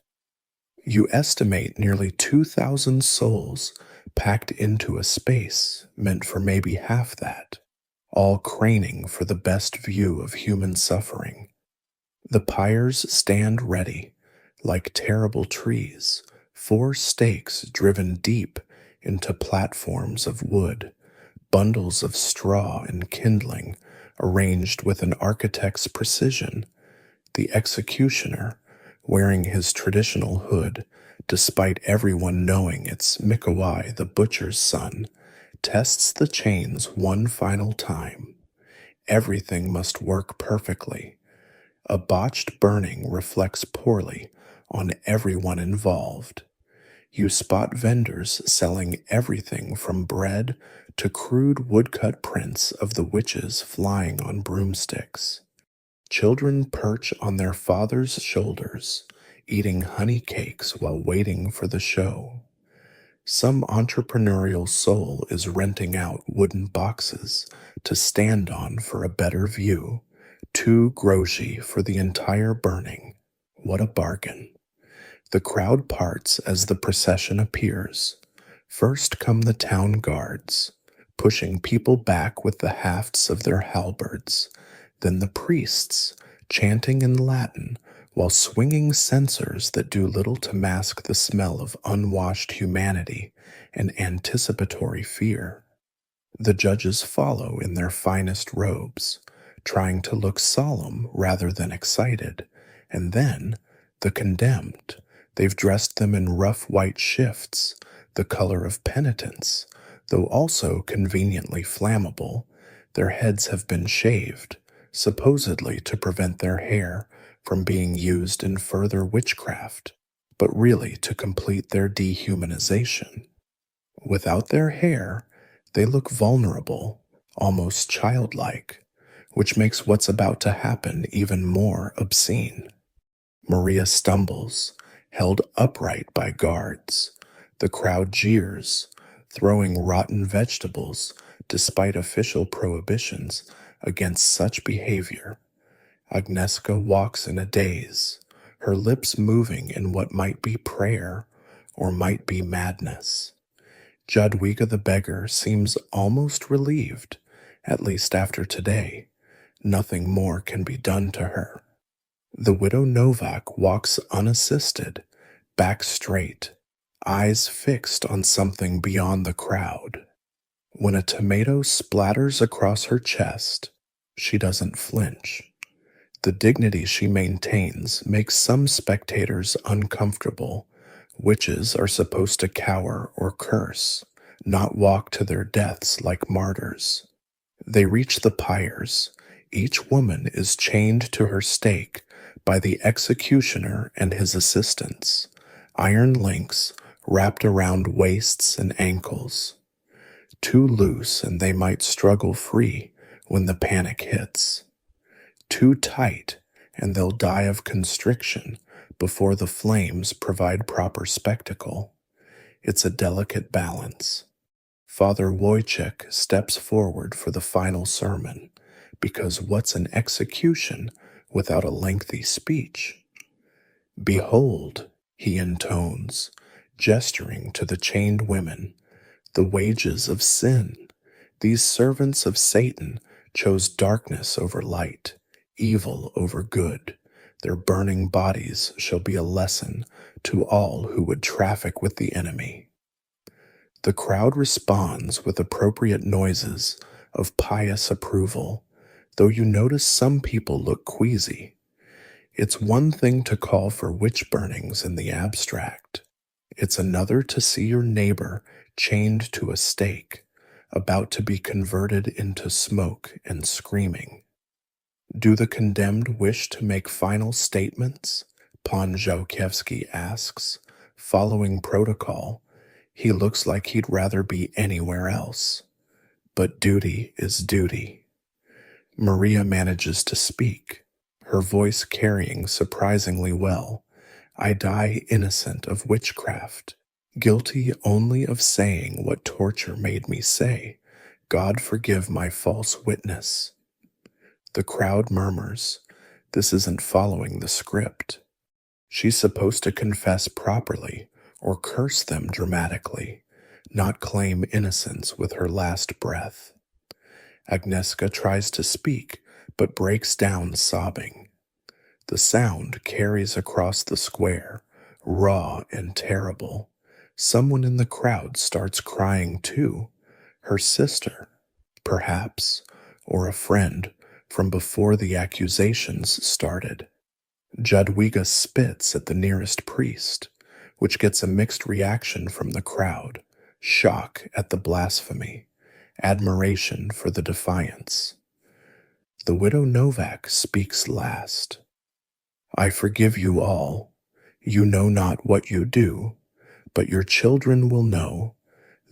You estimate nearly 2,000 souls packed into a space meant for maybe half that, all craning for the best view of human suffering. The pyres stand ready, like terrible trees, 4 stakes driven deep into platforms of wood, bundles of straw and kindling arranged with an architect's precision. The executioner, wearing his traditional hood, despite everyone knowing it's Mikołaj the butcher's son, tests the chains one final time. Everything must work perfectly. A botched burning reflects poorly on everyone involved. You spot vendors selling everything from bread to crude woodcut prints of the witches flying on broomsticks. Children perch on their father's shoulders, eating honey cakes while waiting for the show. Some entrepreneurial soul is renting out wooden boxes to stand on for a better view. 2 groszy for the entire burning. What a bargain. The crowd parts as the procession appears. First come the town guards, pushing people back with the hafts of their halberds. Then the priests, chanting in Latin while swinging censers that do little to mask the smell of unwashed humanity and anticipatory fear. The judges follow in their finest robes, trying to look solemn rather than excited, and then the condemned. They've dressed them in rough white shifts, the color of penitence, though also conveniently flammable. Their heads have been shaved, supposedly to prevent their hair from being used in further witchcraft, but really to complete their dehumanization. Without their hair, they look vulnerable, almost childlike, which makes what's about to happen even more obscene. Maria stumbles, held upright by guards. The crowd jeers, throwing rotten vegetables despite official prohibitions against such behavior. Agnieszka walks in a daze, her lips moving in what might be prayer or might be madness. Jadwiga the beggar seems almost relieved, at least after today. Nothing more can be done to her. The widow Novak walks unassisted, back straight, eyes fixed on something beyond the crowd. When a tomato splatters across her chest, she doesn't flinch. The dignity she maintains makes some spectators uncomfortable. Witches are supposed to cower or curse, not walk to their deaths like martyrs. They reach the pyres. Each woman is chained to her stake by the executioner and his assistants, iron links wrapped around waists and ankles. Too loose and they might struggle free when the panic hits. Too tight and they'll die of constriction before the flames provide proper spectacle. It's a delicate balance. Father Wojciech steps forward for the final sermon, because what's an execution without a lengthy speech? Behold, he intones, gesturing to the chained women, the wages of sin. These servants of Satan chose darkness over light, evil over good. Their burning bodies shall be a lesson to all who would traffic with the enemy. The crowd responds with appropriate noises of pious approval, though you notice some people look queasy. It's one thing to call for witch burnings in the abstract. It's another to see your neighbor chained to a stake, about to be converted into smoke and screaming. Do the condemned wish to make final statements? Pan Żółkiewski asks, following protocol. He looks like he'd rather be anywhere else. But duty is duty. Maria manages to speak, her voice carrying surprisingly well. I die innocent of witchcraft, guilty only of saying what torture made me say. God forgive my false witness. The crowd murmurs. This isn't following the script. She's supposed to confess properly, or curse them dramatically, not claim innocence with her last breath. Agnieszka tries to speak, but breaks down sobbing. The sound carries across the square, raw and terrible. Someone in the crowd starts crying too. Her sister, perhaps, or a friend from before the accusations started. Jadwiga spits at the nearest priest, which gets a mixed reaction from the crowd, shock at the blasphemy, admiration for the defiance. The widow Novak speaks last. I forgive you all. You know not what you do, but your children will know.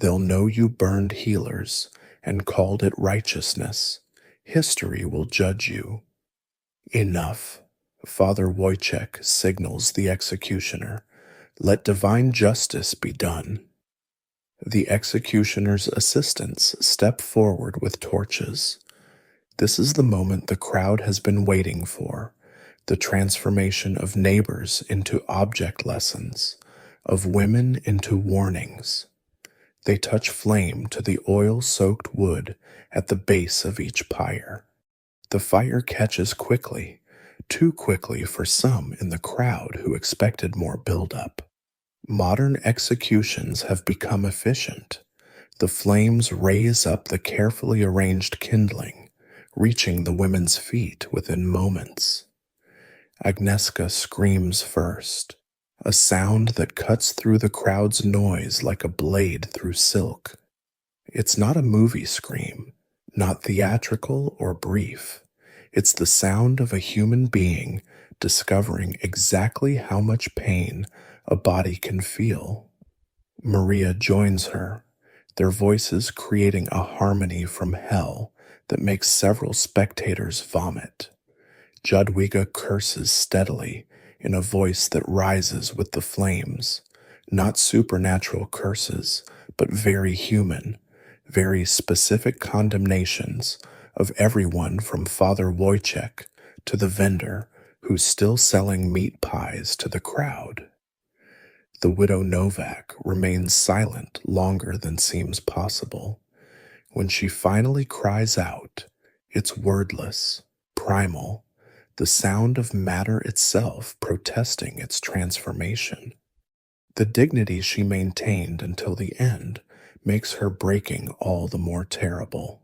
They'll know you burned healers and called it righteousness. History will judge you. Enough. Father Wojciech signals the executioner. Let divine justice be done. The executioner's assistants step forward with torches. This is the moment the crowd has been waiting for, the transformation of neighbors into object lessons, of women into warnings. They touch flame to the oil-soaked wood at the base of each pyre. The fire catches quickly, too quickly for some in the crowd who expected more buildup. Modern executions have become efficient. The flames raise up the carefully arranged kindling, reaching the women's feet within moments. Agnieszka screams first, a sound that cuts through the crowd's noise like a blade through silk. It's not a movie scream, not theatrical or brief. It's the sound of a human being discovering exactly how much pain a body can feel. Maria joins her, their voices creating a harmony from hell that makes several spectators vomit. Jadwiga curses steadily in a voice that rises with the flames, not supernatural curses, but very human, very specific condemnations of everyone from Father Wojciech to the vendor who's still selling meat pies to the crowd. The widow Novak remains silent longer than seems possible. When she finally cries out, it's wordless. primal, the sound of matter itself protesting its transformation. The dignity she maintained until the end makes her breaking all the more terrible.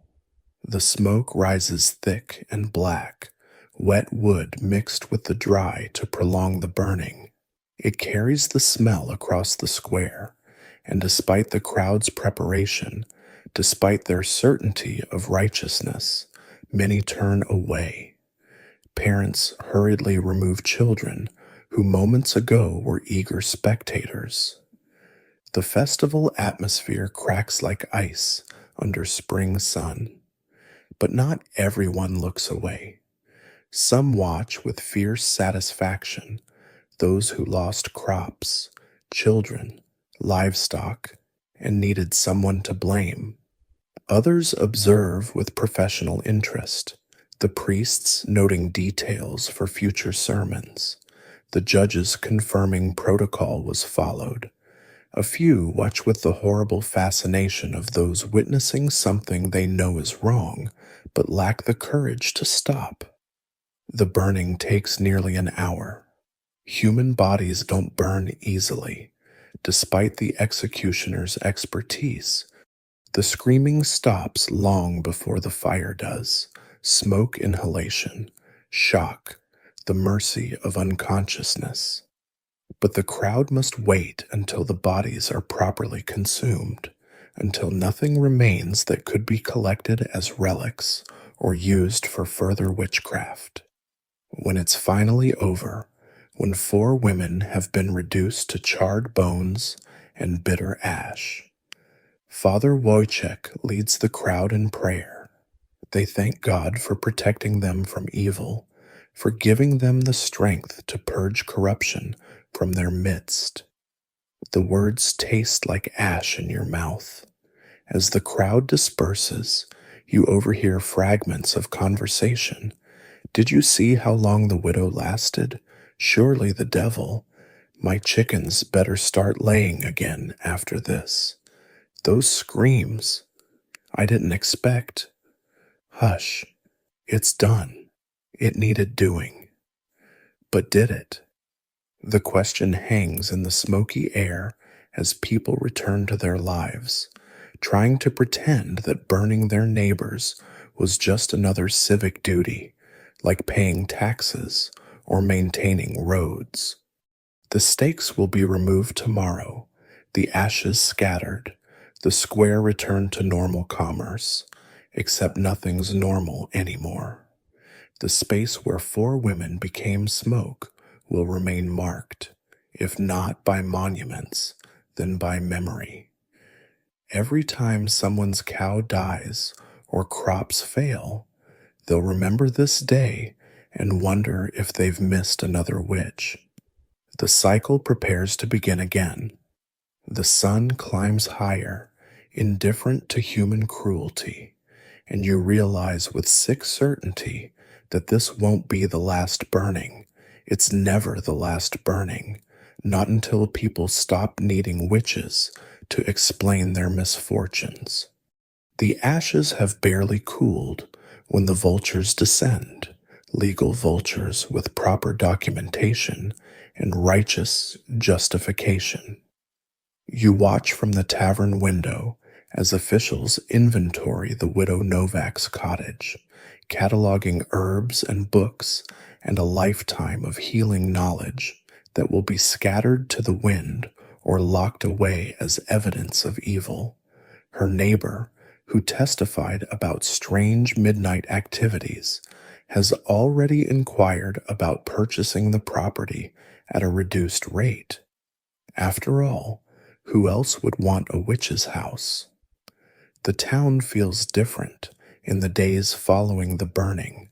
The smoke rises thick and black, wet wood mixed with the dry to prolong the burning. It carries the smell across the square, and despite the crowd's preparation, despite their certainty of righteousness, many turn away. Parents hurriedly remove children who moments ago were eager spectators. The festival atmosphere cracks like ice under spring sun, but not everyone looks away. Some watch with fierce satisfaction those who lost crops, children, livestock, and needed someone to blame. Others observe with professional interest, the priests noting details for future sermons, the judges confirming protocol was followed. A few watch with the horrible fascination of those witnessing something they know is wrong, but lack the courage to stop. The burning takes nearly an hour. Human bodies don't burn easily, despite the executioner's expertise. The screaming stops long before the fire does. Smoke inhalation, shock, the mercy of unconsciousness. But the crowd must wait until the bodies are properly consumed, until nothing remains that could be collected as relics or used for further witchcraft. When it's finally over, when 4 women have been reduced to charred bones and bitter ash, Father Wojciech leads the crowd in prayer. They thank God for protecting them from evil, for giving them the strength to purge corruption from their midst. The words taste like ash in your mouth. As the crowd disperses, you overhear fragments of conversation. Did you see how long the widow lasted? Surely the devil. My chickens better start laying again after this. Those screams. I didn't expect. Hush. It's done. It needed doing. But did it? The question hangs in the smoky air as people return to their lives, trying to pretend that burning their neighbors was just another civic duty, like paying taxes or maintaining roads. The stakes will be removed tomorrow, the ashes scattered, the square returned to normal commerce, except nothing's normal anymore. The space where 4 women became smoke will remain marked, if not by monuments, then by memory. Every time someone's cow dies or crops fail, they'll remember this day and wonder if they've missed another witch. The cycle prepares to begin again. The sun climbs higher, indifferent to human cruelty, and you realize with sick certainty that this won't be the last burning. It's never the last burning, not until people stop needing witches to explain their misfortunes. The ashes have barely cooled when the vultures descend, legal vultures with proper documentation and righteous justification. You watch from the tavern window as officials inventory the widow Novak's cottage, cataloging herbs and books and a lifetime of healing knowledge that will be scattered to the wind or locked away as evidence of evil. Her neighbor, who testified about strange midnight activities, has already inquired about purchasing the property at a reduced rate. After all, who else would want a witch's house? The town feels different in the days following the burning.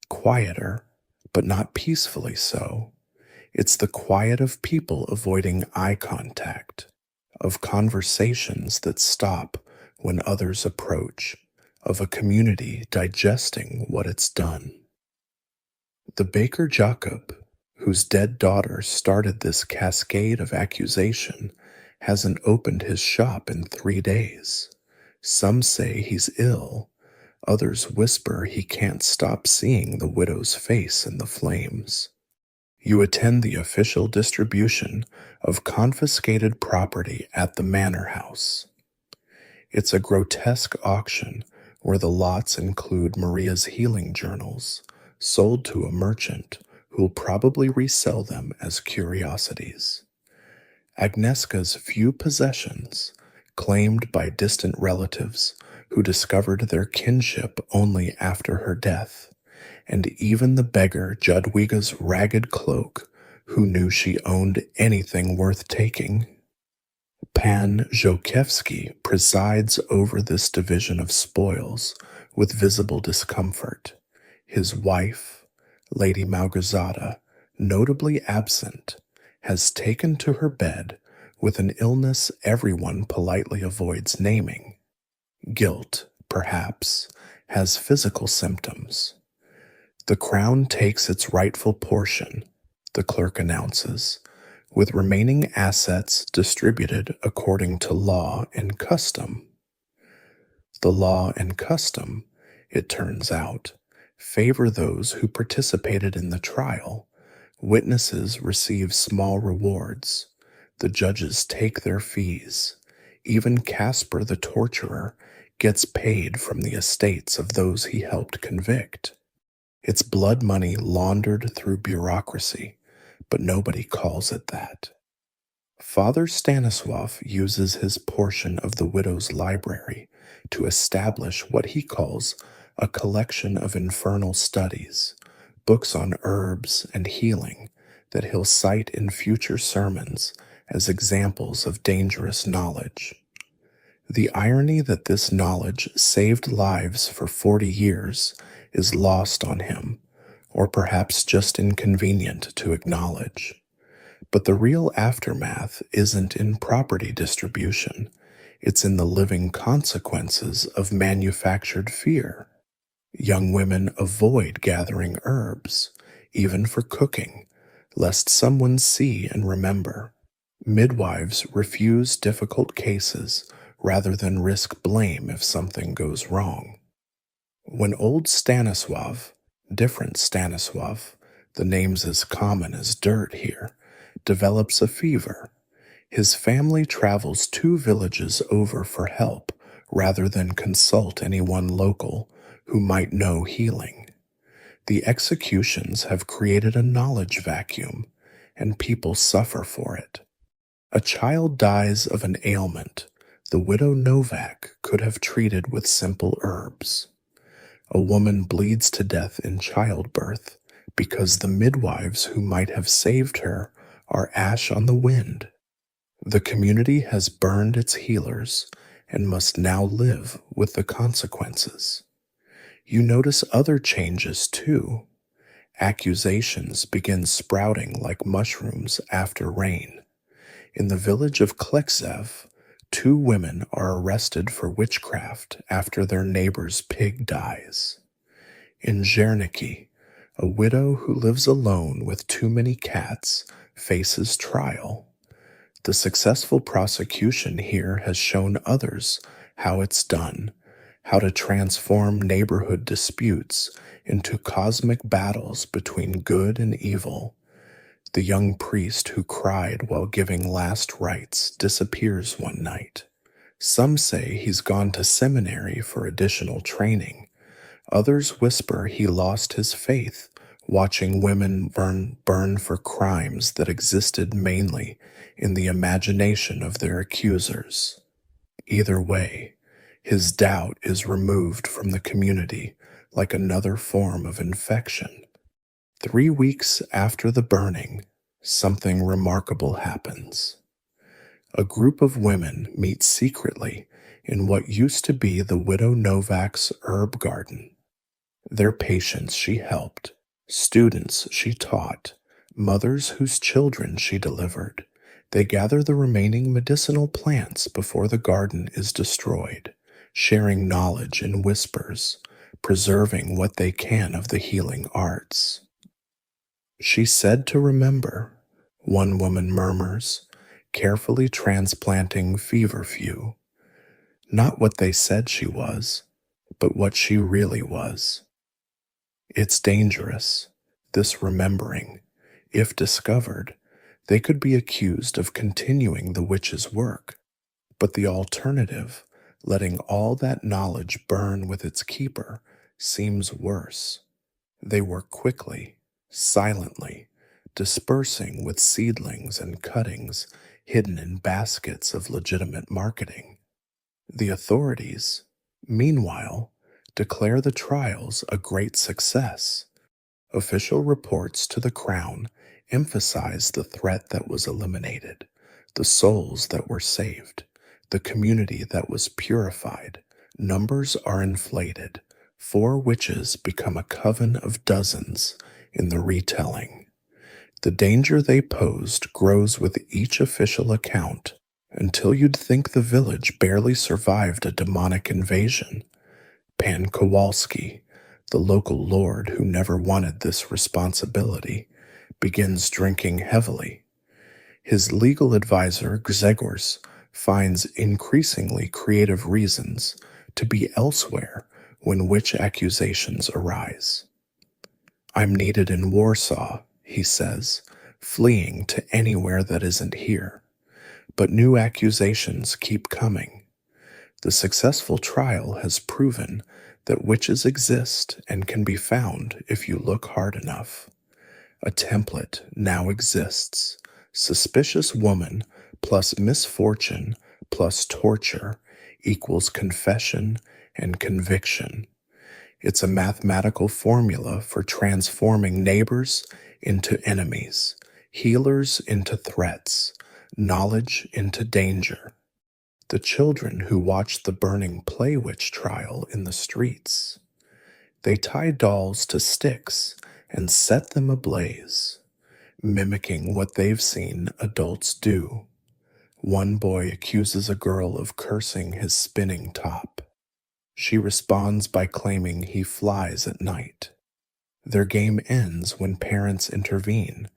Quieter, but not peacefully so. It's the quiet of people avoiding eye contact, of conversations that stop when others approach, of a community digesting what it's done. The baker Jacob, whose dead daughter started this cascade of accusation, hasn't opened his shop in 3 days. Some say he's ill. Others whisper he can't stop seeing the widow's face in the flames. You attend the official distribution of confiscated property at the manor house. It's a grotesque auction where the lots include Maria's healing journals, sold to a merchant who'll probably resell them as curiosities. Agnieszka's few possessions, claimed by distant relatives who discovered their kinship only after her death, and even the beggar Jadwiga's ragged cloak, who knew she owned anything worth taking. Pan Żółkiewski presides over this division of spoils with visible discomfort. His wife, Lady Małgorzata, notably absent, has taken to her bed with an illness everyone politely avoids naming. Guilt, perhaps, has physical symptoms. The crown takes its rightful portion, the clerk announces, with remaining assets distributed according to law and custom. The law and custom, it turns out, favor those who participated in the trial. Witnesses receive small rewards. The judges take their fees. Even Casper the torturer gets paid from the estates of those he helped convict. It's blood money laundered through bureaucracy, but nobody calls it that. Father Stanisław uses his portion of the widow's library to establish what he calls a collection of infernal studies, books on herbs and healing that he'll cite in future sermons as examples of dangerous knowledge. The irony that this knowledge saved lives for 40 years is lost on him, or perhaps just inconvenient to acknowledge. But the real aftermath isn't in property distribution, it's in the living consequences of manufactured fear. Young women avoid gathering herbs, even for cooking, lest someone see and remember. Midwives refuse difficult cases rather than risk blame if something goes wrong. When old Stanisław, different Stanisław, the name's as common as dirt here, develops a fever, his family travels 2 villages over for help rather than consult anyone local who might know healing. The executions have created a knowledge vacuum, and people suffer for it. A child dies of an ailment the widow Novak could have treated with simple herbs. A woman bleeds to death in childbirth because the midwives who might have saved her are ash on the wind. The community has burned its healers and must now live with the consequences. You notice other changes too. Accusations begin sprouting like mushrooms after rain. In the village of Kleksev, 2 women are arrested for witchcraft after their neighbor's pig dies. In Zerniki, a widow who lives alone with too many cats faces trial. The successful prosecution here has shown others how it's done, how to transform neighborhood disputes into cosmic battles between good and evil. The young priest who cried while giving last rites disappears one night. Some say he's gone to seminary for additional training. Others whisper he lost his faith, watching women burn for crimes that existed mainly in the imagination of their accusers. Either way, his doubt is removed from the community like another form of infection. 3 weeks after the burning, something remarkable happens. A group of women meet secretly in what used to be the widow Novak's herb garden. They're patients she helped, students she taught, mothers whose children she delivered. They gather the remaining medicinal plants before the garden is destroyed, sharing knowledge in whispers, preserving what they can of the healing arts. She said to remember, one woman murmurs, carefully transplanting feverfew. Not what they said she was, but what she really was. It's dangerous, this remembering. If discovered, they could be accused of continuing the witch's work. But the alternative, letting all that knowledge burn with its keeper, seems worse. They work quickly, silently, dispersing with seedlings and cuttings hidden in baskets of legitimate marketing. The authorities, meanwhile, declare the trials a great success. Official reports to the Crown emphasize the threat that was eliminated, the souls that were saved, the community that was purified. Numbers are inflated. 4 witches become a coven of dozens in the retelling. The danger they posed grows with each official account until you'd think the village barely survived a demonic invasion. Pan Kowalski, the local lord who never wanted this responsibility, begins drinking heavily. His legal advisor, Grzegorz, finds increasingly creative reasons to be elsewhere when witch accusations arise. "I'm needed in Warsaw," he says, fleeing to anywhere that isn't here. But new accusations keep coming. The successful trial has proven that witches exist and can be found if you look hard enough. A template now exists. Suspicious woman plus misfortune plus torture equals confession and conviction. It's a mathematical formula for transforming neighbors into enemies, healers into threats, knowledge into danger. The children who watched the burning Play Witch trial in the streets. They tie dolls to sticks and set them ablaze, mimicking what they've seen adults do. One boy accuses a girl of cursing his spinning top. She responds by claiming he flies at night. Their game ends when parents intervene,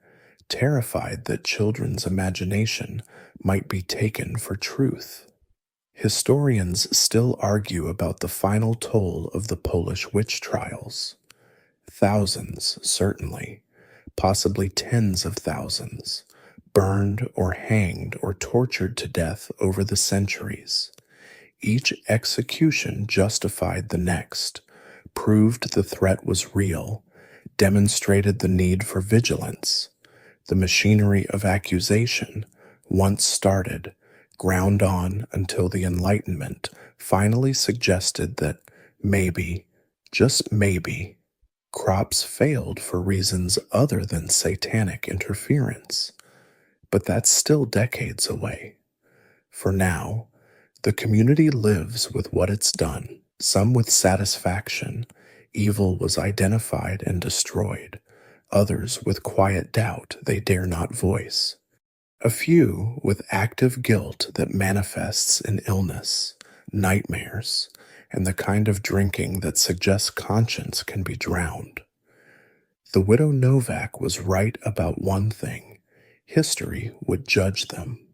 terrified that children's imagination might be taken for truth. Historians still argue about the final toll of the Polish witch trials. Thousands, certainly, possibly tens of thousands, burned or hanged or tortured to death over the centuries. Each execution justified the next, proved the threat was real, demonstrated the need for vigilance. The machinery of accusation, once started, ground on until the Enlightenment finally suggested that maybe, just maybe, crops failed for reasons other than satanic interference. But that's still decades away. For now, the community lives with what it's done, some with satisfaction. Evil was identified and destroyed, others with quiet doubt they dare not voice. A few with active guilt that manifests in illness, nightmares, and the kind of drinking that suggests conscience can be drowned. The widow Novak was right about one thing: history would judge them.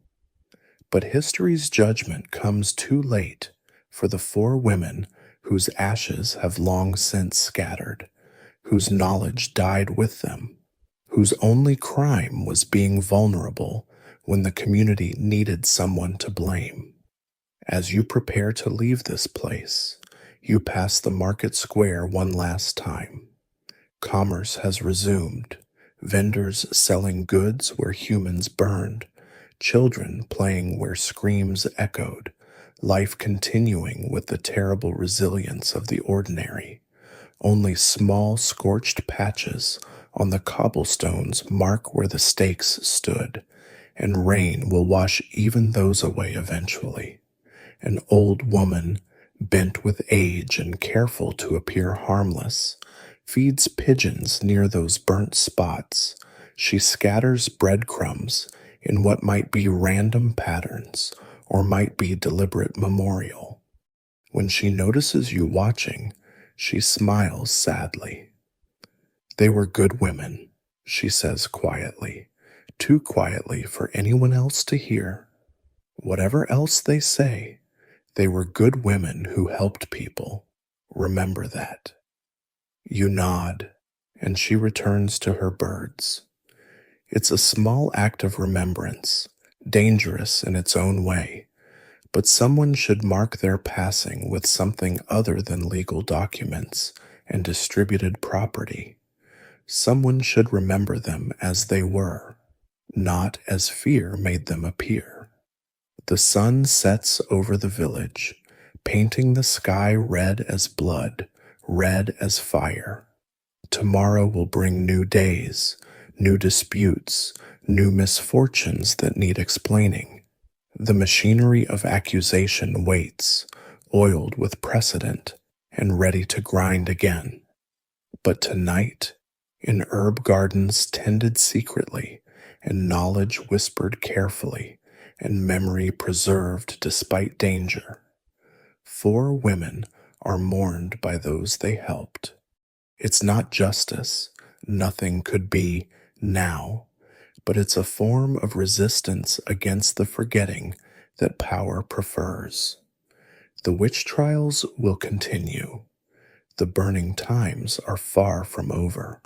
But history's judgment comes too late for the 4 women whose ashes have long since scattered, whose knowledge died with them, whose only crime was being vulnerable when the community needed someone to blame. As you prepare to leave this place, you pass the market square one last time. Commerce has resumed, vendors selling goods where humans burned, children playing where screams echoed, life continuing with the terrible resilience of the ordinary. Only small scorched patches on the cobblestones mark where the stakes stood, and rain will wash even those away eventually. An old woman, bent with age and careful to appear harmless, feeds pigeons near those burnt spots. She scatters breadcrumbs in what might be random patterns or might be deliberate memorial. When she notices you watching, she smiles sadly. "They were good women," she says quietly, too quietly for anyone else to hear. Whatever else they say, they were good women who helped people. Remember that. You nod, and she returns to her birds. It's a small act of remembrance, dangerous in its own way, but someone should mark their passing with something other than legal documents and distributed property. Someone should remember them as they were, not as fear made them appear. The sun sets over the village, painting the sky red as blood, red as fire. Tomorrow will bring new days, new disputes, new misfortunes that need explaining. The machinery of accusation waits, oiled with precedent and ready to grind again. But tonight, in herb gardens tended secretly, and knowledge whispered carefully, and memory preserved despite danger, 4 women are mourned by those they helped. It's not justice, nothing could be now, but it's a form of resistance against the forgetting that power prefers. The witch trials will continue. The burning times are far from over.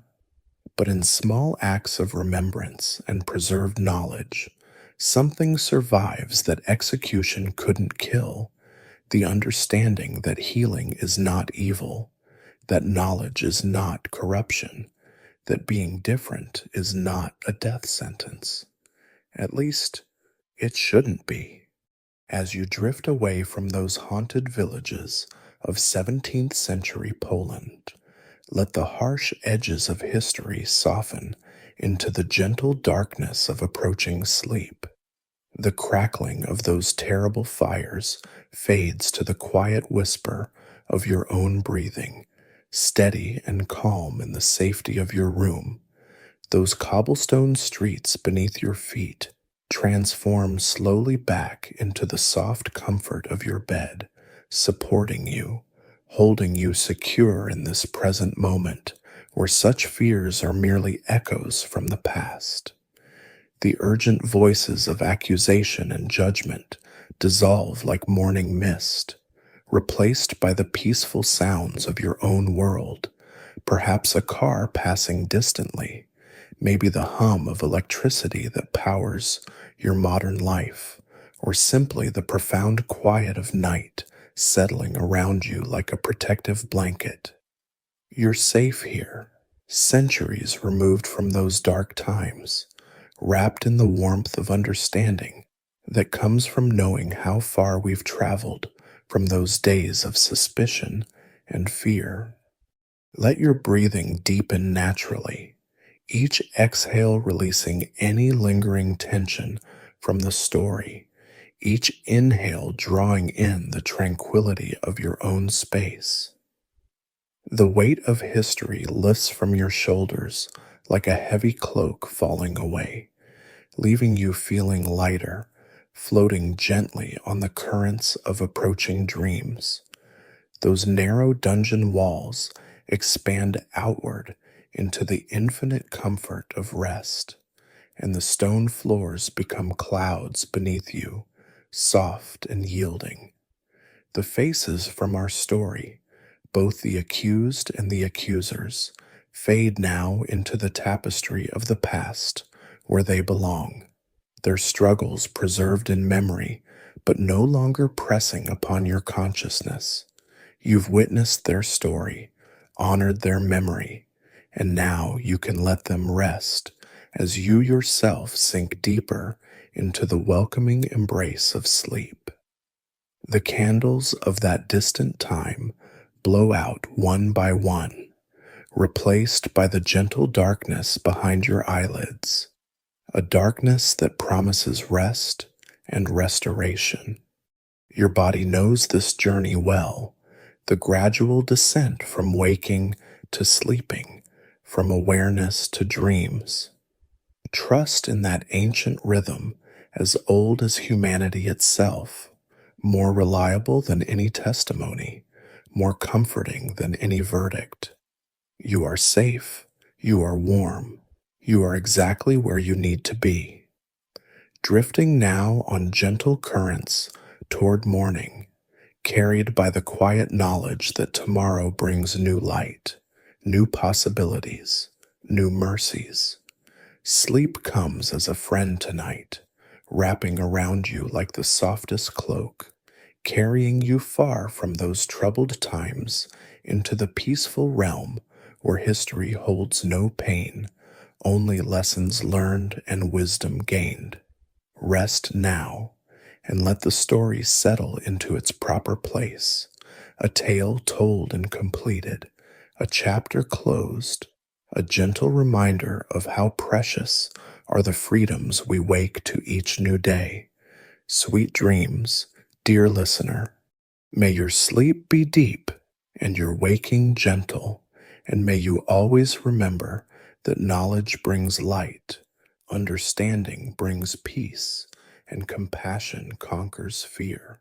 But in small acts of remembrance and preserved knowledge, something survives that execution couldn't kill, the understanding that healing is not evil, that knowledge is not corruption, that being different is not a death sentence. At least, it shouldn't be. As you drift away from those haunted villages of 17th century Poland, let the harsh edges of history soften into the gentle darkness of approaching sleep. The crackling of those terrible fires fades to the quiet whisper of your own breathing, steady and calm in the safety of your room. Those cobblestone streets beneath your feet transform slowly back into the soft comfort of your bed, supporting you, holding you secure in this present moment where such fears are merely echoes from the past. The urgent voices of accusation and judgment dissolve like morning mist, replaced by the peaceful sounds of your own world, perhaps a car passing distantly, maybe the hum of electricity that powers your modern life, or simply the profound quiet of night settling around you like a protective blanket. You're safe here, centuries removed from those dark times, wrapped in the warmth of understanding that comes from knowing how far we've traveled from those days of suspicion and fear. Let your breathing deepen naturally, each exhale releasing any lingering tension from the story, each inhale drawing in the tranquility of your own space. The weight of history lifts from your shoulders like a heavy cloak falling away, leaving you feeling lighter, floating gently on the currents of approaching dreams. Those narrow dungeon walls expand outward into the infinite comfort of rest, and the stone floors become clouds beneath you, soft and yielding. The faces from our story, both the accused and the accusers, fade now into the tapestry of the past where they belong, their struggles preserved in memory, but no longer pressing upon your consciousness. You've witnessed their story, honored their memory, and now you can let them rest as you yourself sink deeper into the welcoming embrace of sleep. The candles of that distant time blow out one by one, replaced by the gentle darkness behind your eyelids, a darkness that promises rest and restoration. Your body knows this journey well, the gradual descent from waking to sleeping, from awareness to dreams. Trust in that ancient rhythm as old as humanity itself, more reliable than any testimony, more comforting than any verdict. You are safe, you are warm, you are exactly where you need to be. Drifting now on gentle currents toward morning, carried by the quiet knowledge that tomorrow brings new light, new possibilities, new mercies. Sleep comes as a friend tonight, wrapping around you like the softest cloak, carrying you far from those troubled times into the peaceful realm where history holds no pain, only lessons learned and wisdom gained. Rest now, and let the story settle into its proper place, a tale told and completed, a chapter closed, a gentle reminder of how precious are the freedoms we wake to each new day. Sweet dreams, dear listener. May your sleep be deep and your waking gentle, and may you always remember that knowledge brings light, understanding brings peace, and compassion conquers fear.